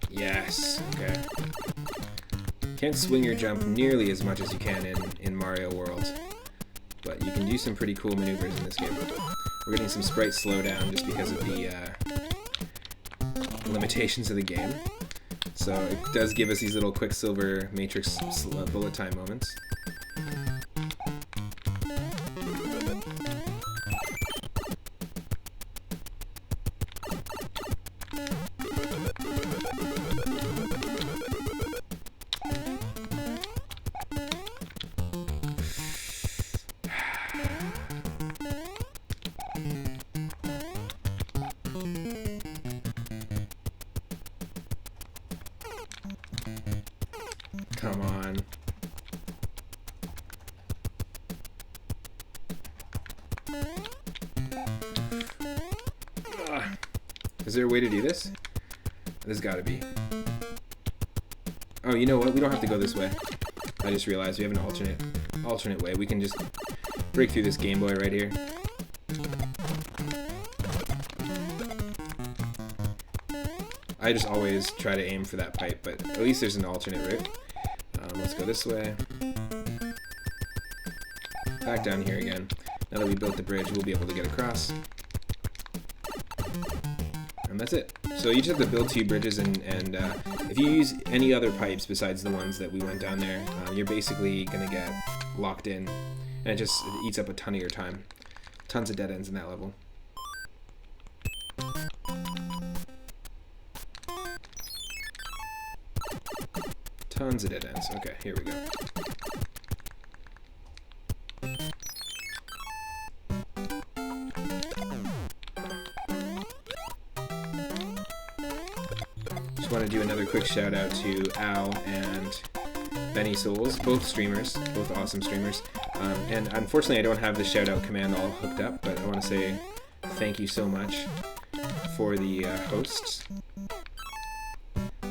Yes. Okay. Can't swing your jump nearly as much as you can in Mario World, but you can do some pretty cool maneuvers in this game. We're getting some sprite slowdown just because of the limitations of the game. So it does give us these little Quicksilver Matrix bullet time moments. Come on. Ugh. Is there a way to do this? There's gotta be. Oh, you know what? We don't have to go this way. I just realized we have an alternate way. We can just break through this Game Boy right here. I just always try to aim for that pipe, but at least there's an alternate route. Let's go this way. Back down here again. Now that we built the bridge, we'll be able to get across. And that's it. So you just have to build 2 bridges, and if you use any other pipes besides the ones that we went down there, you're basically going to get locked in. And it eats up a ton of your time. Tons of dead ends in that level. Tons of dead ends. Okay, here we go. Just want to do another quick shout out to Al and Benny Souls, both streamers, both awesome streamers. And unfortunately I don't have the shout out command all hooked up, but I want to say thank you so much for the hosts.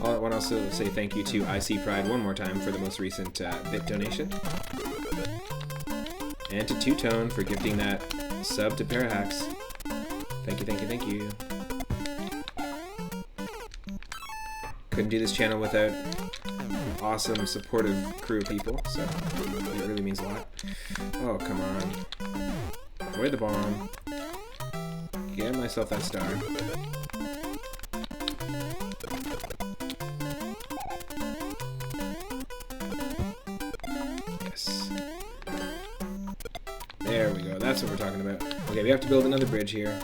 I want to also say thank you to IC Pride one more time for the most recent bit donation. And to Two Tone for gifting that sub to Parahacks. Thank you, thank you, thank you. Couldn't do this channel without an awesome, supportive crew of people, so it really means a lot. Oh, come on. Avoid the bomb. Get myself that star. There we go, that's what we're talking about. Okay, we have to build another bridge here.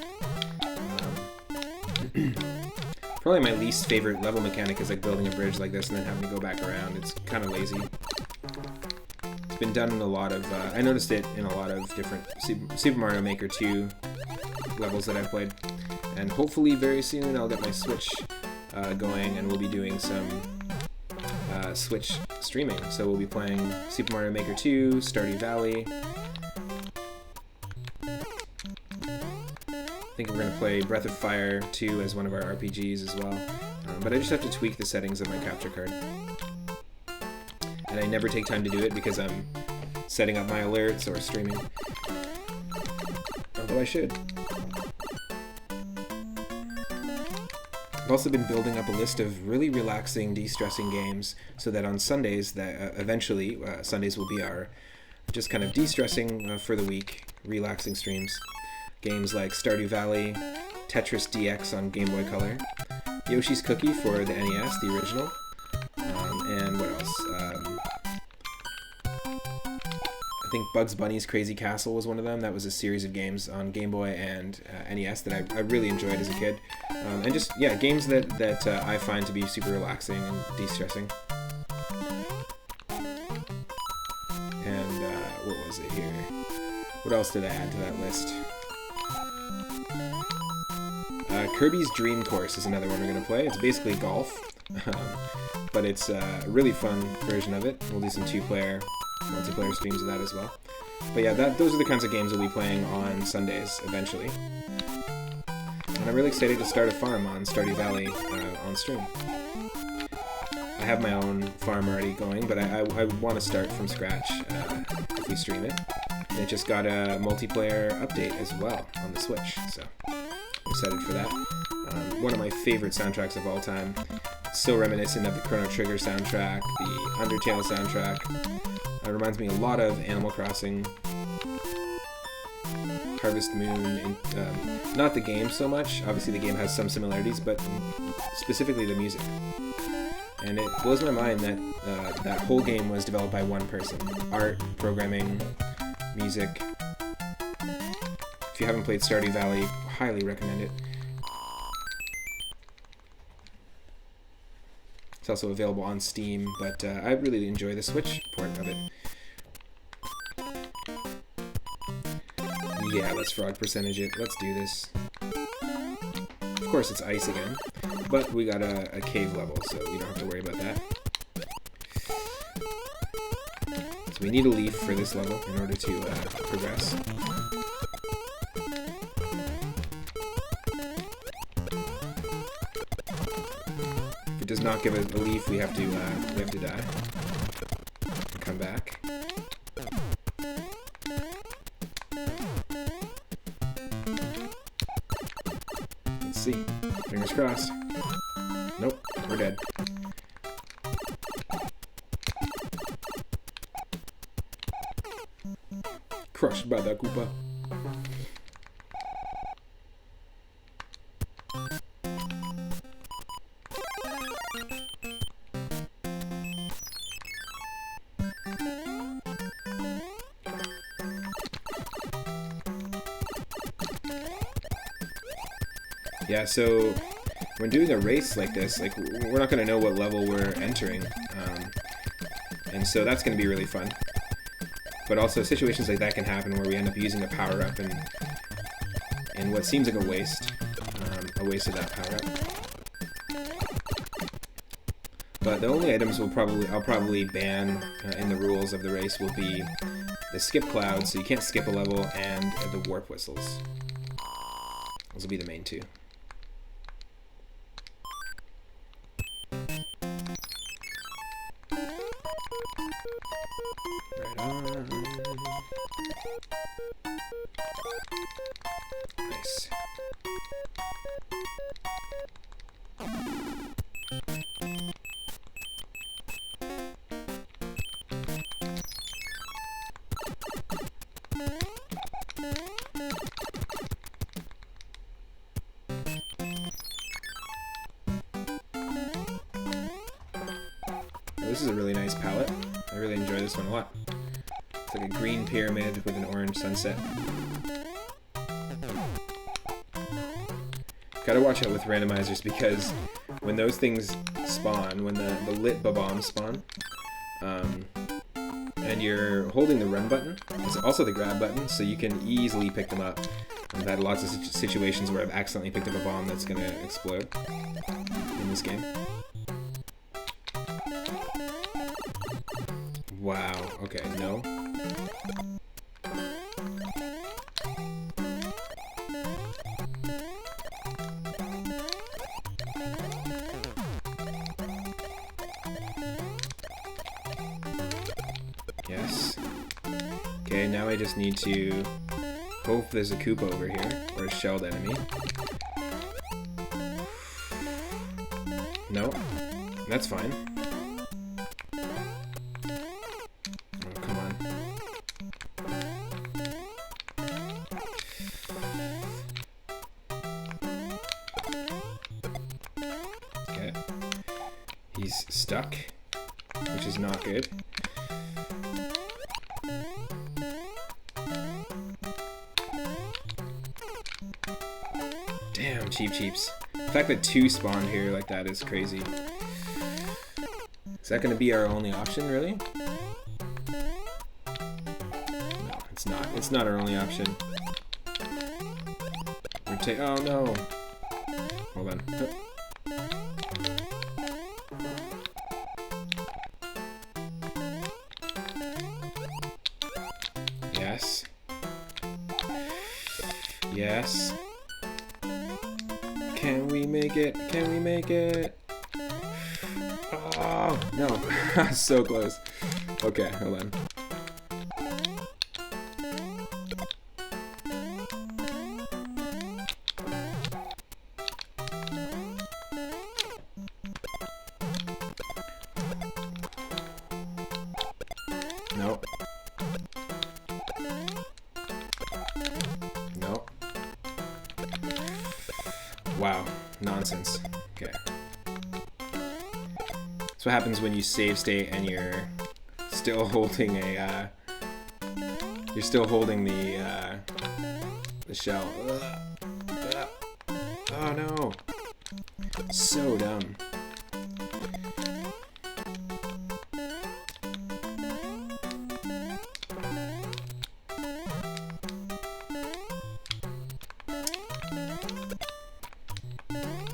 Probably my least favorite level mechanic is like building a bridge like this and then having to go back around. It's kind of lazy. It's been done in a lot of, I noticed it in a lot of different Super Mario Maker 2 levels that I've played. And hopefully very soon I'll get my Switch going and we'll be doing some Switch streaming. So we'll be playing Super Mario Maker 2, Stardew Valley. I think we're going to play Breath of Fire 2 as one of our RPGs as well. But I just have to tweak the settings of my capture card. And I never take time to do it because I'm setting up my alerts or streaming. Although I should. I've also been building up a list of really relaxing, de-stressing games so that on Sundays, eventually, Sundays will be our just kind of de-stressing for the week, relaxing streams. Games like Stardew Valley, Tetris DX on Game Boy Color, Yoshi's Cookie for the NES, the original, and what else? I think Bugs Bunny's Crazy Castle was one of them. That was a series of games on Game Boy and NES that I really enjoyed as a kid. And just, yeah, games that I find to be super relaxing and de-stressing. And what was it here? What else did I add to that list? Kirby's Dream Course is another one we're going to play. It's basically golf, but it's a really fun version of it. We'll do some two-player, multiplayer streams of that as well. But yeah, those are the kinds of games we'll be playing on Sundays eventually. And I'm really excited to start a farm on Stardew Valley on stream. I have my own farm already going, but I want to start from scratch if we stream it. And it just got a multiplayer update as well on the Switch, so I'm excited for that. One of my favorite soundtracks of all time. It's so reminiscent of the Chrono Trigger soundtrack, the Undertale soundtrack. It reminds me a lot of Animal Crossing, Harvest Moon, not the game so much. Obviously the game has some similarities, but specifically the music. And it blows my mind that that whole game was developed by one person. Art, programming, music. If you haven't played Stardew Valley, highly recommend it. It's also available on Steam, but I really enjoy the Switch port of it. Yeah, let's frog percentage it. Let's do this. Of course, it's ice again, but we got a cave level, so we don't have to worry about that. So we need a leaf for this level in order to progress. If it does not give us a leaf, we have to die. And come back. Let's see. Fingers crossed. Nope, we're dead. Crushed by that Koopa. Yeah, so when doing a race like this, like we're not going to know what level we're entering, and so that's going to be really fun. But also situations like that can happen where we end up using a power-up and what seems like a waste of that power-up. But the only items I'll probably ban in the rules of the race will be the skip clouds, so you can't skip a level, and the warp whistles. Those will be the main two. Right on. Nice. This is a really nice palette. I really enjoy this one a lot. It's like a green pyramid with an orange sunset. Gotta watch out with randomizers because when those things spawn, when the lit bombs spawn, and you're holding the run button, it's also the grab button, so you can easily pick them up. I've had lots of situations where I've accidentally picked up a bomb that's gonna explode in this game. Wow, okay, no. Yes. Okay, now I just need to hope there's a Koopa over here, or a shelled enemy. No, that's fine. He's stuck, which is not good. cheeps. The fact that 2 spawned here like that is crazy. Is that going to be our only option, really? No, it's not. It's not our only option. Oh no! Hold on. Yes. Yes. Can we make it? Can we make it? Oh, no. So close. Okay, hold on. Nope. Nope. Wow. Nonsense. Okay. That's what happens when you save state and you're still holding a, you're still holding the shell. Oh no. So dumb.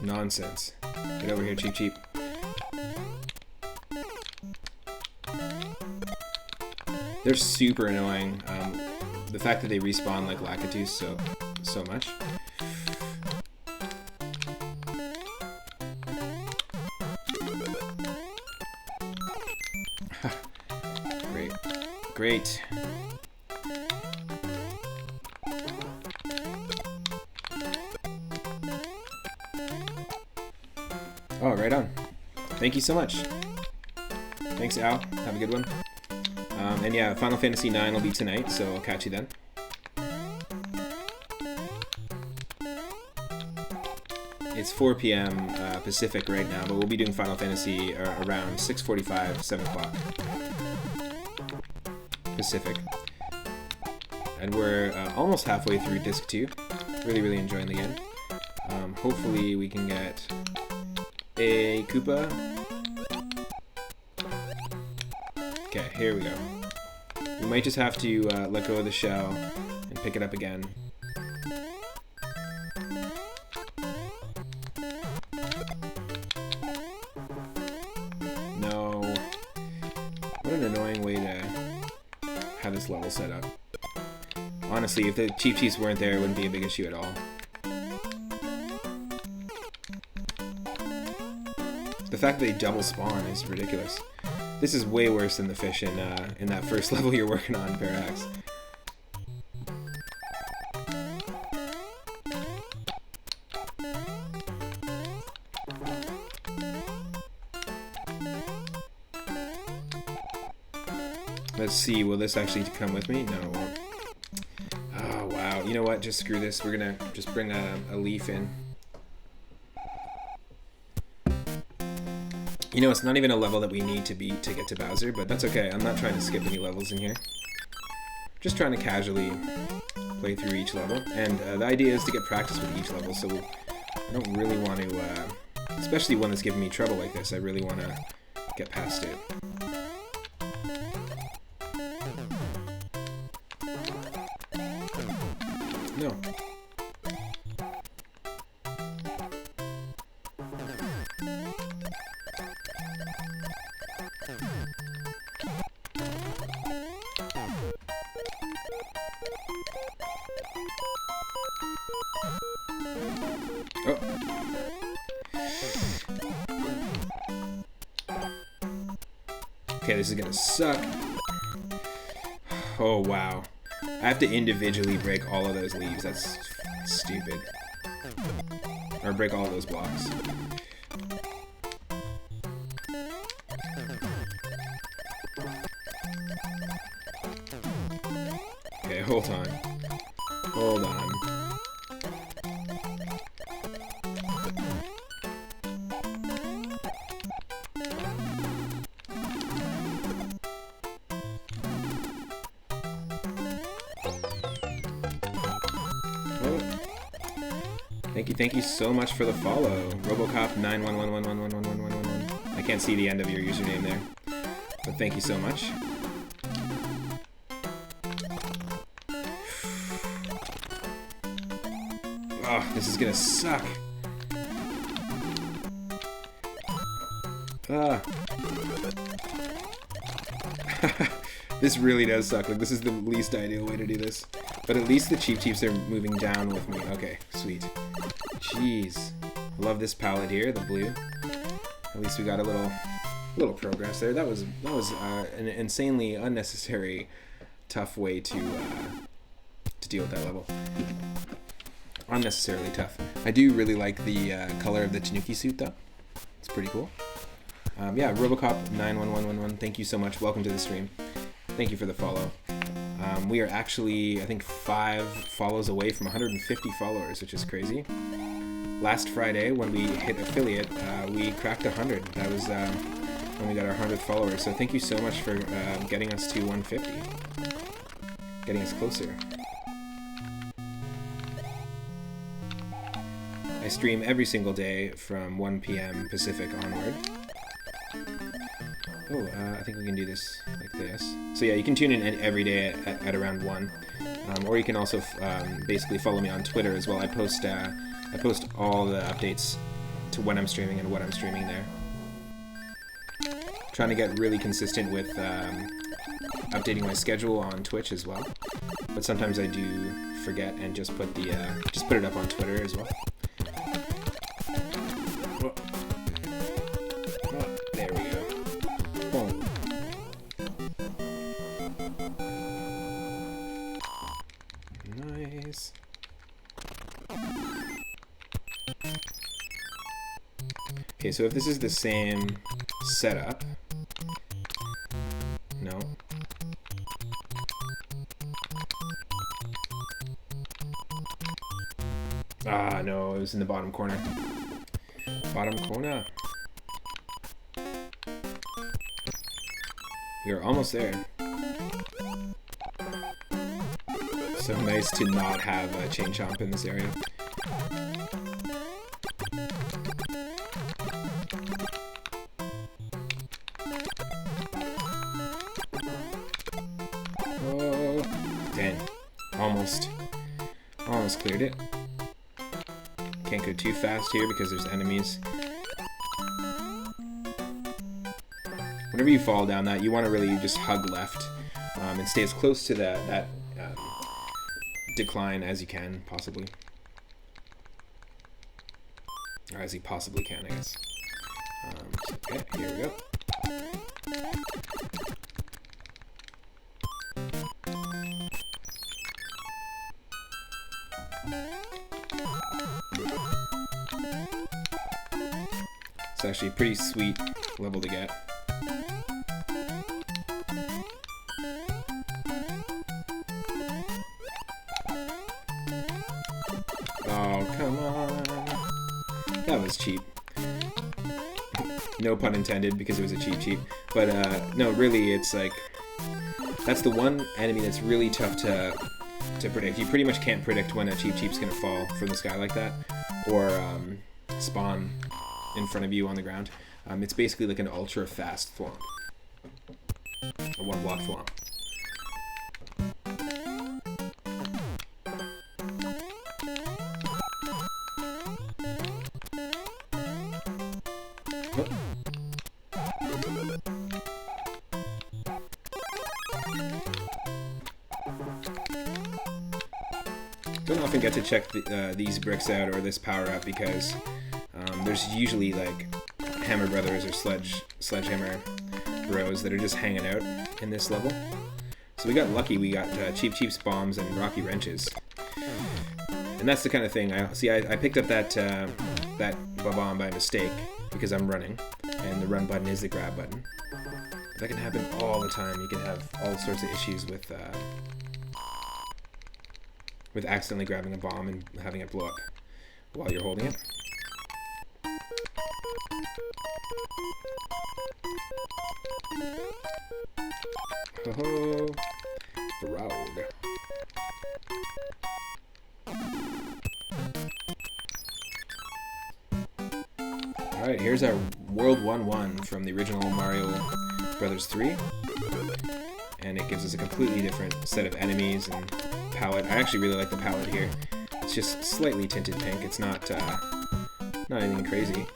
Nonsense. Get over here, cheap cheap. They're super annoying. The fact that they respawn like Lakitus so much. Great. Great. Oh, right on. Thank you so much. Thanks, Al. Have a good one. And yeah, Final Fantasy IX will be tonight, so I'll catch you then. It's 4 p.m. Pacific right now, but we'll be doing Final Fantasy around 6:45, 7 o'clock Pacific. And we're almost halfway through Disc 2. Really, really enjoying the game. Hopefully we can get a Koopa. Okay, here we go. We might just have to let go of the shell and pick it up again. No. What an annoying way to have this level set up. Honestly, if the Cheep Cheeps weren't there, it wouldn't be a big issue at all. The fact that they double spawn is ridiculous. This is way worse than the fish in that first level you're working on, Parax. Let's see, will this actually come with me? No, it won't. Oh, wow. You know what? Just screw this. We're gonna just bring a leaf in. You know, it's not even a level that we need to beat to get to Bowser, but that's okay. I'm not trying to skip any levels in here. Just trying to casually play through each level. And the idea is to get practice with each level, so I don't really want to, especially one that's giving me trouble like this, I really want to get past it. No. Oh. Okay, this is gonna suck. Oh, wow. I have to individually break all of those leaves. That's stupid. Or break all of those blocks. Okay, hold on. Hold on. Thank you so much for the follow. Robocop 91111111111. I can't see the end of your username there, but thank you so much. Oh, this is gonna suck. This really does suck. Like, this is the least ideal way to do this. But at least the Cheeps are moving down with me. Okay, sweet. Jeez. I love this palette here, the blue. At least we got a little progress there. That was an insanely unnecessary tough way to deal with that level. Unnecessarily tough. I do really like the color of the Tanuki suit though. It's pretty cool. Yeah, Robocop 91111. Thank you so much. Welcome to the stream. Thank you for the follow. We are actually, I think, 5 follows away from 150 followers, which is crazy. Last Friday, when we hit affiliate, we cracked 100. That was when we got our 100th follower. So thank you so much for getting us to 150. Getting us closer. I stream every single day from 1 p.m. Pacific onward. Oh, I think we can do this like this. So yeah, you can tune in every day at around 1. Or you can also basically follow me on Twitter as well. I post all the updates to when I'm streaming and what I'm streaming there. Trying to get really consistent with updating my schedule on Twitch as well. But sometimes I do forget and just put it up on Twitter as well. There we go. Boom. Nice. Okay, so if this is the same setup, no. Ah, no, it was in the bottom corner. Bottom corner. We are almost there. So nice to not have a chain chomp in this area. Oh, dang. Almost cleared it. Can't go too fast here because there's enemies. Whenever you fall down that, you want to really just hug left and stay as close to that decline as you can, possibly. Or as you possibly can, I guess. Okay, here we go. It's actually a pretty sweet level to get. Oh, come on. That was cheap. No pun intended, because it was a cheap. But no, really, it's like, that's the one enemy that's really tough to predict. You pretty much can't predict when a cheap's gonna fall from the sky like that, or spawn in front of you on the ground. It's basically like an ultra fast thwomp. A one block thwomp. Don't often get to check these bricks out or this power up because there's usually like Hammer Brothers or Sledgehammer Bros that are just hanging out in this level. So we got lucky. We got Cheap's bombs and Rocky wrenches, and that's the kind of thing. I picked up that bomb by mistake because I'm running, and the run button is the grab button. That can happen all the time. You can have all sorts of issues with accidentally grabbing a bomb and having it blow up while you're holding it. Ho-ho! The road. there's our World 1-1 from the original Mario Brothers 3. And it gives us a completely different set of enemies and palette. I actually really like the palette here. It's just slightly tinted pink. It's not anything crazy.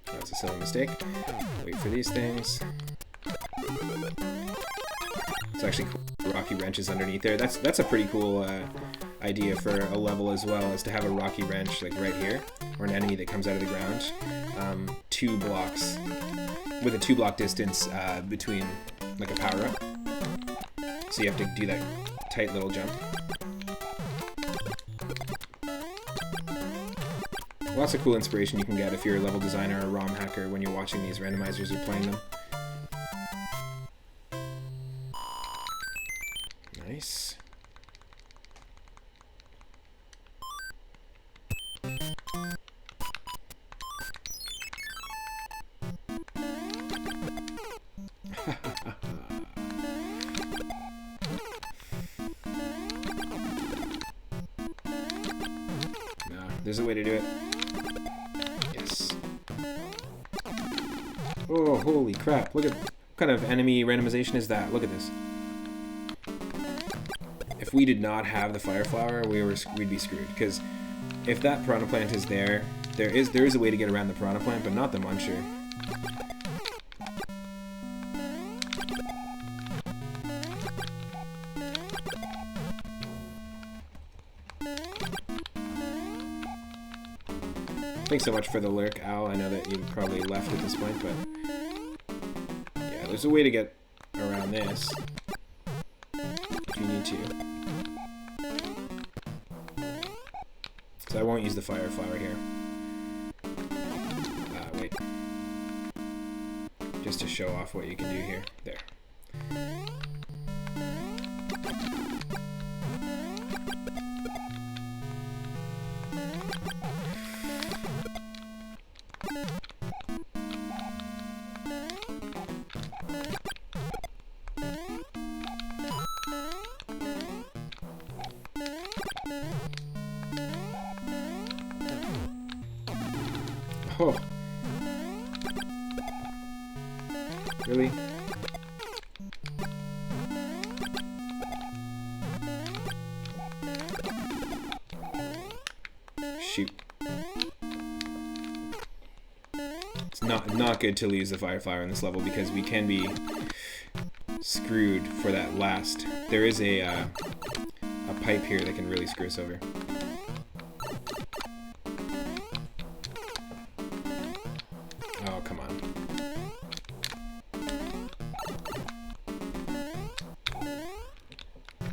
That's a silly mistake. Wait for these things. It's actually cool. Rocky wrenches underneath there. That's a pretty cool idea for a level as well, is to have a rocky wrench like right here, or an enemy that comes out of the ground. 2 blocks, with a 2-block distance between like a power-up. So you have to do that tight little jump. Lots of cool inspiration you can get if you're a level designer or ROM hacker when you're watching these randomizers or playing them. Nice. There's a way to do it. Yes. Oh, holy crap. Look at what kind of enemy randomization is that? Look at this. If we did not have the fire flower, we'd be screwed. Because if that piranha plant is there, there is a way to get around the piranha plant, but not the muncher. Thanks so much for the lurk, Al. I know that you probably left at this point, but yeah, there's a way to get around this if you need to. So I won't use the fire flower here. Wait. Just to show off what you can do here. There. Oh. Really? Shoot. It's not good to lose the fire flower in this level because we can be screwed for that last. There is a pipe here that can really screw us over. Oh, come on.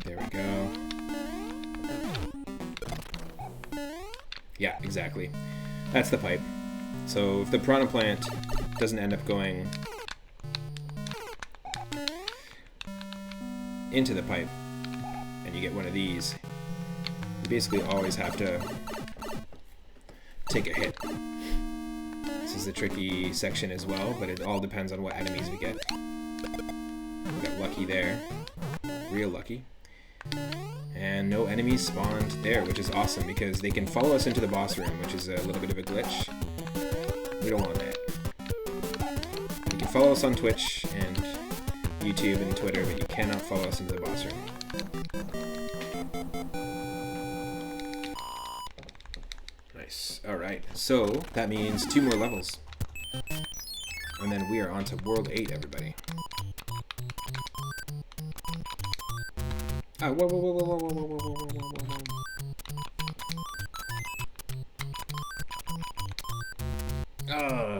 There we go. Yeah, exactly. That's the pipe. So if the piranha plant doesn't end up going into the pipe and you get one of these, you basically always have to take a hit. This is the tricky section as well, but it all depends on what enemies we get. We got lucky there. Real lucky. And no enemies spawned there, which is awesome because they can follow us into the boss room, which is a little bit of a glitch. We don't want that. You can follow us on Twitch and YouTube and Twitter, but you cannot follow us into the boss room. Nice. Alright, so that means 2 more levels. And then we are on to World 8, everybody. Ah, whoa, whoa, whoa, whoa, whoa, whoa, whoa, whoa, whoa, whoa, whoa.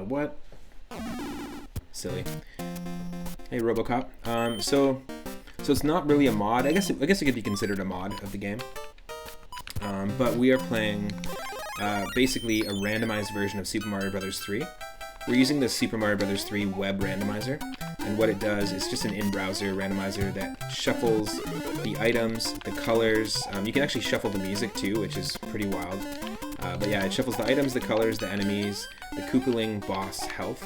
What? Silly. Hey, Robocop. So it's not really a mod. I guess it could be considered a mod of the game. But we are playing basically a randomized version of Super Mario Brothers 3. We're using the Super Mario Brothers 3 web randomizer, and what it does is just an in-browser randomizer that shuffles the items, the colors. You can actually shuffle the music too, which is pretty wild. But yeah, it shuffles the items, the colors, the enemies, the Koopaling boss health.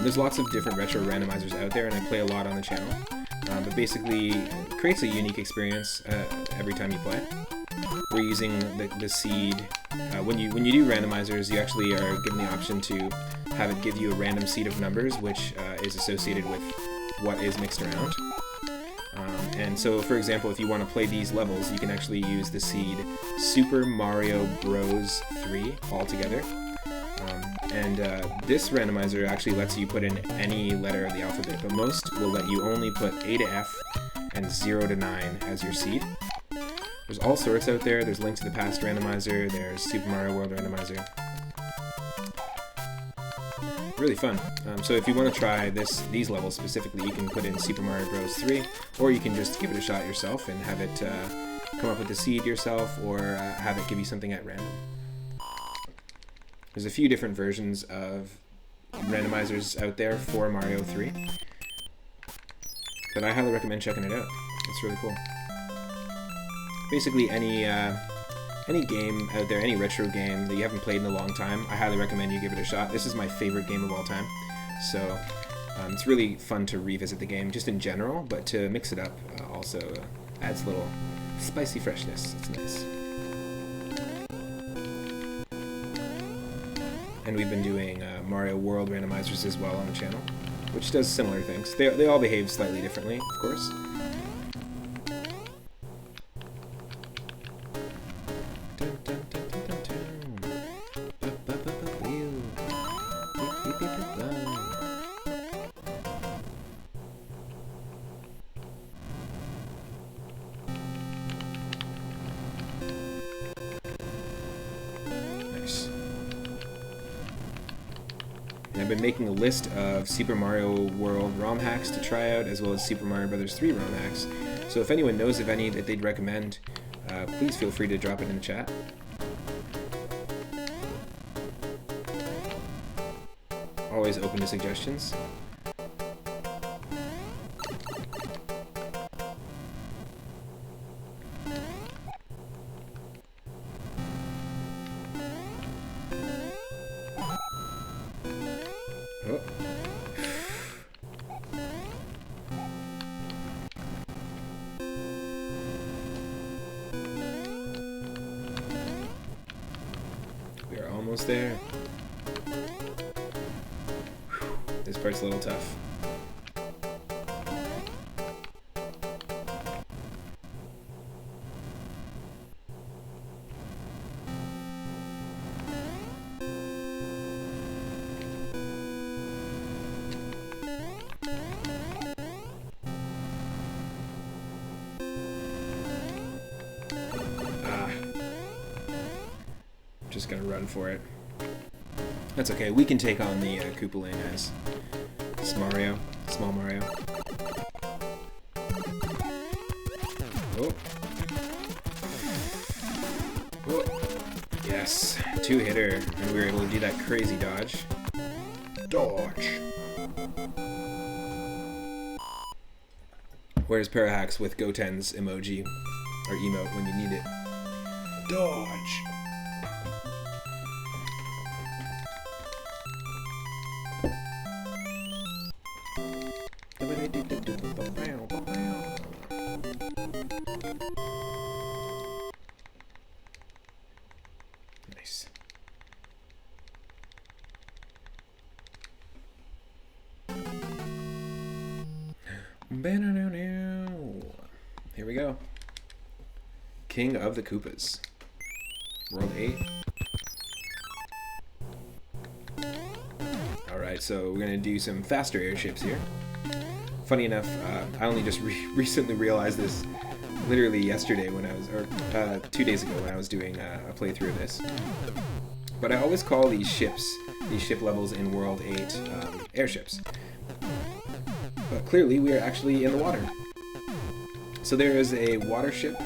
There's lots of different retro randomizers out there, and I play a lot on the channel. But basically, it creates a unique experience every time you play. we're using the seed. When you do randomizers, you actually are given the option to have it give you a random seed of numbers, which is associated with what is mixed around. And so, for example, if you want to play these levels, you can actually use the seed Super Mario Bros. 3 all together. This randomizer actually lets you put in any letter of the alphabet, but most will let you only put A to F and 0 to 9 as your seed. There's all sorts out there. There's Link to the Past Randomizer, there's Super Mario World Randomizer. Really fun. So if you want to try these levels specifically, you can put in Super Mario Bros. 3, or you can just give it a shot yourself and have it come up with the seed yourself, or have it give you something at random. There's a few different versions of randomizers out there for Mario 3, but I highly recommend checking it out. It's really cool. Basically, any game out there, any retro game that you haven't played in a long time, I highly recommend you give it a shot. This is my favorite game of all time, so it's really fun to revisit the game just in general, but to mix it up also adds a little spicy freshness. It's nice. And we've been doing Mario World Randomizers as well on the channel, which does similar things. They all behave slightly differently, of course. I've been making a list of Super Mario World ROM hacks to try out, as well as Super Mario Bros. 3 ROM hacks. So if anyone knows of any that they'd recommend, please feel free to drop it in the chat. Always open to suggestions. Oh. We are almost there. Whew. This part's a little tough. Just gonna run for it. That's okay, we can take on the Koopa Lane as small Mario. Oh. Oh. Yes, 2-hitter, and we were able to do that crazy dodge. Dodge! Where's Parahax with Goten's emoji, or emote when you need it? Dodge! Nice. Here we go. King of the Koopas. World 8. Alright, so we're gonna do some faster airships here. Funny enough, I only just recently realized this literally yesterday when I was, or 2 days ago when I was doing a playthrough of this. But I always call these ships, these ship levels in World 8, airships. But clearly we are actually in the water. So there is a water ship,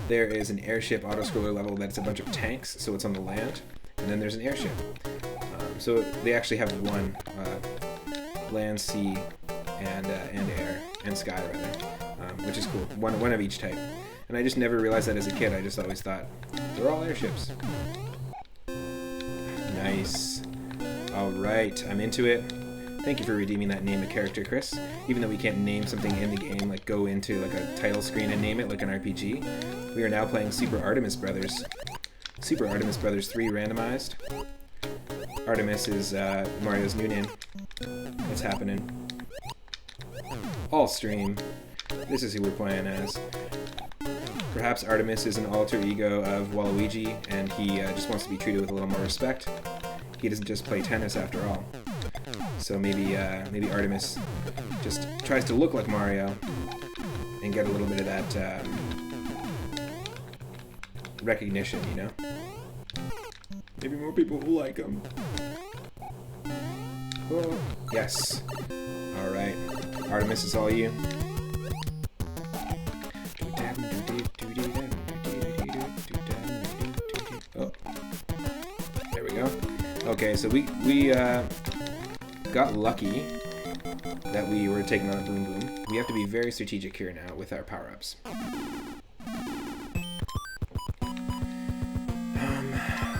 there is an airship auto-scroller level that's a bunch of tanks, so it's on the land, and then there's an airship. So they actually have one land, sea, and air, and sky rather, which is cool. One of each type. And I just never realized that as a kid. I just always thought they're all airships. Nice. All right, I'm into it. Thank you for redeeming that name a character, Chris. Even though we can't name something in the game, like go into like a title screen and name it like an RPG, we are now playing Super Artemis Brothers. Super Artemis Brothers 3 Randomized. Artemis is Mario's new name. What's happening? All stream. This is who we're playing as. Perhaps Artemis is an alter ego of Waluigi, and he just wants to be treated with a little more respect. He doesn't just play tennis after all. So maybe Artemis just tries to look like Mario and get a little bit of that recognition, you know? Maybe more people will like him. Oh, yes. Alright. Artemis is all you. Oh. There we go. Okay, so we got lucky that we were taking on a Boom Boom. We have to be very strategic here now with our power-ups.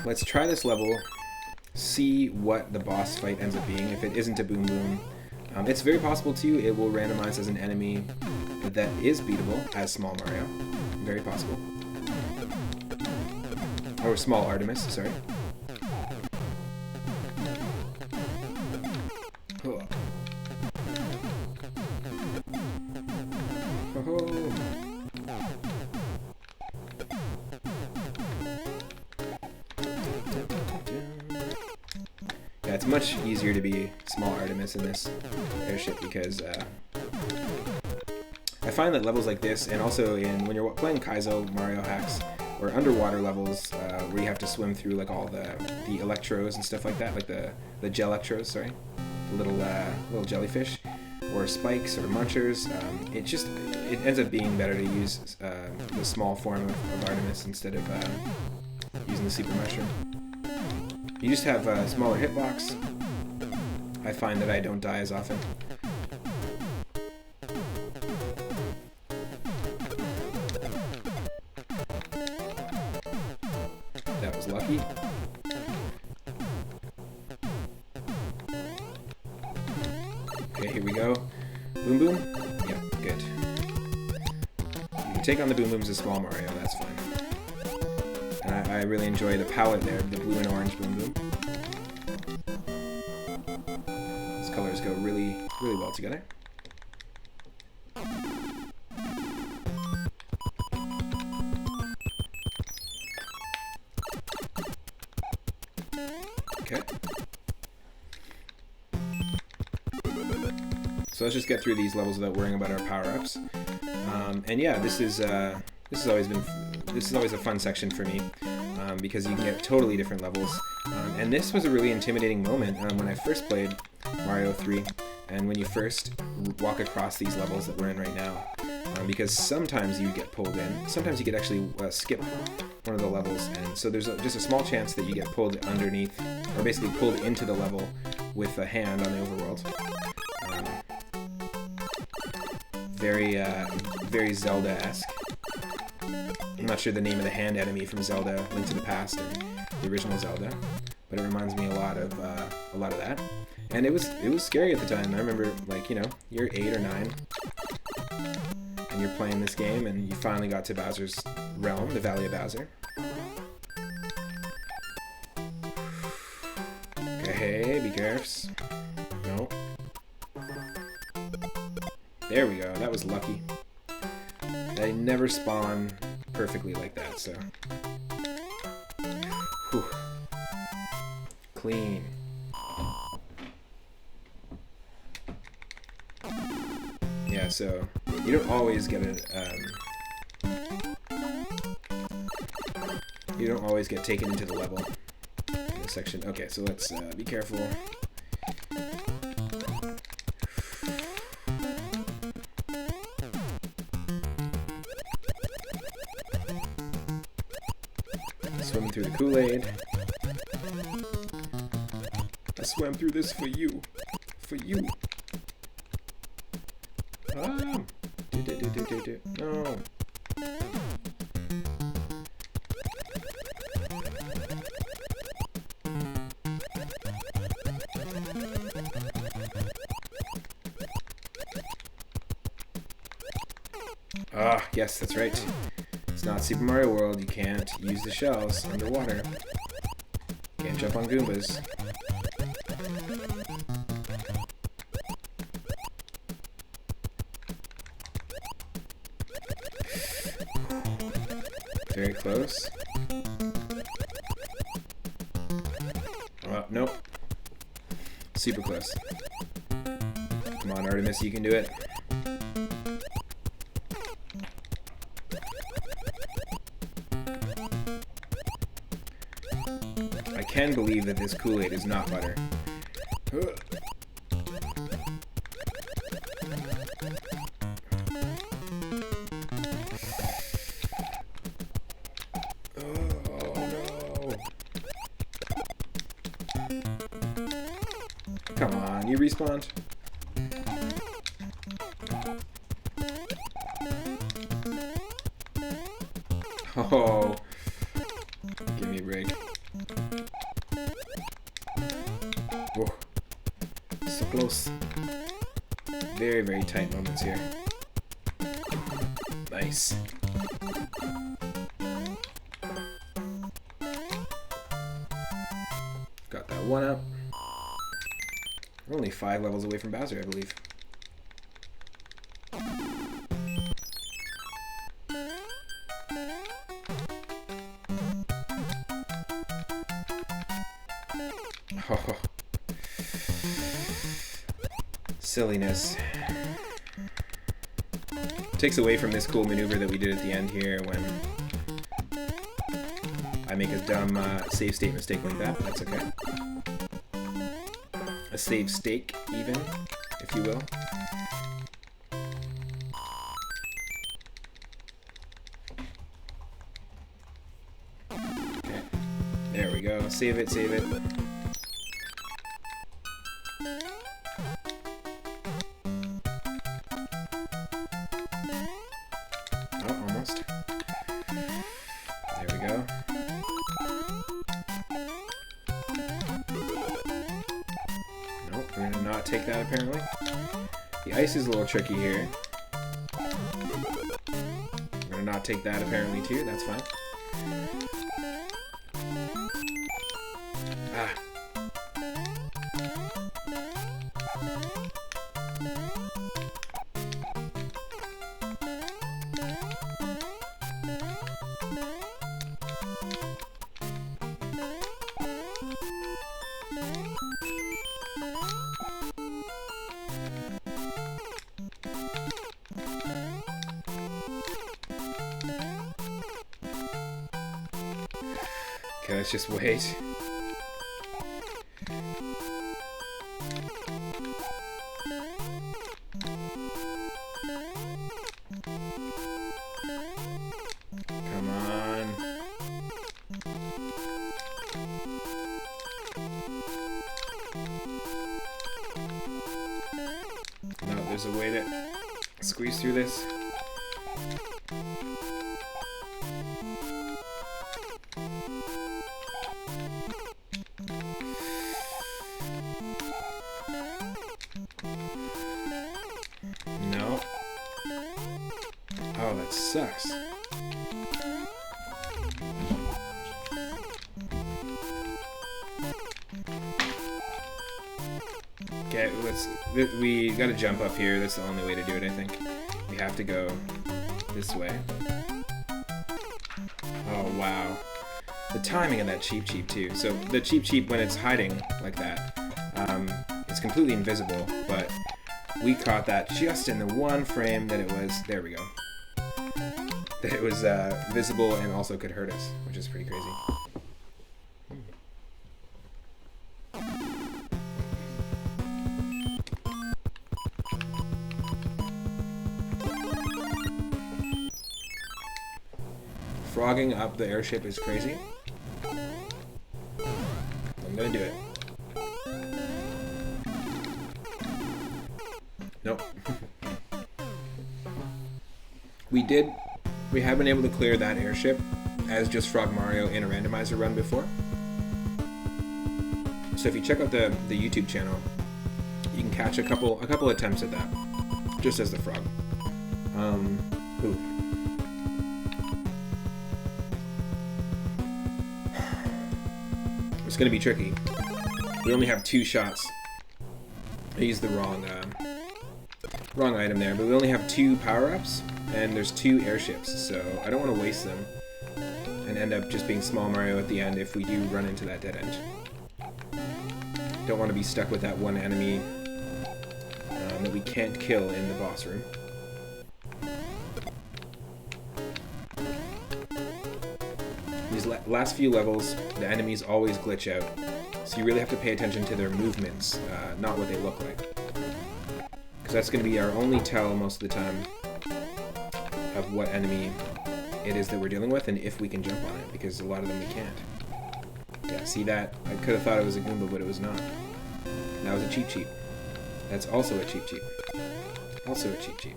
Let's try this level, see what the boss fight ends up being. If it isn't a Boom Boom, it's very possible too it will randomize as an enemy that is beatable as Small Mario. Very possible. Or Small Artemis, sorry. Oh. Oh. Yeah, it's much easier to be Small Artemis in this airship because I find that levels like this, and also when you're playing Kaizo Mario hacks, or underwater levels where you have to swim through like all the electros and stuff like that, like the gel electros, sorry, the little jellyfish, or spikes or munchers. It ends up being better to use the small form of Artemis instead of using the super mushroom. You just have a smaller hitbox. I find that I don't die as often. That was lucky. Okay, here we go. Boom Boom? Yep, good. You can take on the Boom Booms as Small Mario, that's fine. And I really enjoy the palette there, the blue and orange Boom Boom. Those colors go really, really well together. Okay. So let's just get through these levels without worrying about our power-ups. And yeah, this is always a fun section for me because you can get totally different levels. And this was a really intimidating moment when I first played Mario 3, and when you first walk across these levels that we're in right now, because sometimes you get pulled in, sometimes you could actually skip one of the levels, and so there's just a small chance that you get pulled underneath, or basically pulled into the level with a hand on the overworld. Very Zelda-esque. I'm not sure the name of the hand enemy from Zelda: Link to the Past and the original Zelda, but it reminds me a lot of that. And it was scary at the time. I remember, like, you know, you're 8 or 9, and you're playing this game, and you finally got to Bowser's realm, the Valley of Bowser. Okay, be careful. No. There we go. That was lucky. They never spawn perfectly like that, so. Whew. Clean. Yeah, so you don't always get you don't always get taken into the level in this section. Okay, so let's be careful. Swim through the Kool-Aid. I swam through this for you. For you. Ah! No. Ah, yes, that's right. It's not Super Mario World. You can't use the shells underwater. Can't jump on Goombas. Very close. Oh, nope. Super close. Come on, Artemis, you can do it. I can believe that this Kool-Aid is not butter. Come on, you respawned? Oh, give me a break. Whoa, so close. Very, very tight moments here. Nice. Got that one up. We're only 5 levels away from Bowser, I believe. Oh. Silliness. Takes away from this cool maneuver that we did at the end here when I make a dumb save state mistake like that. That's okay. A save stake, even, if you will. Okay. There we go. Save it, save it. Oh, almost. There we go. We're gonna not take that, apparently. The ice is a little tricky here. We're gonna not take that, apparently, too. That's fine. Ah. Okay, let's just wait. Come on. No, there's a way to squeeze through this. No. Oh, that sucks. Okay, we gotta jump up here. That's the only way to do it, I think. We have to go this way. Oh, wow. The timing of that Cheep Cheep, too. So the Cheep Cheep, when it's hiding like that, it's completely invisible, but we caught that just in the one frame that it was, there we go, that it was visible and also could hurt us, which is pretty crazy. Frogging up the airship is crazy. I'm gonna do it. Nope. We have been able to clear that airship as just Frog Mario in a randomizer run before. So if you check out the YouTube channel, you can catch a couple attempts at that, just as the frog. Ooh. It's gonna be tricky. We only have 2 shots. I used the wrong item there, but we only have 2 power-ups, and there's 2 airships, so I don't want to waste them and end up just being Small Mario at the end if we do run into that dead end. Don't want to be stuck with that one enemy that we can't kill in the boss room. These last few levels, the enemies always glitch out, so you really have to pay attention to their movements, not what they look like. Because that's going to be our only tell most of the time of what enemy it is that we're dealing with and if we can jump on it, because a lot of them we can't. Yeah, see that? I could have thought it was a Goomba, but it was not. That was a Cheep Cheep. That's also a Cheep Cheep. Also a Cheep Cheep.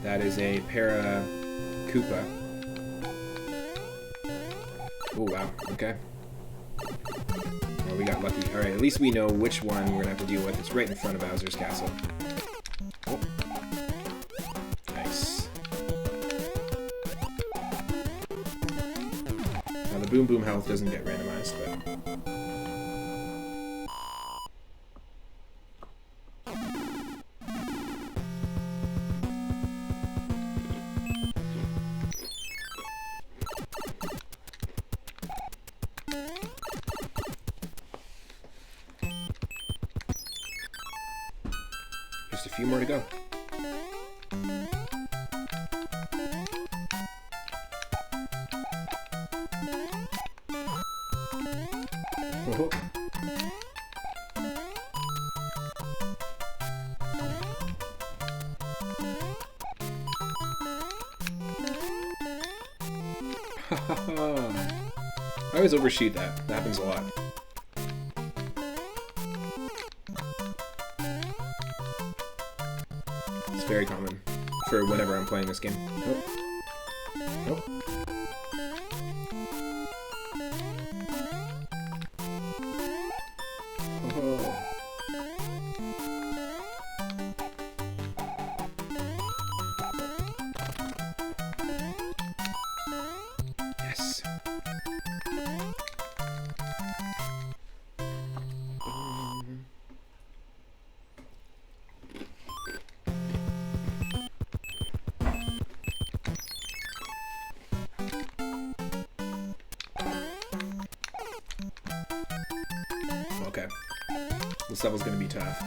That is a Para Koopa. Oh wow, okay. Well, we got lucky. Alright, at least we know which one we're gonna have to deal with. It's right in front of Bowser's castle. Oh. Nice. Now the Boom Boom health doesn't get randomized, but... Just a few more to go. Oh. I always overshoot that. That happens a lot. It's very common for whenever I'm playing this game. Oh. Oh. Oh. Yes. Okay. This level's gonna be tough.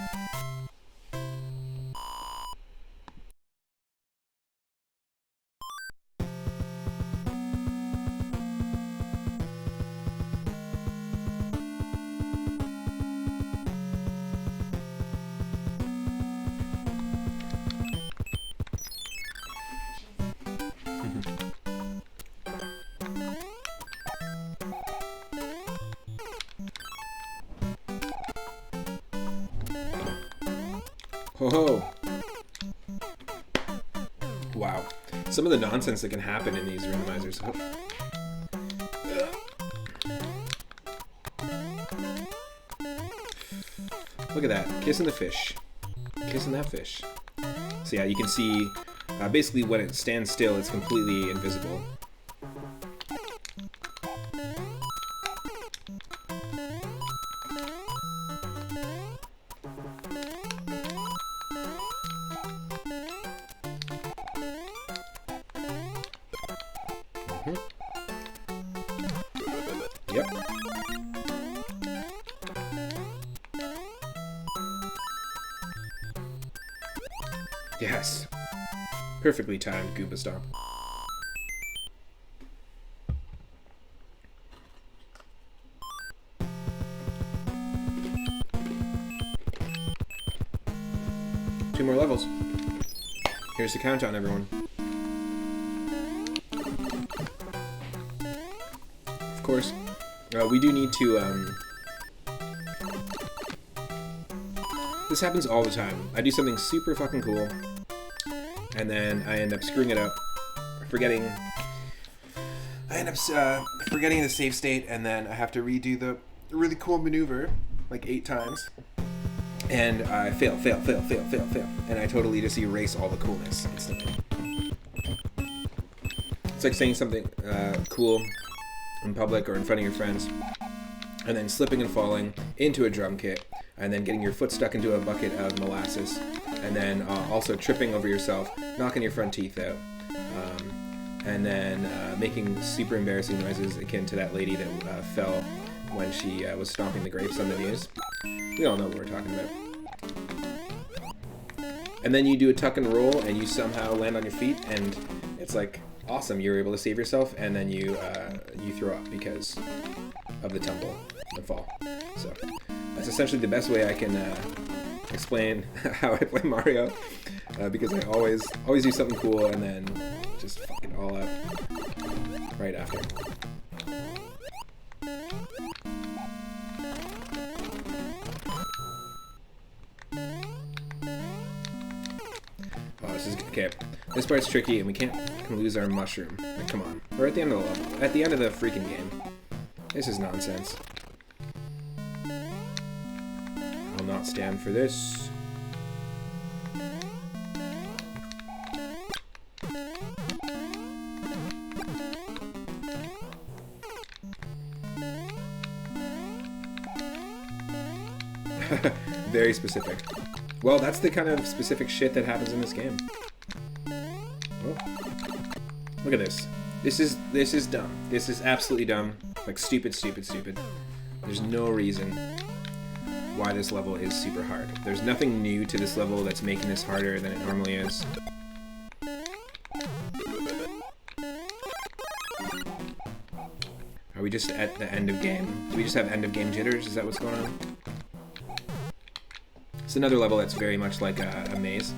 Oh, wow. Some of the nonsense that can happen in these randomizers. Oh. Look at that. Kissing the fish. Kissing that fish. So yeah, you can see basically when it stands still, it's completely invisible. Yep. Yes. Perfectly timed Koopa Stomp. Two more levels. Here's the countdown, everyone. Of course, we do need to, this happens all the time. I do something super fucking cool, and then I end up screwing it up, forgetting the save state, and then I have to redo the really cool maneuver like 8 times. And I fail, and I totally just erase all the coolness instantly. It's like saying something cool in public or in front of your friends, and then slipping and falling into a drum kit, and then getting your foot stuck into a bucket of molasses, and then also tripping over yourself, knocking your front teeth out, and then making super embarrassing noises akin to that lady that fell when she was stomping the grapes on the news. We all know what we're talking about. And then you do a tuck and roll, and you somehow land on your feet, and it's like awesome. You're able to save yourself, and then you throw up because of the tumble and fall. So that's essentially the best way I can explain how I play Mario, because I always do something cool and then just fuck it all up right after. Oh, this is okay. This part's tricky, and we can't lose our mushroom. Like, come on, we're at the end of the level. At the end of the freaking game. This is nonsense. I'll not stand for this. Very specific. Well, that's the kind of specific shit that happens in this game. Oh. Look at this. This is dumb. This is absolutely dumb. Like stupid. There's no reason why this level is super hard. There's nothing new to this level that's making this harder than it normally is. Are we just at the end of game? Do we just have end of game jitters? Is that what's going on? It's another level that's very much like a maze.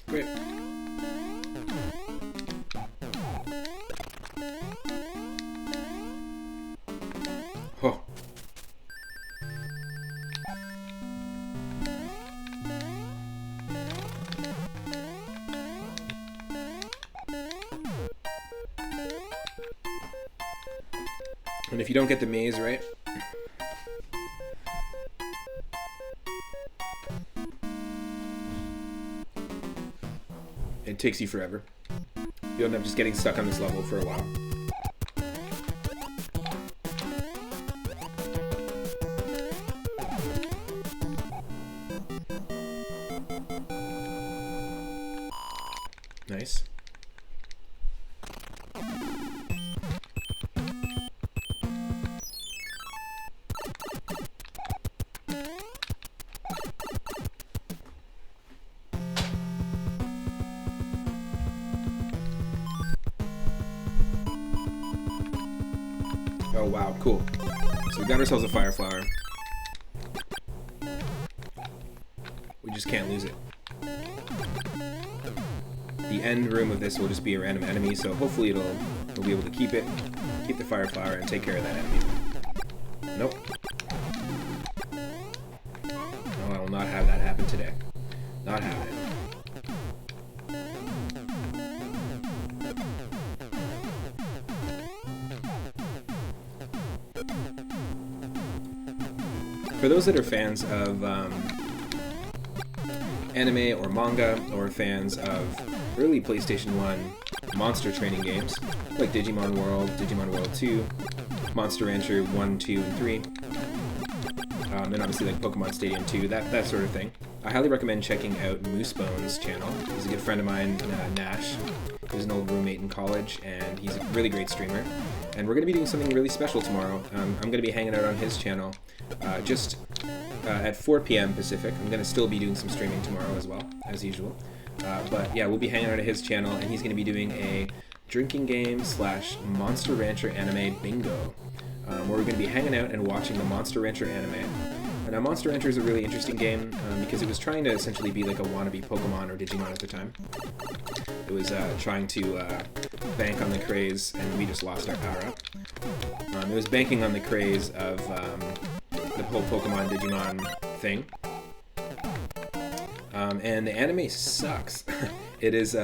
Great. Oh. And if you don't get the maze right, it takes you forever. You'll end up just getting stuck on this level for a while. Nice. Oh wow, cool. So we got ourselves a fire flower. We just can't lose it. The end room of this will just be a random enemy, so hopefully we'll be able to keep the fire flower and take care of that enemy. Nope. No, I will not have that happen today. Not having it. For those that are fans of anime or manga, or fans of early PlayStation 1 monster training games, like Digimon World, Digimon World 2, Monster Rancher 1, 2, and 3, and obviously like Pokemon Stadium 2, that sort of thing, I highly recommend checking out Moosebone's channel. He's a good friend of mine, Nash. He was an old roommate in college, and he's a really great streamer. And we're going to be doing something really special tomorrow. I'm going to be hanging out on his channel just at 4 p.m. Pacific. I'm going to still be doing some streaming tomorrow as well, as usual. But yeah, we'll be hanging out at his channel, and he's going to be doing a drinking game / Monster Rancher anime bingo, where we're going to be hanging out and watching the Monster Rancher anime. Now, Monster Rancher is a really interesting game because it was trying to essentially be like a wannabe Pokemon or Digimon at the time. It was trying to bank on the craze, and we just lost our power-up. It was banking on the craze of the whole Pokemon Digimon thing. And the anime sucks. It is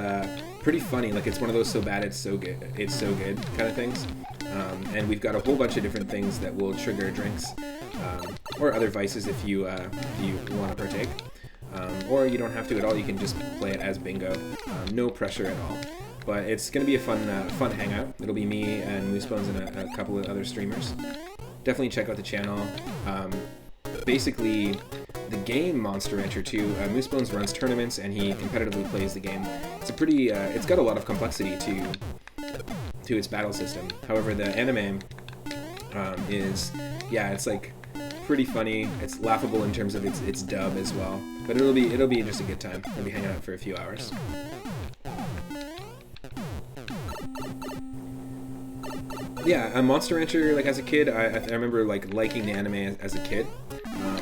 pretty funny. Like, it's one of those so bad it's so good kind of things. And we've got a whole bunch of different things that will trigger drinks or other vices if you want to partake. Or you don't have to at all, you can just play it as bingo. No pressure at all. But it's going to be a fun hangout. It'll be me and Moosebones and a couple of other streamers. Definitely check out the channel. Basically, the game Monster Rancher 2, Moosebones runs tournaments and he competitively plays the game. It's a pretty, it's got a lot of complexity to its battle system. However, the anime is, yeah, it's like pretty funny. It's laughable in terms of its dub as well. But it'll be just a good time. We'll be hanging out for a few hours. Yeah, Monster Rancher, like as a kid, I remember like liking the anime as a kid.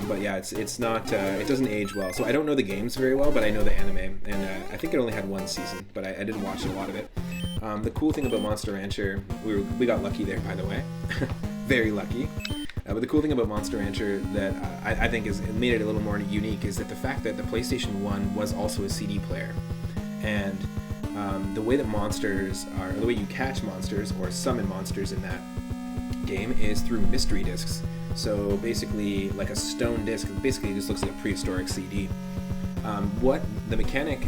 But yeah, it's not, it doesn't age well. So I don't know the games very well, but I know the anime. And I think it only had one season, but I didn't watch a lot of it. The cool thing about Monster Rancher, we got lucky there, by the way. Very lucky. But the cool thing about Monster Rancher that I think made it a little more unique is that the fact that the PlayStation 1 was also a CD player. And the way that monsters are, or the way you catch monsters or summon monsters in that game is through mystery discs. So basically, like a stone disc, basically it just looks like a prehistoric CD. What the mechanic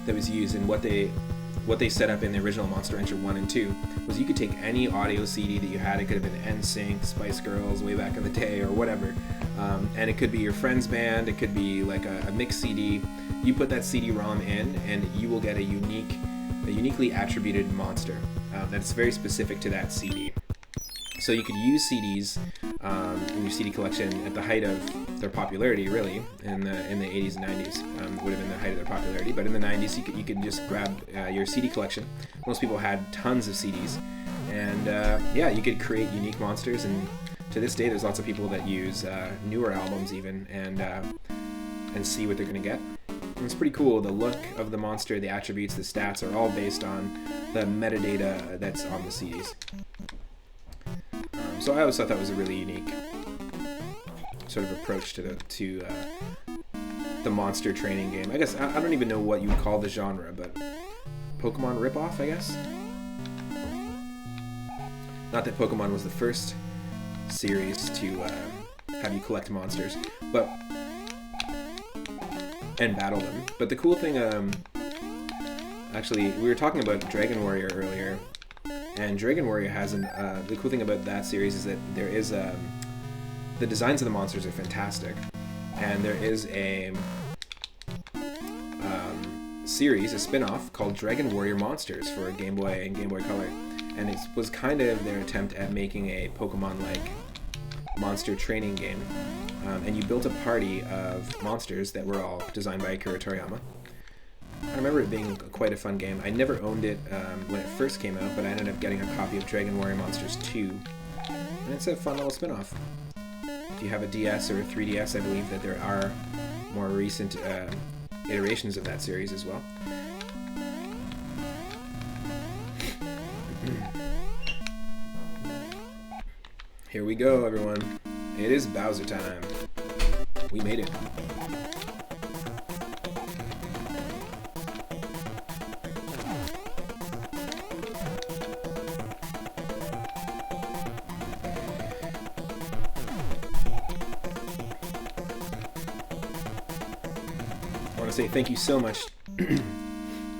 that was used and what they set up in the original Monster Rancher 1 and 2 was you could take any audio CD that you had. It could have been NSYNC, Spice Girls way back in the day, or whatever. And it could be your friend's band. It could be like a mix CD. You put that CD-ROM in, and you will get a uniquely attributed monster that's very specific to that CD. So you could use CDs in your CD collection at the height of their popularity, really, in the 80s and 90s. Would have been the height of their popularity, but in the 90s you could just grab your CD collection. Most people had tons of CDs, and yeah, you could create unique monsters. And to this day, there's lots of people that use newer albums even and see what they're going to get. And it's pretty cool. The look of the monster, the attributes, the stats are all based on the metadata that's on the CDs. So I always thought that was a really unique sort of approach to the monster training game. I guess I don't even know what you would call the genre, but Pokemon ripoff, I guess. Not that Pokemon was the first series to have you collect monsters, but and battle them. But the cool thing, actually, we were talking about Dragon Warrior earlier. And Dragon Warrior has the cool thing about that series is that there is the designs of the monsters are fantastic, and there is a series, a spin-off called Dragon Warrior Monsters for Game Boy and Game Boy Color, and it was kind of their attempt at making a Pokemon-like monster training game, and you built a party of monsters that were all designed by Akira Toriyama. I remember it being quite a fun game. I never owned it when it first came out, but I ended up getting a copy of Dragon Warrior Monsters 2, and it's a fun little spin-off. If you have a DS or a 3DS, I believe that there are more recent iterations of that series as well. Here we go, everyone. It is Bowser time. We made it. I want to say thank you so much.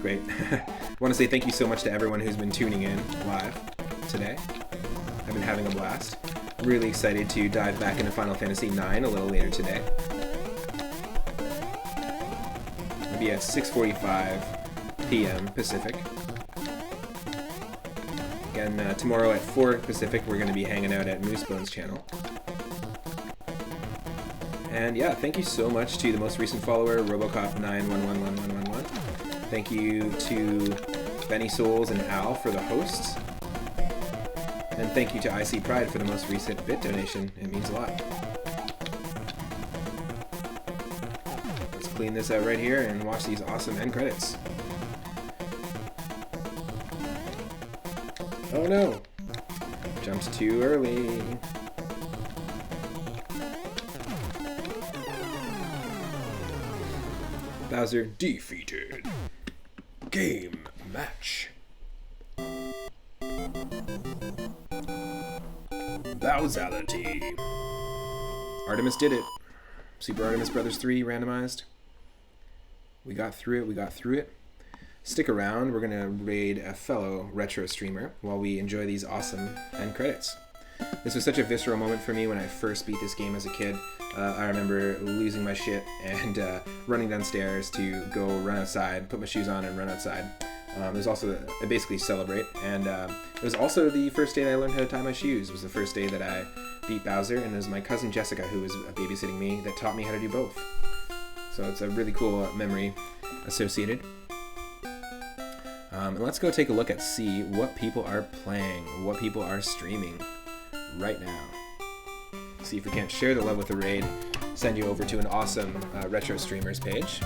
Great. I want to say thank you so much to everyone who's been tuning in live today. I've been having a blast. Really excited to dive back into Final Fantasy IX a little later today. It'll be at 6:45 p.m. Pacific. Again, tomorrow at 4 Pacific, we're going to be hanging out at Moosebone's channel. And yeah, thank you so much to the most recent follower, Robocop91111111. Thank you to Benny Souls and Al for the hosts. And thank you to IC Pride for the most recent bit donation. It means a lot. Let's clean this out right here and watch these awesome end credits. Oh no! Jumped too early. Bowser defeated. Game match. Causality. Artemis did it. Super Artemis Brothers 3 randomized. We got through it. Stick around, we're going to raid a fellow retro streamer while we enjoy these awesome end credits. This was such a visceral moment for me when I first beat this game as a kid. I remember losing my shit and running downstairs to go run outside, put my shoes on and run outside. It was also basically celebrate, and it was also the first day that I learned how to tie my shoes. It was the first day that I beat Bowser, and it was my cousin Jessica, who was babysitting me, that taught me how to do both. So it's a really cool memory associated. And let's go take a look at see what people are playing, what people are streaming right now. See if we can't share the love with the raid, send you over to an awesome retro streamers page.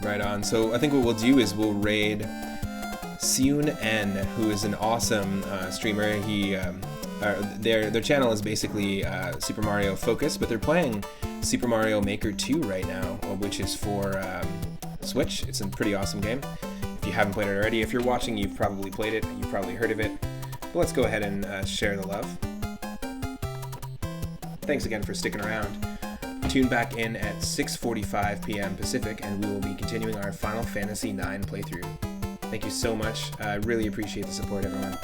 Right on. So I think what we'll do is we'll raid Seun N, who is an awesome streamer. He their channel is basically Super Mario focused, but they're playing Super Mario Maker 2 right now, which is for Switch. It's a pretty awesome game. If you haven't played it already, if you're watching, you've probably played it. You've probably heard of it. But let's go ahead and share the love. Thanks again for sticking around. Tune back in at 6:45 p.m. Pacific, and we will be continuing our Final Fantasy IX playthrough. Thank you so much. I really appreciate the support, everyone.